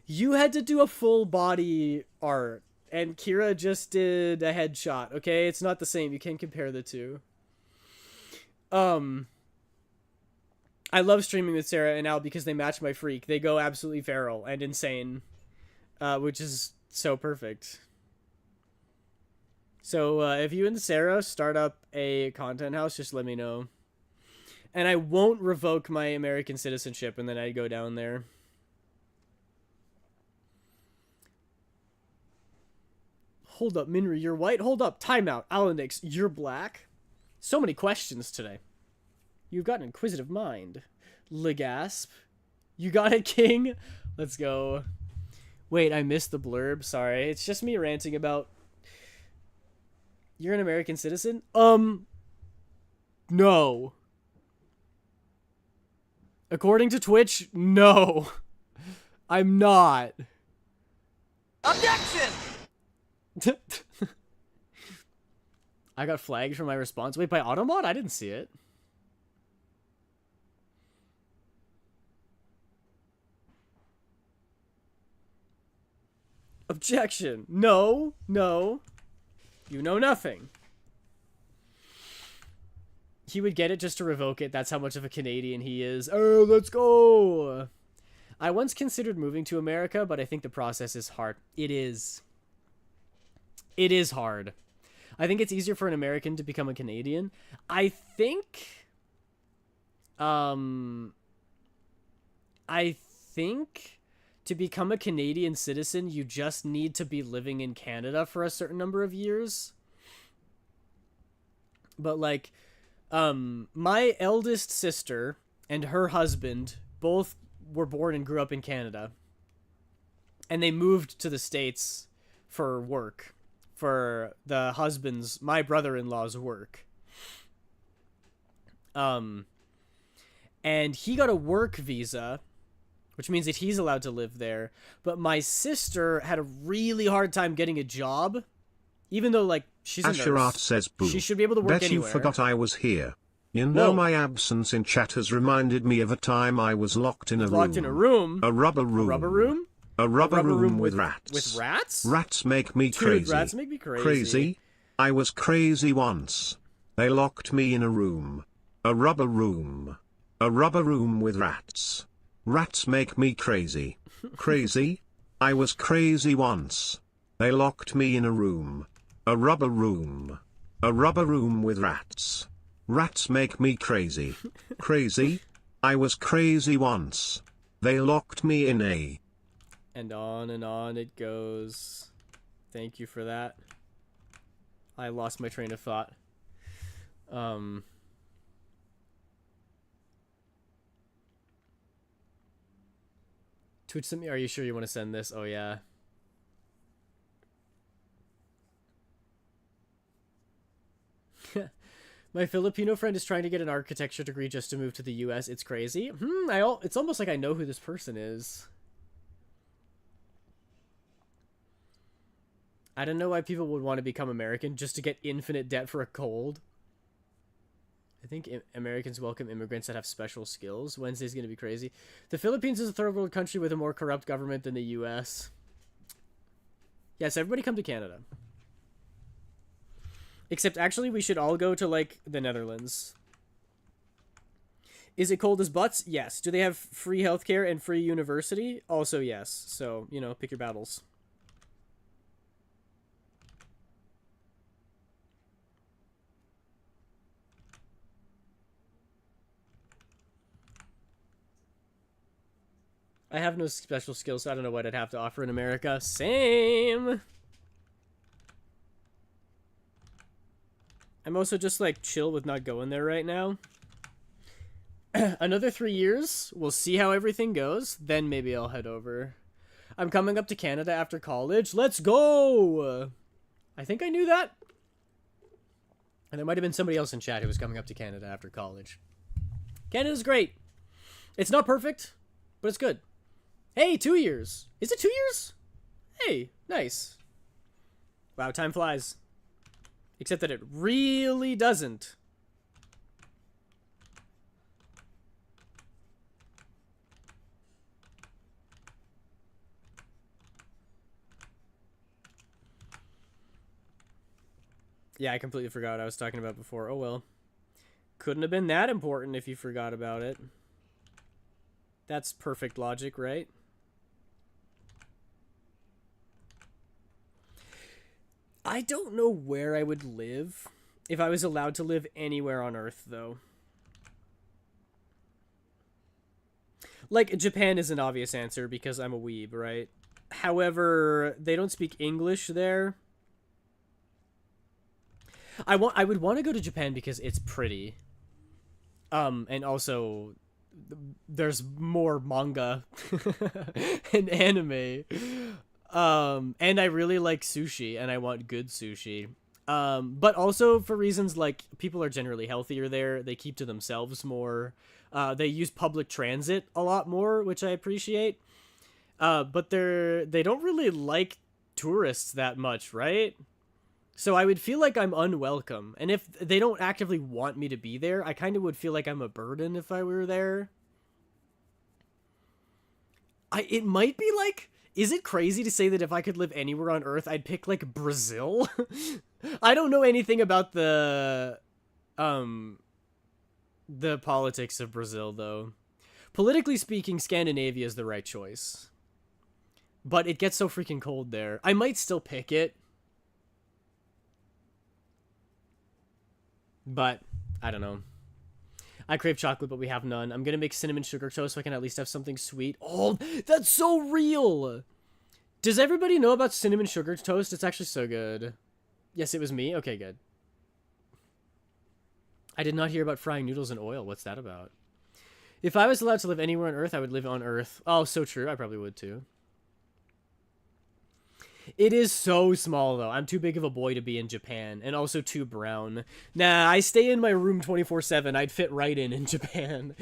You had to do a full body art, and Kira just did a headshot, okay? It's not the same. You can't compare the two. I love streaming with Sarah and Al because they match my freak. They go absolutely feral and insane, which is so perfect. So if you and Sarah start up a content house, just let me know. And I won't revoke my American citizenship and then I go down there. Hold up, Minri, you're white? Hold up, timeout. Alanix, you're black? So many questions today. You've got an inquisitive mind. Legasp. You got it, King? Let's go. Wait, I missed the blurb. Sorry. It's just me ranting about... You're an American citizen? No. According to Twitch, no. I'm not. Objection! I got flagged for my response. Wait, by Automod? I didn't see it. Objection. No, no. You know nothing. He would get it just to revoke it. That's how much of a Canadian he is. Oh, let's go. I once considered moving to America, but I think the process is hard. It is. It is hard. I think it's easier for an American to become a Canadian. I think to become a Canadian citizen, you just need to be living in Canada for a certain number of years. But like, my eldest sister and her husband both were born and grew up in Canada. And they moved to the States for work. For the husband's, my brother-in-law's work. And he got a work visa, which means that he's allowed to live there. But my sister had a really hard time getting a job, even though, like, she's a Asherat nurse. says, boo. She should be able to work Bet anywhere. you forgot I was here. You know, Whoa. my absence in chat has reminded me of a time I was locked in a room. Locked in a room? A rubber room. A rubber room? A rubber room with rats. rats. With rats? Rats make me Dude, crazy. rats make me crazy. Crazy? I was crazy once. They locked me in a room. A rubber room. A rubber room with rats. Rats make me crazy. Crazy? I was crazy once. They locked me in a room. A rubber room. A rubber room with rats. Rats make me crazy. Crazy? I was crazy once. They locked me in a... And on it goes. Thank you for that. I lost my train of thought. Twitch sent me, are you sure you want to send this? Oh, yeah. My Filipino friend is trying to get an architecture degree just to move to the US. It's crazy. It's almost like I know who this person is. I don't know why people would want to become American just to get infinite debt for a cold. I think Americans welcome immigrants that have special skills. Wednesday's going to be crazy. The Philippines is a third world country with a more corrupt government than the US. Yes, everybody come to Canada. Except actually we should all go to like the Netherlands. Is it cold as butts? Yes. Do they have free healthcare and free university? Also yes. So, you know, pick your battles. I have no special skills, so I don't know what I'd have to offer in America. Same! I'm also just, like, chill with not going there right now. Another 3 years. We'll see how everything goes. Then maybe I'll head over. I'm coming up to Canada after college. Let's go! I think I knew that. And there might have been somebody else in chat who was coming up to Canada after college. Canada's great. It's not perfect, but it's good. Hey, 2 years. Is it 2 years? Hey, nice. Wow, time flies. Except that it really doesn't. Yeah, I completely forgot what I was talking about before. Oh well. Couldn't have been that important if you forgot about it. That's perfect logic, right? I don't know where I would live if I was allowed to live anywhere on Earth, though. Like, Japan is an obvious answer because I'm a weeb, right? However, they don't speak English there. I would want to go to Japan because it's pretty. And also there's more manga and anime. And I really like sushi, and I want good sushi. But also for reasons like people are generally healthier there. They keep to themselves more. They use public transit a lot more, which I appreciate. But they don't really like tourists that much, right? So I would feel like I'm unwelcome. And if they don't actively want me to be there, I kind of would feel like I'm a burden if I were there. It might be like Is it crazy to say that if I could live anywhere on Earth, I'd pick, like, Brazil? I don't know anything about the politics of Brazil, though. Politically speaking, Scandinavia is the right choice. But it gets so freaking cold there. I might still pick it. But, I don't know. I crave chocolate, but we have none. I'm gonna make cinnamon sugar toast so I can at least have something sweet. Oh, that's so real! Does everybody know about cinnamon sugar toast? It's actually so good. Yes, it was me? Okay, good. I did not hear about frying noodles in oil. What's that about? If I was allowed to live anywhere on Earth, I would live on Earth. Oh, so true. I probably would too. It is so small, though. I'm too big of a boy to be in Japan, and also too brown. Nah, I stay in my room 24/7. I'd fit right in Japan.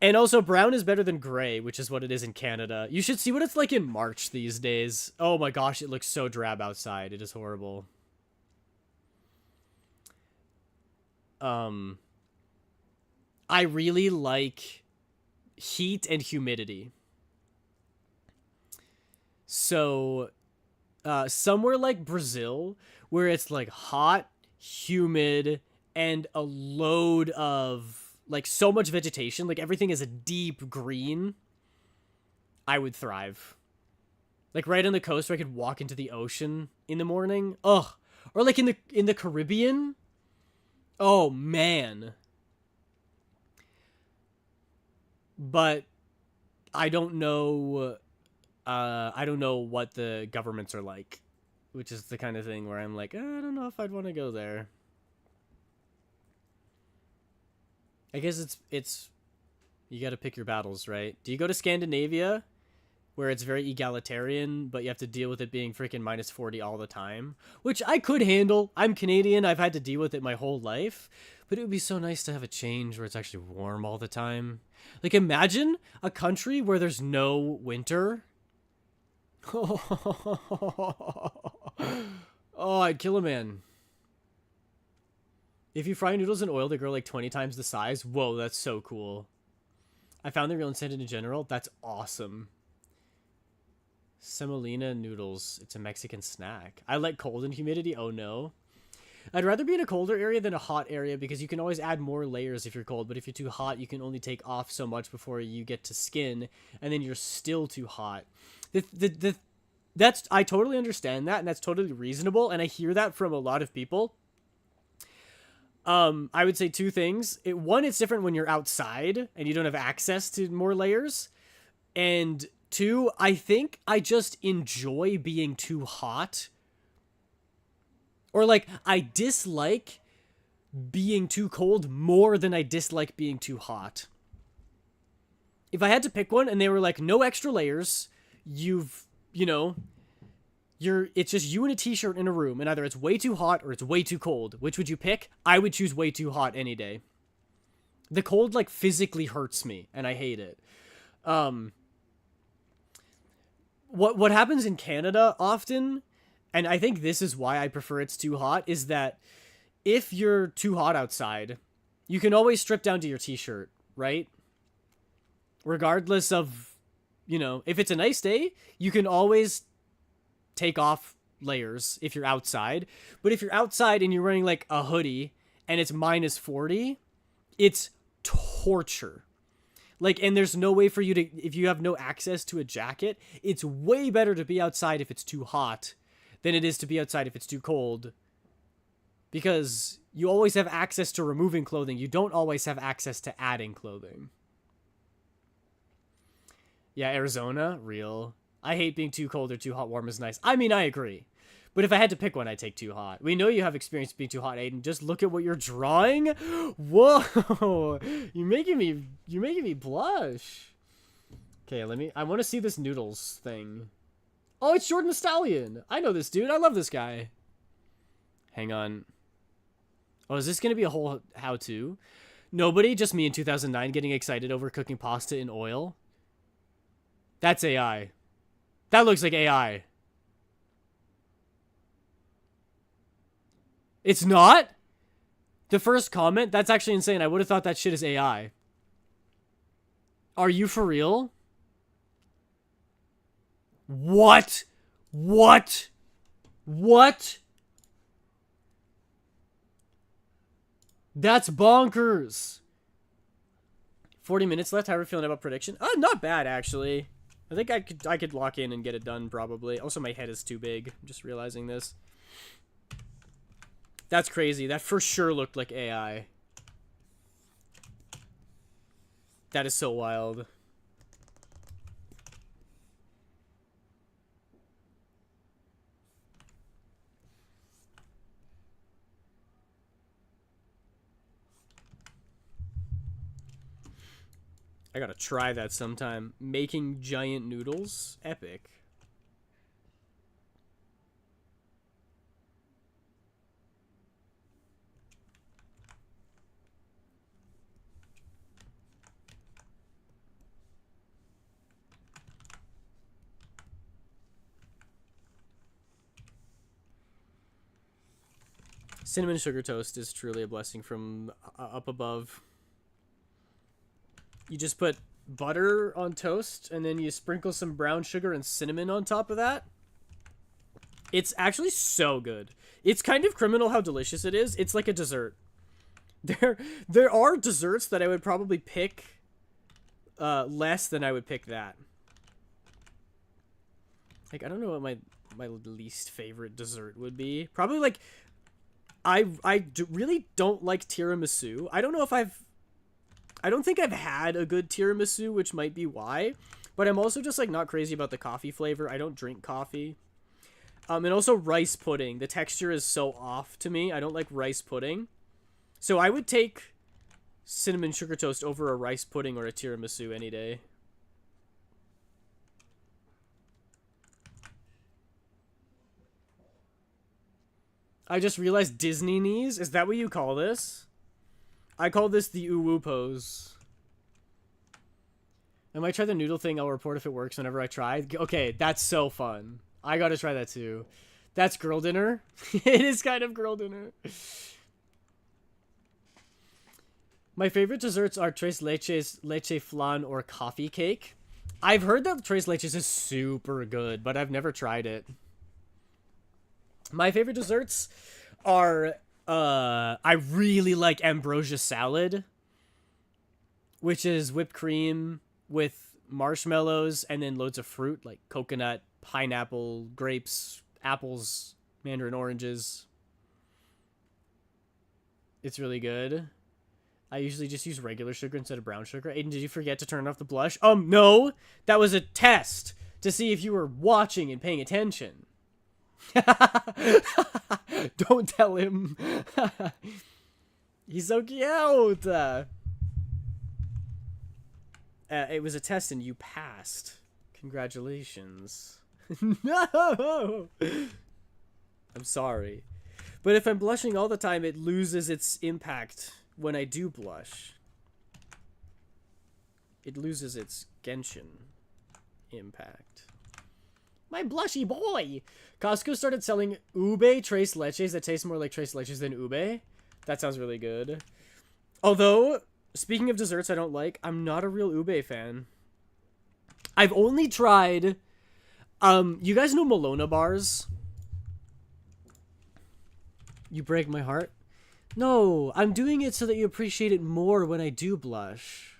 And also, brown is better than gray, which is what it is in Canada. You should see what it's like in March these days. Oh my gosh, it looks so drab outside. It is horrible. I really like heat and humidity. So, somewhere like Brazil, where it's like hot, humid, and a load of like so much vegetation, like everything is a deep green, I would thrive. Like right on the coast where I could walk into the ocean in the morning. Ugh. Or like in the Caribbean. Oh man. But I don't know what the governments are like, which is the kind of thing where I'm like, I don't know if I'd want to go there. I guess it's you got to pick your battles, right? Do you go to Scandinavia, where it's very egalitarian, but you have to deal with it being freaking -40 all the time, which I could handle. I'm Canadian. I've had to deal with it my whole life, but it would be so nice to have a change where it's actually warm all the time. Like, imagine a country where there's no winter. Oh, I'd kill a man. If you fry noodles in oil, they grow like 20 times the size. Whoa, that's so cool. I found the real incentive in general. That's awesome. Semolina noodles. It's a Mexican snack. I like cold and humidity. Oh, no. I'd rather be in a colder area than a hot area because you can always add more layers if you're cold. But if you're too hot, you can only take off so much before you get to skin. And then you're still too hot. I totally understand that. And that's totally reasonable. And I hear that from a lot of people. I would say two things. One, it's different when you're outside and you don't have access to more layers. And two, I think I just enjoy being too hot. Or like, I dislike being too cold more than I dislike being too hot. If I had to pick one and they were like, no extra layers, it's just you in a t-shirt in a room, and either it's way too hot or it's way too cold. Which would you pick? I would choose way too hot any day. The cold, like, physically hurts me, and I hate it. What happens in Canada often, and I think this is why I prefer it's too hot, is that if you're too hot outside, you can always strip down to your t-shirt, right? Regardless of, if it's a nice day, you can always take off layers if you're outside. But if you're outside and you're wearing like a hoodie and it's -40, it's torture. Like, and there's no way for you to, if you have no access to a jacket, it's way better to be outside if it's too hot than it is to be outside if it's too cold. Because you always have access to removing clothing. You don't always have access to adding clothing. Yeah, Arizona, real. I hate being too cold or too hot. Warm is nice. I mean, I agree. But if I had to pick one, I'd take too hot. We know you have experience being too hot, Aiden. Just look at what you're drawing. Whoa. You're making me blush. Okay, I want to see this noodles thing. Oh, it's Jordan the Stallion. I know this dude. I love this guy. Hang on. Oh, is this going to be a whole how-to? Nobody, just me in 2009 getting excited over cooking pasta in oil. That's AI. That looks like AI. It's not? The first comment? That's actually insane. I would have thought that shit is AI. Are you for real? What? What? What? That's bonkers. 40 minutes left. How are we feeling about prediction? Not bad, actually. I think I could lock in and get it done, probably. Also, my head is too big. I'm just realizing this. That's crazy. That for sure looked like AI. That is so wild. I gotta try that sometime. Making giant noodles? Epic. Cinnamon sugar toast is truly a blessing from up above. You just put butter on toast, and then you sprinkle some brown sugar and cinnamon on top of that. It's actually so good. It's kind of criminal how delicious it is. It's like a dessert. There are desserts that I would probably pick less than I would pick that. Like, I don't know what my least favorite dessert would be. Probably, like, really don't like tiramisu. I don't think I've had a good tiramisu, which might be why. But I'm also just, like, not crazy about the coffee flavor. I don't drink coffee. And also rice pudding. The texture is so off to me. I don't like rice pudding. So I would take cinnamon sugar toast over a rice pudding or a tiramisu any day. I just realized Disney knees. Is that what you call this? I call this the uwu pose. I might try the noodle thing. I'll report if it works whenever I try. Okay, that's so fun. I gotta try that too. That's girl dinner. It is kind of girl dinner. My favorite desserts are tres leches, leche flan, or coffee cake. I've heard that tres leches is super good, but I've never tried it. My favorite desserts are, I really like ambrosia salad, which is whipped cream with marshmallows and then loads of fruit like coconut, pineapple, grapes, apples, mandarin oranges. It's really good. I usually just use regular sugar instead of brown sugar. Aiden, did you forget to turn off the blush? No! That was a test to see if you were watching and paying attention. Don't tell him. He's so cute. It was a test and you passed. Congratulations. No! I'm sorry. But if I'm blushing all the time, it loses its impact when I do blush. It loses its Genshin impact. My blushy boy! Costco started selling ube tres leches that taste more like tres leches than ube. That sounds really good. Although, speaking of desserts I don't like, I'm not a real ube fan. I've only tried... you guys know Malona bars? You break my heart? No, I'm doing it so that you appreciate it more when I do blush.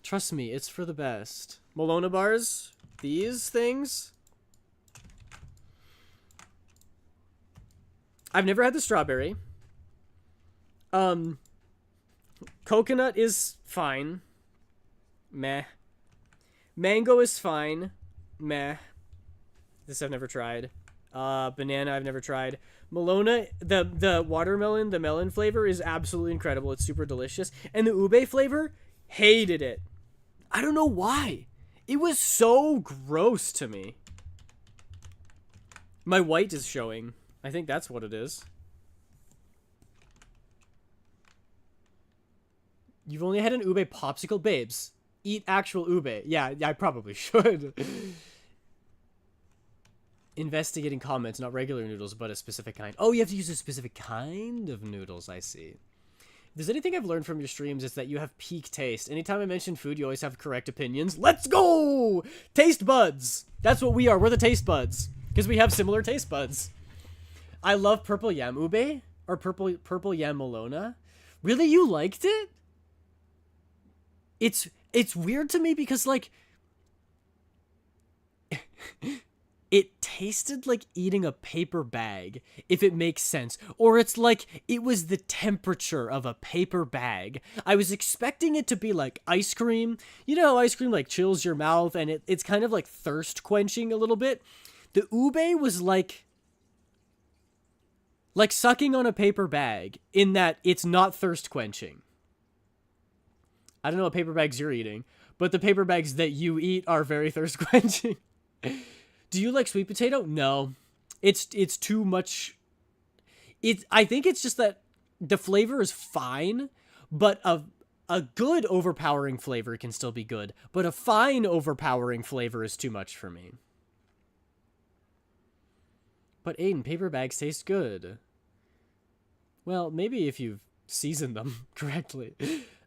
Trust me, it's for the best. Malona bars? These things? I've never had the strawberry. Coconut is fine. Meh. Mango is fine. Meh. This I've never tried. Banana I've never tried. Malona, the watermelon, the melon flavor is absolutely incredible. It's super delicious. And the ube flavor, hated it. I don't know why. It was so gross to me. My white is showing. I think that's what it is. You've only had an ube popsicle? Babes, eat actual ube. Yeah, I probably should. Investigating comments, not regular noodles, but a specific kind. Oh, you have to use a specific kind of noodles, I see. there's anything I've learned from your streams, is that you have peak taste. Anytime I mention food, you always have correct opinions. Let's go! Taste buds! That's what we are. We're the taste buds. Because we have similar taste buds. I love purple yam ube. Or purple yam Malona. Really? You liked it? It's weird to me because, like... it tasted like eating a paper bag, if it makes sense. Or it's like it was the temperature of a paper bag. I was expecting it to be like ice cream. You know, ice cream like chills your mouth and it's kind of like thirst quenching a little bit. The ube was like sucking on a paper bag in that it's not thirst quenching. I don't know what paper bags you're eating, but the paper bags that you eat are very thirst quenching. Do you like sweet potato? No. It's too much. I think it's just that the flavor is fine, but a good overpowering flavor can still be good, but a fine overpowering flavor is too much for me. But Aiden, paper bags taste good. Well, maybe if you've seasoned them correctly.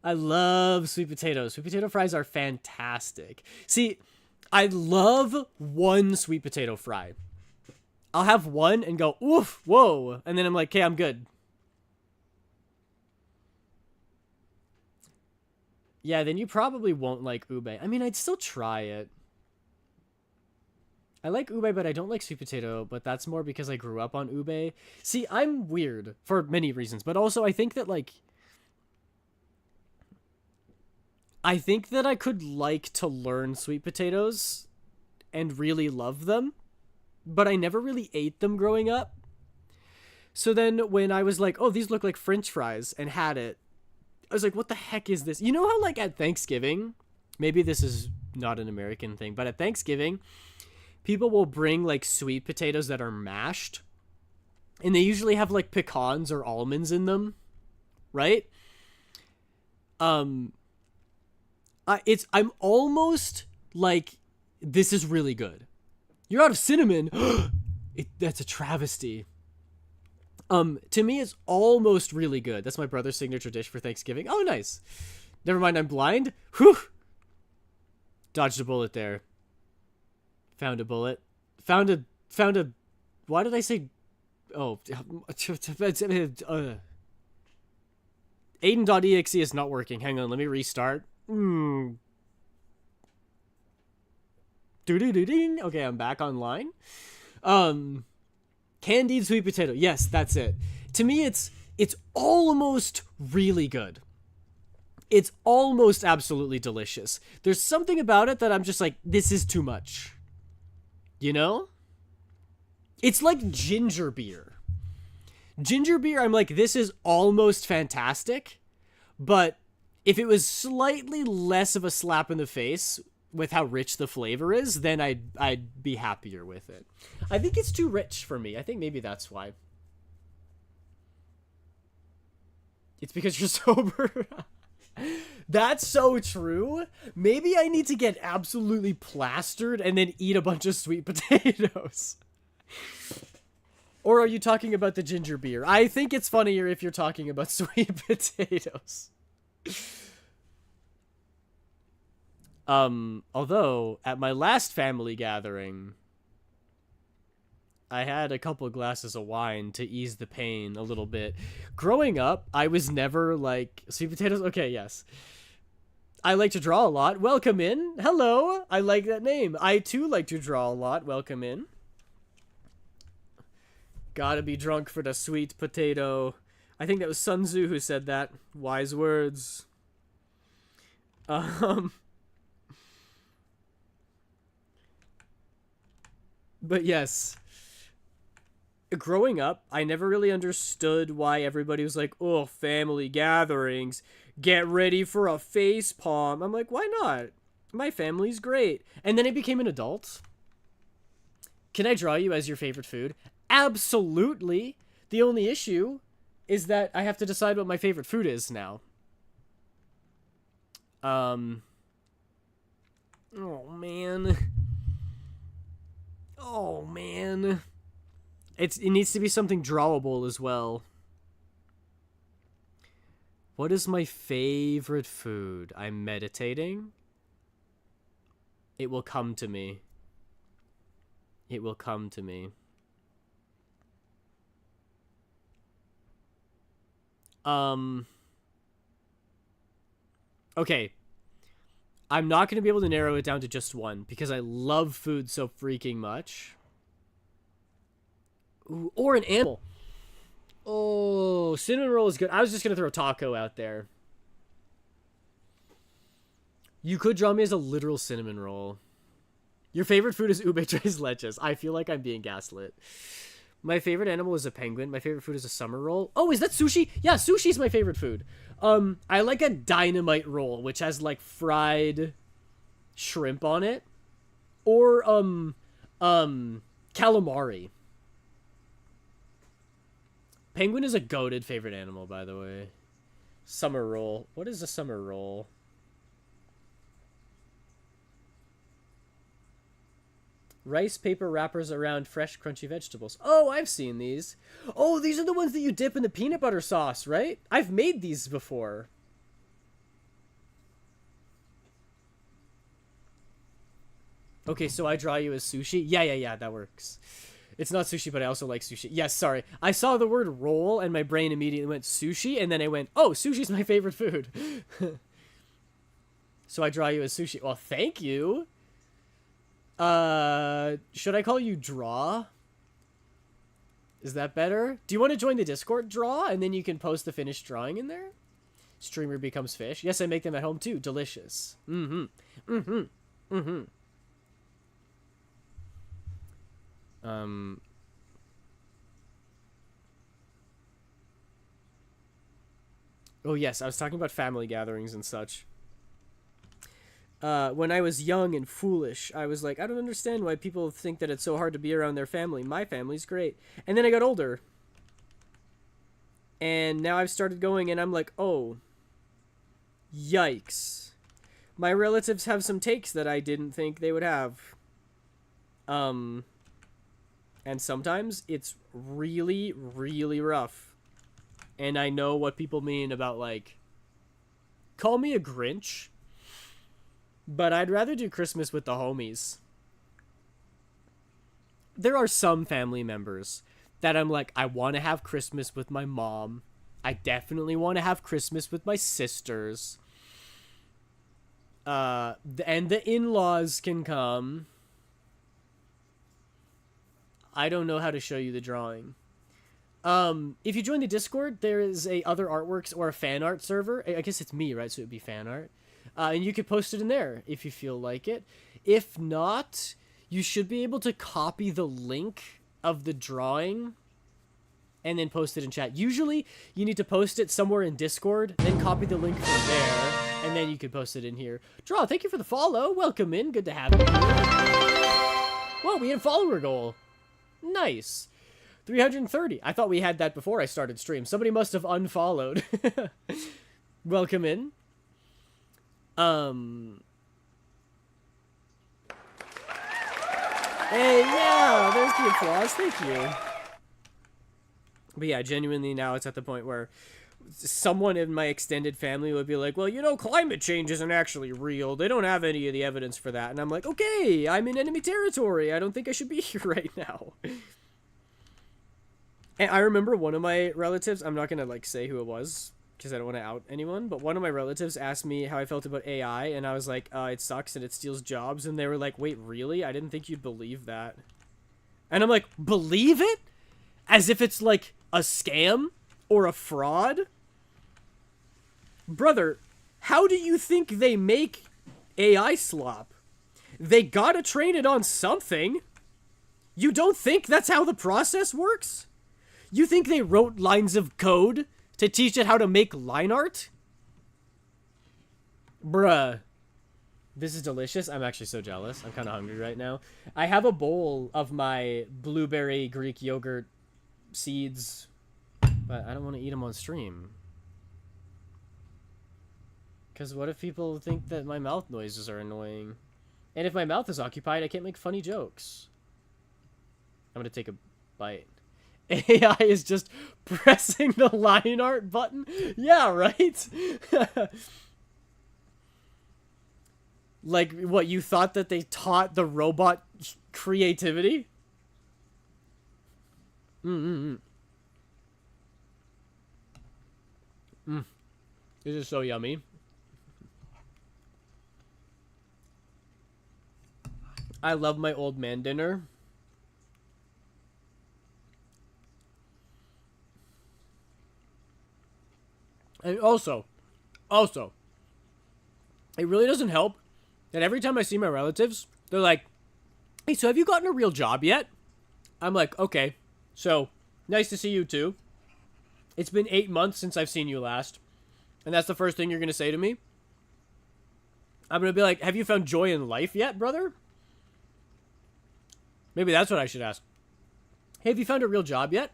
I love sweet potatoes. Sweet potato fries are fantastic. See, I love one sweet potato fry. I'll have one and go, oof, whoa. And then I'm like, okay, I'm good. Yeah, then you probably won't like ube. I mean, I'd still try it. I like ube, but I don't like sweet potato, but that's more because I grew up on ube. See, I'm weird for many reasons, but also I think that, like, I think that I could like to learn sweet potatoes and really love them, but I never really ate them growing up. So then when I was like, oh, these look like French fries and had it, I was like, what the heck is this? You know how, like, at Thanksgiving, maybe this is not an American thing, but at Thanksgiving, people will bring, like, sweet potatoes that are mashed, and they usually have, like, pecans or almonds in them, right? I'm almost like, this is really good. You're out of cinnamon. That's a travesty. To me, it's almost really good. That's my brother's signature dish for Thanksgiving. Oh, nice. Never mind, I'm blind. Whew. Dodged a bullet there. Found a bullet. Found a, why did I say, oh, Aiden.exe is not working. Hang on, let me restart. Okay, I'm back online. Candied sweet potato. Yes, that's it. To me, it's almost really good. It's almost absolutely delicious. There's something about it that I'm just like, this is too much. You know? It's like ginger beer. Ginger beer, I'm like, this is almost fantastic, but if it was slightly less of a slap in the face with how rich the flavor is, then I'd be happier with it. I think it's too rich for me. I think maybe that's why. It's because you're sober. That's so true. Maybe I need to get absolutely plastered and then eat a bunch of sweet potatoes. Or are you talking about the ginger beer? I think it's funnier if you're talking about sweet potatoes. Although, at my last family gathering, I had a couple glasses of wine to ease the pain a little bit. Growing up, I was never like, sweet potatoes? Okay, yes. I like to draw a lot. Welcome in. Hello. I like that name. I too like to draw a lot. Welcome in. Gotta be drunk for the sweet potato. I think that was Sun Tzu who said that. Wise words. But yes, growing up, I never really understood why everybody was like, oh, family gatherings, get ready for a face palm. I'm like, why not? My family's great. And then I became an adult. Can I draw you as your favorite food? Absolutely. The only issue is that I have to decide what my favorite food is now. Oh, man. Oh, man. It needs to be something drawable as well. What is my favorite food? I'm meditating. It will come to me. It will come to me. Okay. I'm not going to be able to narrow it down to just one because I love food so freaking much. Ooh, or an animal. Oh, cinnamon roll is good. I was just going to throw taco out there. You could draw me as a literal cinnamon roll. Your favorite food is ube tres leches. I feel like I'm being gaslit. My favorite animal is a penguin. My favorite food is a summer roll. Oh, is that sushi? Yeah, sushi is my favorite food. I like a dynamite roll, which has like fried shrimp on it. Or calamari. Penguin is a goated favorite animal, by the way. Summer roll. What is a summer roll? Rice paper wrappers around fresh, crunchy vegetables. Oh, I've seen these. Oh, these are the ones that you dip in the peanut butter sauce, right? I've made these before. Okay, so I draw you as sushi? Yeah, that works. It's not sushi, but I also like sushi. Yes, sorry. I saw the word roll, and my brain immediately went sushi, and then I went, oh, sushi's my favorite food. So I draw you as sushi. Well, thank you. Should I call you Draw? Is that better? Do you want to join the Discord, Draw? And then you can post the finished drawing in there? Streamer becomes fish. Yes, I make them at home too. Delicious. Oh yes, I was talking about family gatherings and such. When I was young and foolish, I was like, I don't understand why people think that it's so hard to be around their family. My family's great. And then I got older. And now I've started going and I'm like, oh, yikes. My relatives have some takes that I didn't think they would have. And sometimes it's really, really rough. And I know what people mean about, like, call me a Grinch. But I'd rather do Christmas with the homies. There are some family members that I'm like, I want to have Christmas with my mom. I definitely want to have Christmas with my sisters. And the in-laws can come. I don't know how to show you the drawing. If you join the Discord, there is a other artworks or a fan art server. I guess it's me, right? So it would be fan art. And you could post it in there if you feel like it. If not, you should be able to copy the link of the drawing and then post it in chat. Usually, you need to post it somewhere in Discord, then copy the link from there, and then you can post it in here. Draw, thank you for the follow. Welcome in. Good to have you here. Whoa, we had a follower goal. Nice. 330. I thought we had that before I started stream. Somebody must have unfollowed. Welcome in. Hey, yeah, there's the applause. Thank you. But yeah, genuinely now it's at the point where someone in my extended family would be like, well, you know, climate change isn't actually real. They don't have any of the evidence for that. And I'm like, okay, I'm in enemy territory. I don't think I should be here right now. And I remember one of my relatives, I'm not going to like say who it was because I don't want to out anyone, but one of my relatives asked me how I felt about AI, and I was like, it sucks and it steals jobs, and they were like, wait, really? I didn't think you'd believe that. And I'm like, believe it? As if it's like a scam or a fraud? Brother, how do you think they make AI slop? They gotta train it on something. You don't think that's how the process works? You think they wrote lines of code to teach it how to make line art? Bruh. This is delicious. I'm actually so jealous. I'm kind of hungry right now. I have a bowl of my blueberry Greek yogurt seeds, but I don't want to eat them on stream. Because what if people think that my mouth noises are annoying? And if my mouth is occupied, I can't make funny jokes. I'm going to take a bite. AI is just pressing the line art button. Yeah, right? Like, what, you thought that they taught the robot creativity? This is so yummy. I love my old man dinner. And also, it really doesn't help that every time I see my relatives, they're like, hey, so have you gotten a real job yet? I'm like, okay, so nice to see you too. It's been 8 months since I've seen you last. And that's the first thing you're going to say to me? I'm going to be like, have you found joy in life yet, brother? Maybe that's what I should ask. Hey, have you found a real job yet?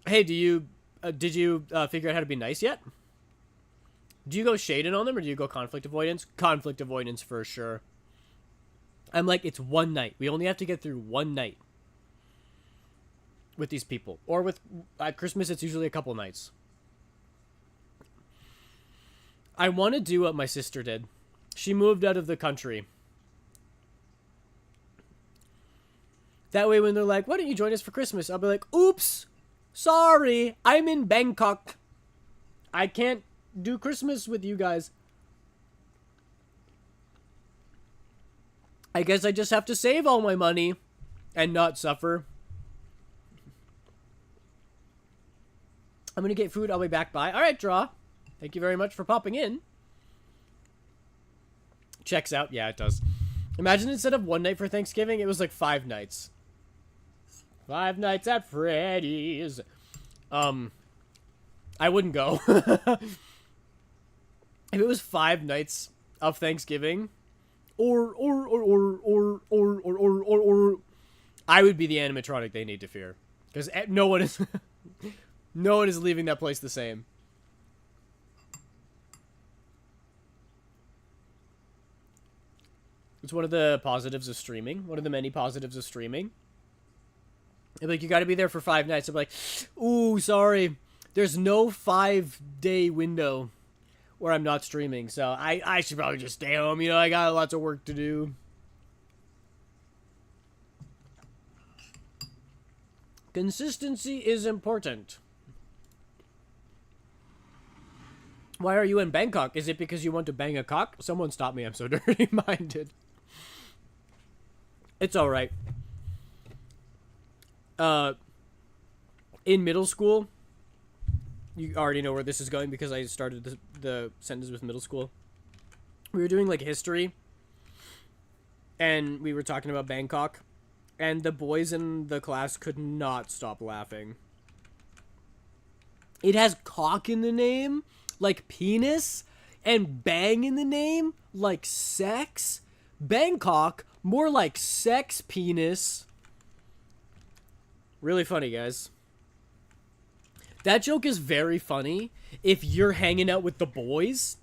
Hey, did you figure out how to be nice yet? Do you go shading on them or do you go conflict avoidance? Conflict avoidance for sure. I'm like, it's one night. We only have to get through one night with these people. Or with at Christmas, it's usually a couple nights. I want to do what my sister did. She moved out of the country. That way when they're like, why don't you join us for Christmas? I'll be like, oops, sorry, I'm in Bangkok. I can't do Christmas with you guys. I guess I just have to save all my money and not suffer. I'm going to get food. I'll be back by. All right, Draw. Thank you very much for popping in. Checks out. Yeah, it does. Imagine instead of one night for Thanksgiving, it was like 5 nights. 5 nights at Freddy's. I wouldn't go. If it was 5 nights of Thanksgiving, or, I would be the animatronic they need to fear. Because no one is, no one is leaving that place the same. It's one of the positives of streaming. One of the many positives of streaming. Like, you gotta be there for 5 nights. I'm like, ooh, sorry. There's no 5-day window where I'm not streaming. So I should probably just stay home. You know, I got lots of work to do. Consistency is important. Why are you in Bangkok? Is it because you want to bang a cock? Someone stop me. I'm so dirty-minded. It's alright. In middle school, you already know where this is going because I started the sentence with middle school. We were doing, like, history, and we were talking about Bangkok, and the boys in the class could not stop laughing. It has cock in the name, like penis, and bang in the name, like sex. Bangkok, more like sex penis. Really funny, guys. That joke is very funny if you're hanging out with the boys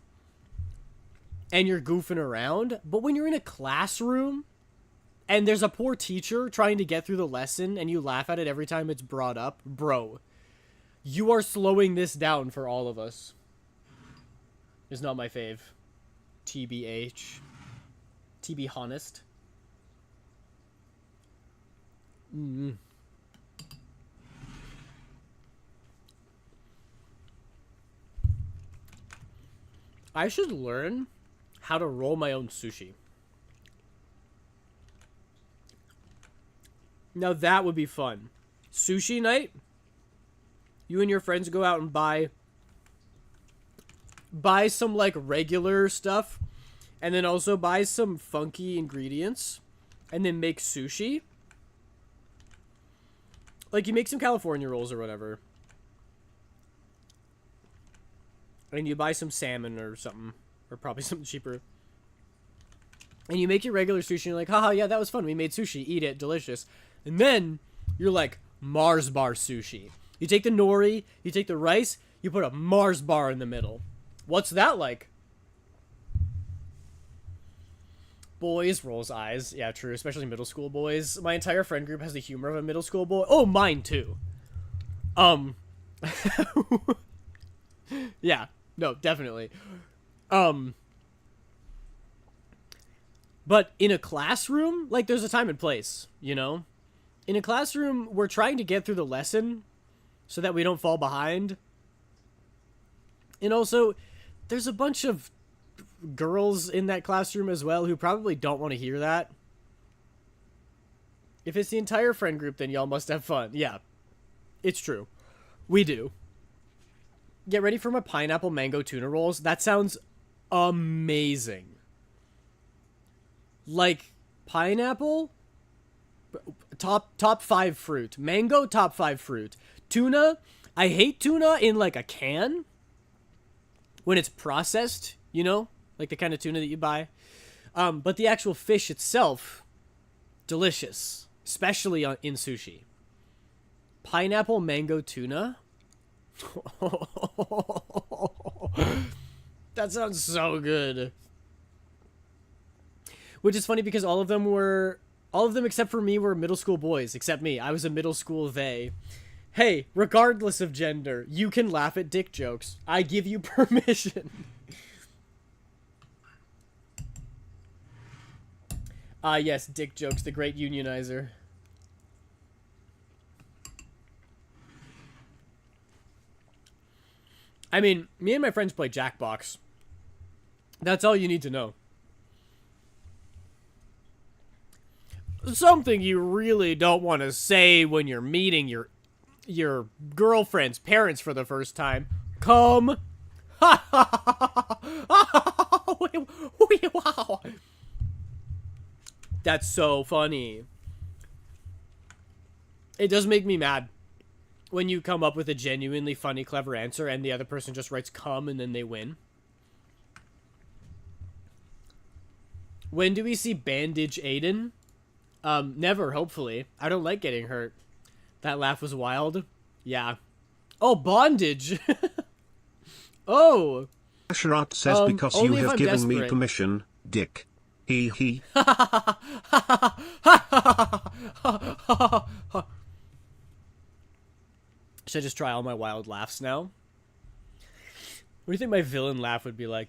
and you're goofing around. But when you're in a classroom and there's a poor teacher trying to get through the lesson and you laugh at it every time it's brought up, bro, you are slowing this down for all of us. It's not my fave. TBH. To be honest. I should learn how to roll my own sushi. Now that would be fun. Sushi night? You and your friends go out and buy some, like, regular stuff, and then also buy some funky ingredients, and then make sushi. Like, you make some California rolls or whatever. And you buy some salmon or something. Or probably something cheaper. And you make your regular sushi and you're like, haha, yeah, that was fun. We made sushi. Eat it. Delicious. And then you're like, Mars bar sushi. You take the nori, you take the rice, you put a Mars bar in the middle. What's that like? boys rolls eyes. Yeah, true. Especially middle school boys. My entire friend group has the humor of a middle school boy. Oh, mine too. Yeah. No, definitely. But in a classroom, like, there's a time and place, you know? In a classroom, we're trying to get through the lesson so that we don't fall behind. And also, there's a bunch of girls in that classroom as well who probably don't want to hear that. If it's the entire friend group, then y'all must have fun. Yeah, it's true. We do. Get ready for my pineapple mango tuna rolls. That sounds amazing. Like, pineapple, top 5 fruit. Mango, top 5 fruit. Tuna, I hate tuna in like a can. When it's processed, you know? Like the kind of tuna that you buy. But the actual fish itself, delicious. Especially in sushi. Pineapple mango tuna? That sounds so good. Which is funny because all of them except for me were middle school boys, except me. I was a middle school they. Hey, regardless of gender, you can laugh at dick jokes. I give you permission. Ah, yes, dick jokes, the great unionizer. I mean, me and my friends play Jackbox. That's all you need to know. Something you really don't want to say when you're meeting your girlfriend's parents for the first time. Come. Wow. That's so funny. It does make me mad when you come up with a genuinely funny, clever answer and the other person just writes come and then they win. When do we see Bandage Aiden? Never, hopefully. I don't like getting hurt. That laugh was wild. Yeah. Oh, bondage. Oh. Asherat says because you have given me permission, dick. He. Should I just try all my wild laughs now? What do you think my villain laugh would be like?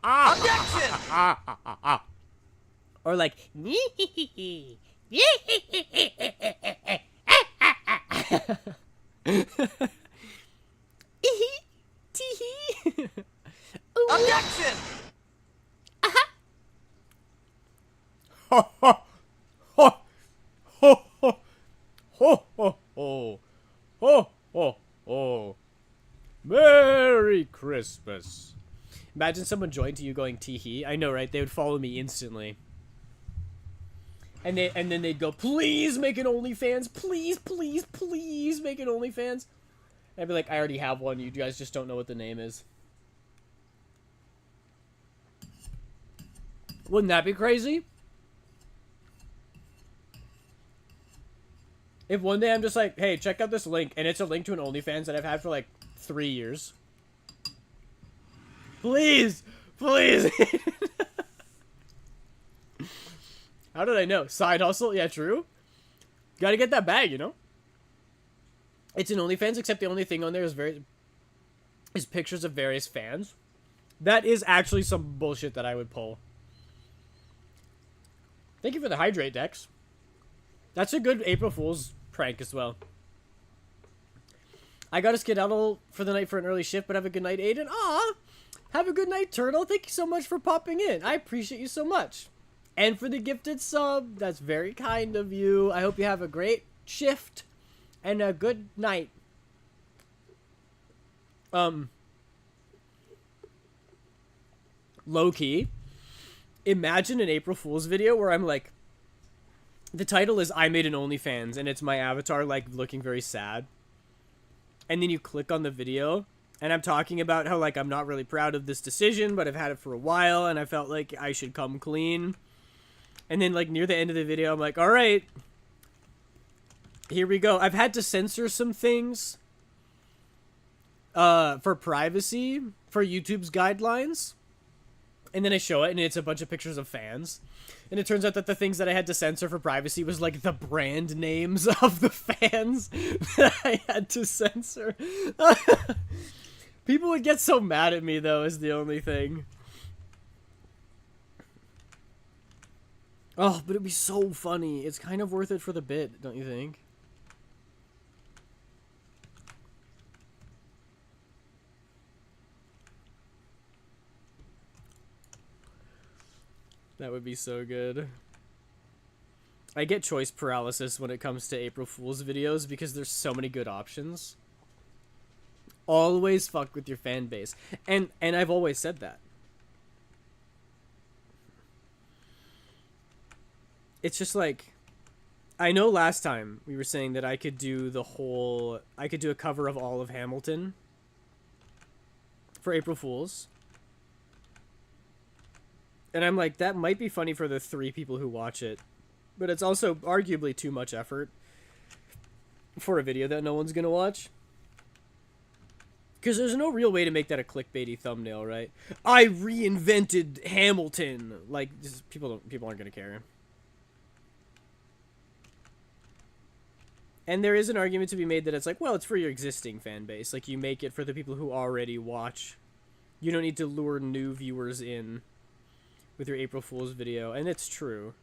Objection! Or like, Objection! ho ho ho ho ho ho ho ho ho ho. Merry Christmas. Imagine someone joined to you going tee-hee. I know, right? They would follow me instantly. And then they'd go, please make an OnlyFans. Please, please, please make an OnlyFans. And I'd be like, I already have one. You guys just don't know what the name is. Wouldn't that be crazy? If one day I'm just like, hey, check out this link, and it's a link to an OnlyFans that I've had for like 3 years. Please! Please! How did I know? Side hustle? Yeah, true. Gotta get that bag, you know? It's an OnlyFans, except the only thing on there is pictures of various fans. That is actually some bullshit that I would pull. Thank you for the hydrate, Dex. That's a good April Fool's prank as well. I got a skedaddle for the night for an early shift, but have a good night, Aiden. Aw! Have a good night, Turtle. Thank you so much for popping in. I appreciate you so much. And for the gifted sub, that's very kind of you. I hope you have a great shift and a good night. Low-key, imagine an April Fool's video where I'm like, the title is I made an OnlyFans, and it's my avatar, like, looking very sad. And then you click on the video, and I'm talking about how, like, I'm not really proud of this decision, but I've had it for a while, and I felt like I should come clean. And then, like, near the end of the video, I'm like, all right, here we go. I've had to censor some things for privacy, for YouTube's guidelines. And then I show it, and it's a bunch of pictures of fans. And it turns out that the things that I had to censor for privacy was, like, the brand names of the fans that I had to censor. People would get so mad at me, though, is the only thing. Oh, but it'd be so funny. It's kind of worth it for the bit, don't you think? That would be so good. I get choice paralysis when it comes to April Fool's videos because there's so many good options. Always fuck with your fan base. And I've always said that. It's just like, I know last time we were saying that I could do a cover of all of Hamilton for April Fool's. And I'm like, that might be funny for the 3 people who watch it. But it's also arguably too much effort for a video that no one's gonna watch. Because there's no real way to make that a clickbaity thumbnail, right? I reinvented Hamilton. Like, people aren't gonna care. And there is an argument to be made that it's like, well, it's for your existing fan base. Like, you make it for the people who already watch. You don't need to lure new viewers in with your April Fool's video, and it's true.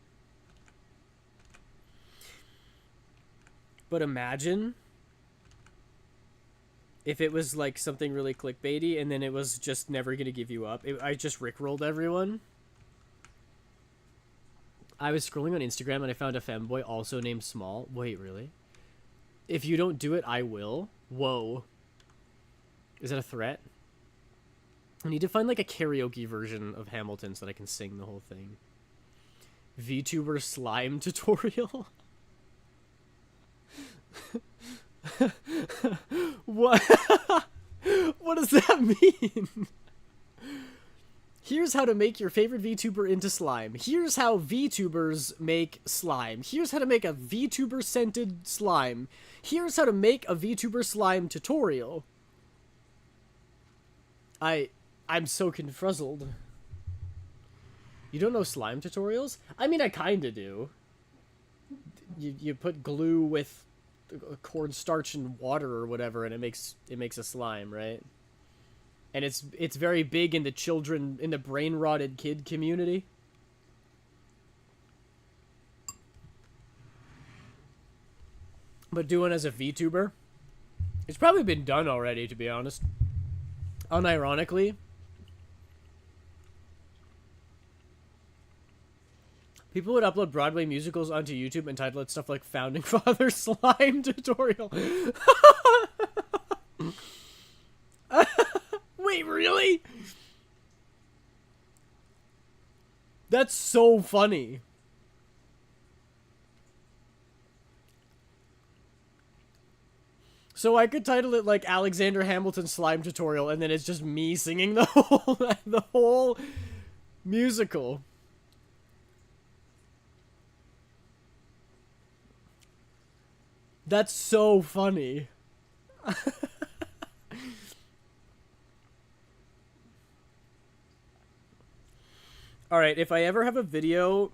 But imagine if it was like something really clickbaity and then it was just never gonna give you up. I just rickrolled everyone. I was scrolling on Instagram and I found a femboy also named Small. Wait, really? If you don't do it, I will. Whoa. Is that a threat? I need to find like a karaoke version of Hamilton so that I can sing the whole thing. VTuber slime tutorial? What? What does that mean? Here's how to make your favorite VTuber into slime. Here's how VTubers make slime. Here's how to make a VTuber scented slime. Here's how to make a VTuber slime tutorial. I'm so confruzzled. You don't know slime tutorials? I mean, I kinda do. You put glue with cornstarch and water or whatever, and it makes a slime, right? And it's very big in the brain rotted kid community. But doing as a VTuber, it's probably been done already, to be honest. Unironically, people would upload Broadway musicals onto YouTube and title it stuff like Founding Father Slime Tutorial. Wait, really? That's so funny. So I could title it like Alexander Hamilton Slime Tutorial, and then it's just me singing the whole musical. That's so funny. Alright, if I ever have a video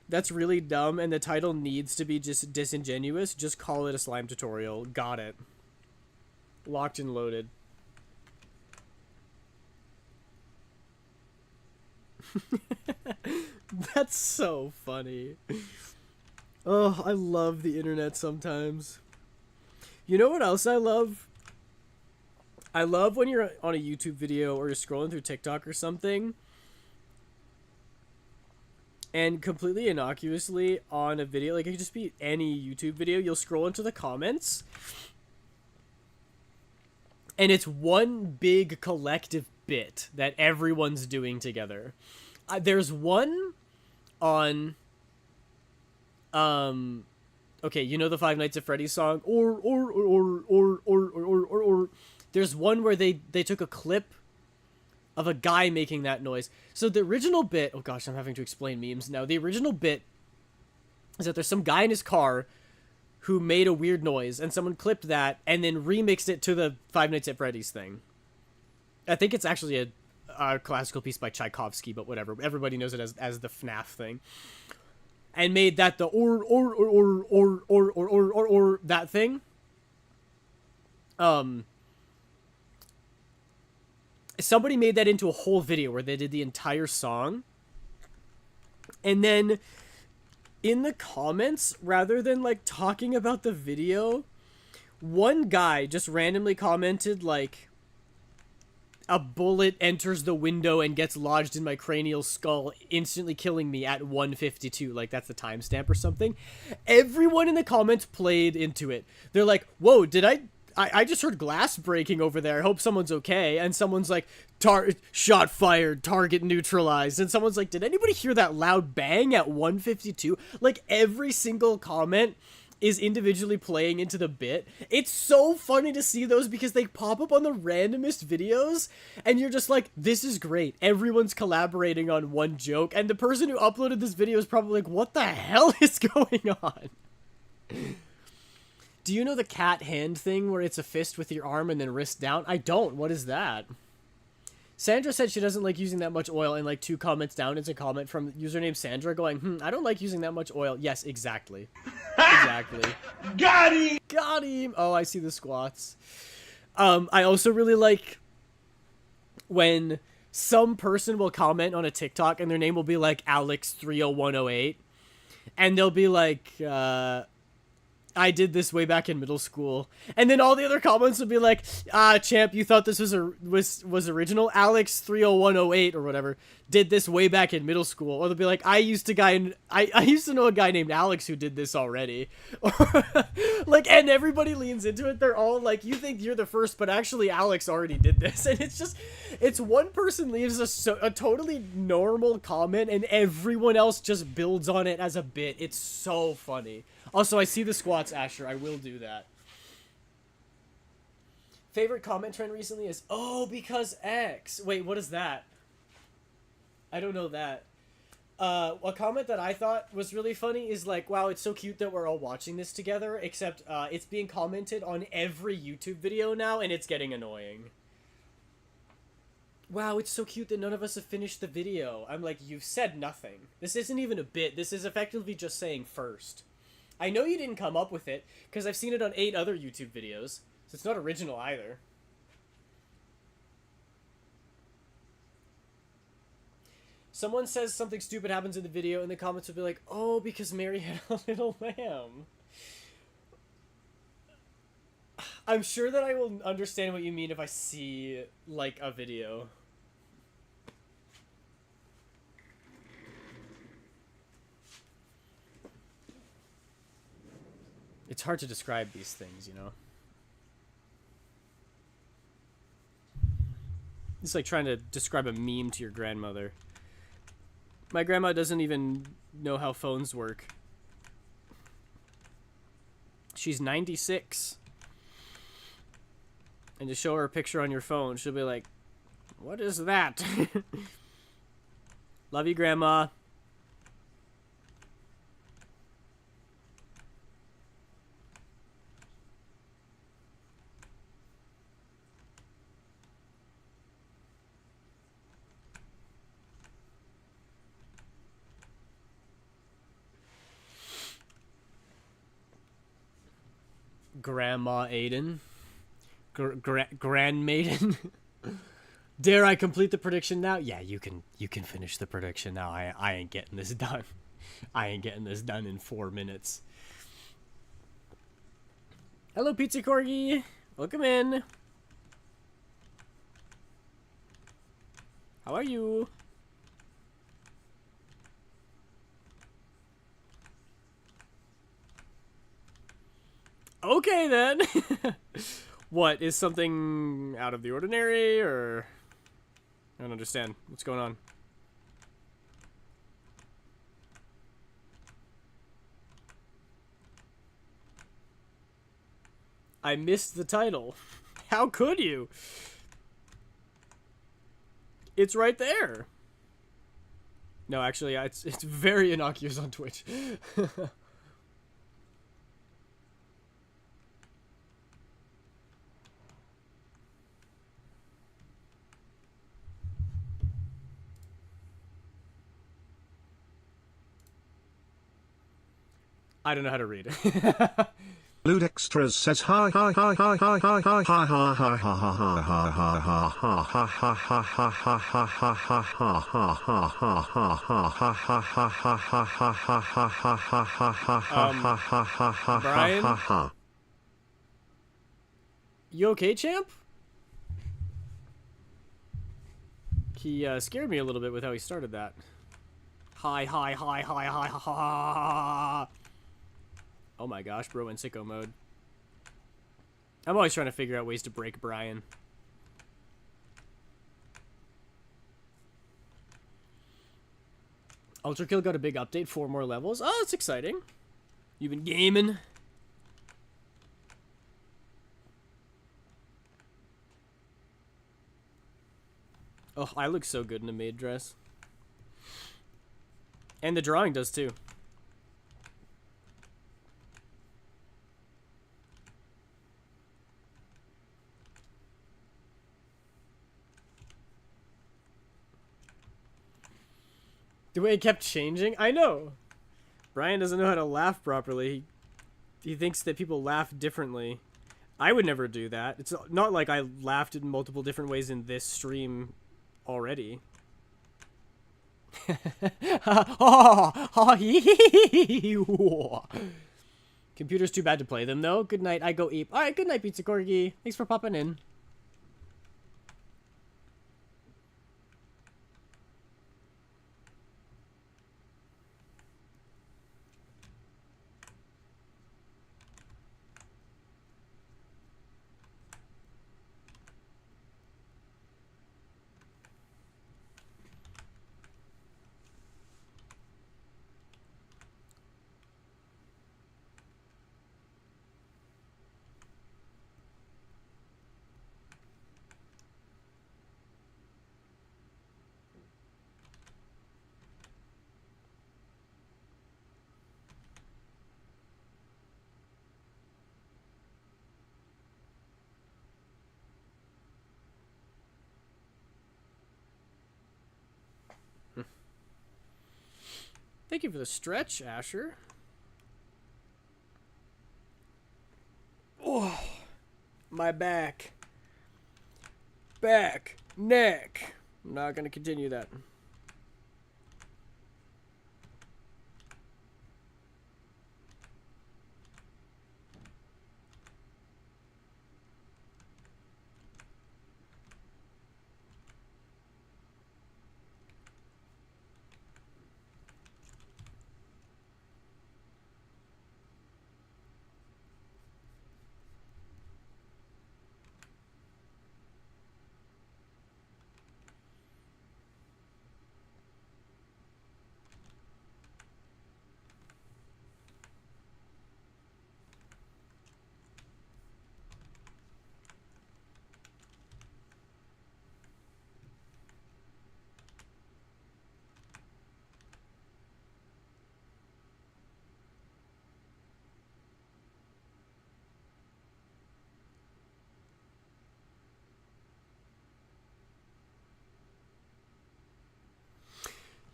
that's really dumb and the title needs to be just disingenuous, just call it a slime tutorial. Got it. Locked and loaded. That's so funny. Oh, I love the internet sometimes. You know what else I love? I love when you're on a YouTube video or you're scrolling through TikTok or something, and completely innocuously on a video, like it could just be any YouTube video, you'll scroll into the comments, and it's one big collective bit that everyone's doing together. There's one on, okay, you know the Five Nights at Freddy's song, or. There's one where they took a clip of a guy making that noise. So the original bit, oh gosh, I'm having to explain memes now. The original bit is that there's some guy in his car who made a weird noise, and someone clipped that and then remixed it to the Five Nights at Freddy's thing. I think it's actually a classical piece by Tchaikovsky, but whatever. Everybody knows it as the FNAF thing. And made that the or that thing. Somebody made that into a whole video where they did the entire song. And then in the comments, rather than like talking about the video, one guy just randomly commented like, a bullet enters the window and gets lodged in my cranial skull, instantly killing me at 1:52. Like, that's the timestamp or something. Everyone in the comments played into it. They're like, whoa, did I just heard glass breaking over there. I hope someone's okay. And someone's like, shot fired, target neutralized. And someone's like, did anybody hear that loud bang at 1:52? Like, every single comment is individually playing into the bit. It's so funny to see those because they pop up on the randomest videos and you're just like, this is great. Everyone's collaborating on one joke, and the person who uploaded this video is probably like, what the hell is going on? Do you know the cat hand thing where it's a fist with your arm and then wrist down? I don't. What is that? Sandra said she doesn't like using that much oil, and like 2 comments down, it's a comment from username Sandra going, I don't like using that much oil. Yes, exactly. Exactly. Got him! Got him! Oh, I see the squats. I also really like when some person will comment on a TikTok and their name will be like Alex30108, and they'll be like, I did this way back in middle school. And then all the other comments would be like, champ, you thought this was original? Alex30108 or whatever did this way back in middle school. Or they'll be like, I used to know a guy named Alex who did this already. Like, and everybody leans into it. They're all like, you think you're the first, but actually Alex already did this. And it's one person leaves a totally normal comment and everyone else just builds on it as a bit. It's so funny. Also, I see the squats, Asher. I will do that. Favorite comment trend recently is, oh, because X. Wait, what is that? I don't know that. A comment that I thought was really funny is like, wow, it's so cute that we're all watching this together, except it's being commented on every YouTube video now, and it's getting annoying. Wow, it's so cute that none of us have finished the video. I'm like, you've said nothing. This isn't even a bit. This is effectively just saying first. I know you didn't come up with it, because I've seen it on 8 other YouTube videos, so it's not original either. Someone says something stupid happens in the video, and the comments will be like, oh, because Mary had a little lamb. I'm sure that I will understand what you mean if I see, like, a video. It's hard to describe these things, you know? It's like trying to describe a meme to your grandmother. My grandma doesn't even know how phones work. She's 96. And to show her a picture on your phone, she'll be like, what is that? Love you, Grandma. Grandma Aiden. Grandmaiden. Dare I complete the prediction now? Yeah, you can finish the prediction now. I ain't getting this done. I ain't getting this done in 4 minutes. Hello, Pizza Corgi. Welcome in. How are you? Okay, then. What, is something out of the ordinary, or... I don't understand. What's going on? I missed the title. How could you? It's right there. No, actually, it's very innocuous on Twitch. I don't know how to read. Ludextras says hi hi hi hi hi hi hi hi hi hi hi hi Brian? You okay, champ? He scared me a little bit with how he started that. Hi, hi, hi, hi, hi, ha, ha, ha. Oh my gosh, bro, in sicko mode. I'm always trying to figure out ways to break Brian. Ultra Kill got a big update, 4 more levels. Oh, that's exciting. You've been gaming. Oh, I look so good in a maid dress. And the drawing does too. The way it kept changing? I know. Brian doesn't know how to laugh properly. He thinks that people laugh differently. I would never do that. It's not like I laughed in multiple different ways in this stream already. Computer's too bad to play them, though. Good night, I go eat. Alright, good night, Pizza Corgi. Thanks for popping in. Thank you for the stretch, Asher. Oh, my back. Back. Neck. I'm not going to continue that.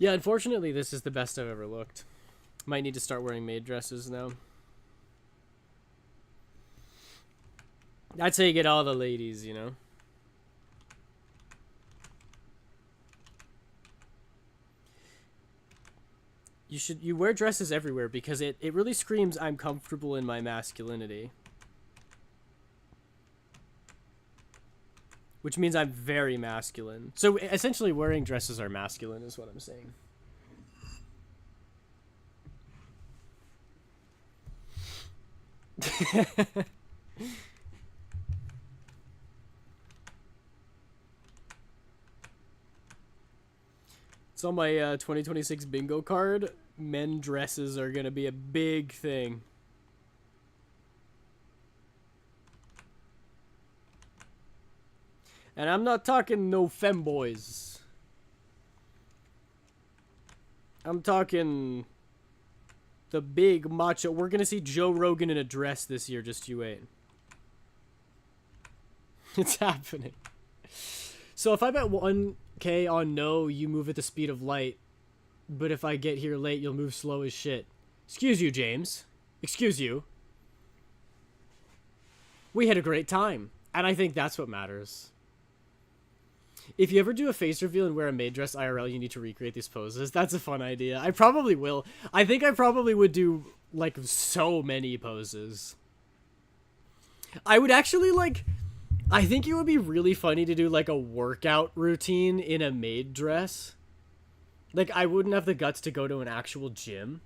Yeah, unfortunately, this is the best I've ever looked. Might need to start wearing maid dresses now. That's how you get all the ladies, you know? You wear dresses everywhere because it really screams I'm comfortable in my masculinity. Which means I'm very masculine. So essentially wearing dresses are masculine is what I'm saying. It's on my 2026 bingo card. Men dresses are going to be a big thing. And I'm not talking no femboys. I'm talking the big macho. We're going to see Joe Rogan in a dress this year. Just you wait. It's happening. So if I bet 1K on no, you move at the speed of light. But if I get here late, you'll move slow as shit. Excuse you, James. Excuse you. We had a great time, and I think that's what matters. If you ever do a face reveal and wear a maid dress IRL, you need to recreate these poses. That's a fun idea. I probably will. I think I probably would do, like, so many poses. I would actually, like... I think it would be really funny to do, like, a workout routine in a maid dress. Like, I wouldn't have the guts to go to an actual gym.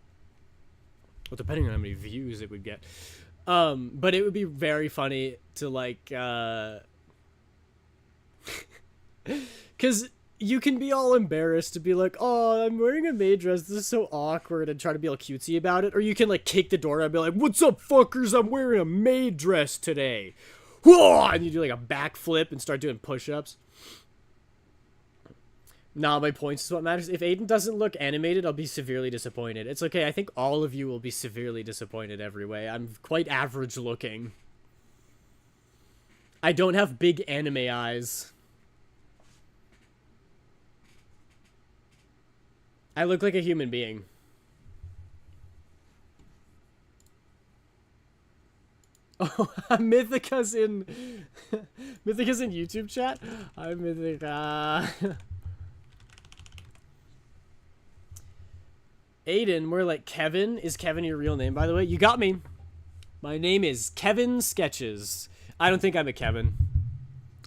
Well, depending on how many views it would get. But it would be very funny to, like, because you can be all embarrassed to be like, oh, I'm wearing a maid dress, this is so awkward, and try to be all cutesy about it. Or you can, like, kick the door and be like, what's up, fuckers, I'm wearing a maid dress today. And you do, like, a backflip and start doing push-ups. Nah, my points is what matters. If Aiden doesn't look animated, I'll be severely disappointed. It's okay, I think all of you will be severely disappointed every way. I'm quite average looking. I don't have big anime eyes. I look like a human being. Oh, Mythica's in... Mythica's in YouTube chat? I'm Mythica. Aiden, more like Kevin. Is Kevin your real name, by the way? You got me. My name is Kevin Sketches. I don't think I'm a Kevin.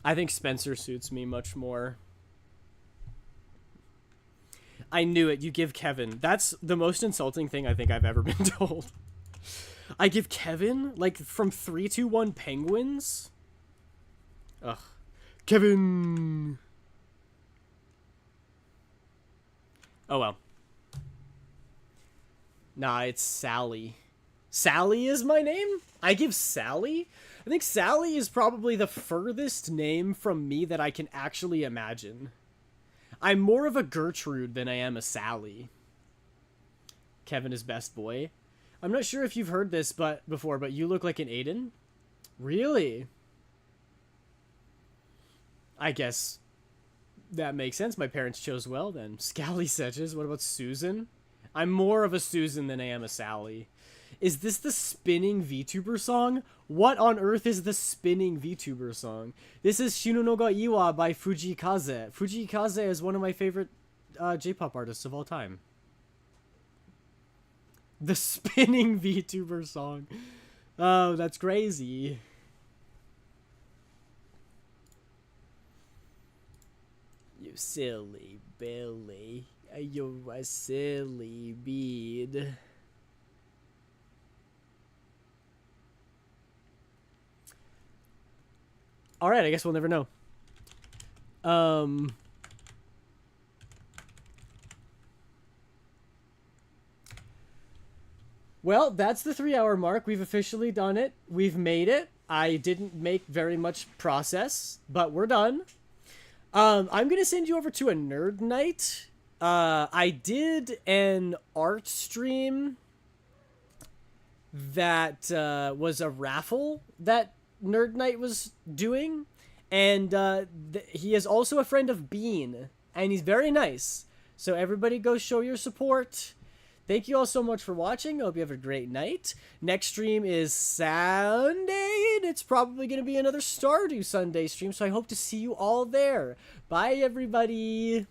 I think Spencer suits me much more. I knew it. You give Kevin. That's the most insulting thing I think I've ever been told. I give Kevin? Like, from 321 Penguins? Ugh. Kevin! Oh, well. Nah, it's Sally. Sally is my name? I give Sally? I think Sally is probably the furthest name from me that I can actually imagine. I'm more of a Gertrude than I am a Sally. Kevin is best boy. I'm not sure if you've heard this before, but you look like an Aiden? Really? I guess that makes sense. My parents chose well then. Scally Sedges. What about Susan? I'm more of a Susan than I am a Sally. Is this the spinning VTuber song? What on earth is the spinning VTuber song? This is Shino no ga Iwa by Fujikaze. Fujikaze is one of my favorite J-pop artists of all time. The spinning VTuber song. Oh, that's crazy. You silly Billy. You're a silly bead. Alright, I guess we'll never know. Well, that's the 3-hour mark. We've officially done it. We've made it. I didn't make very much process, but we're done. I'm going to send you over to a nerd night. I did an art stream that was a raffle that Nerd Night was doing. And he is also a friend of Bean. And he's very nice. So everybody go show your support. Thank you all so much for watching. I hope you have a great night. Next stream is Sunday, and it's probably going to be another Stardew Sunday stream, so I hope to see you all there. Bye, everybody.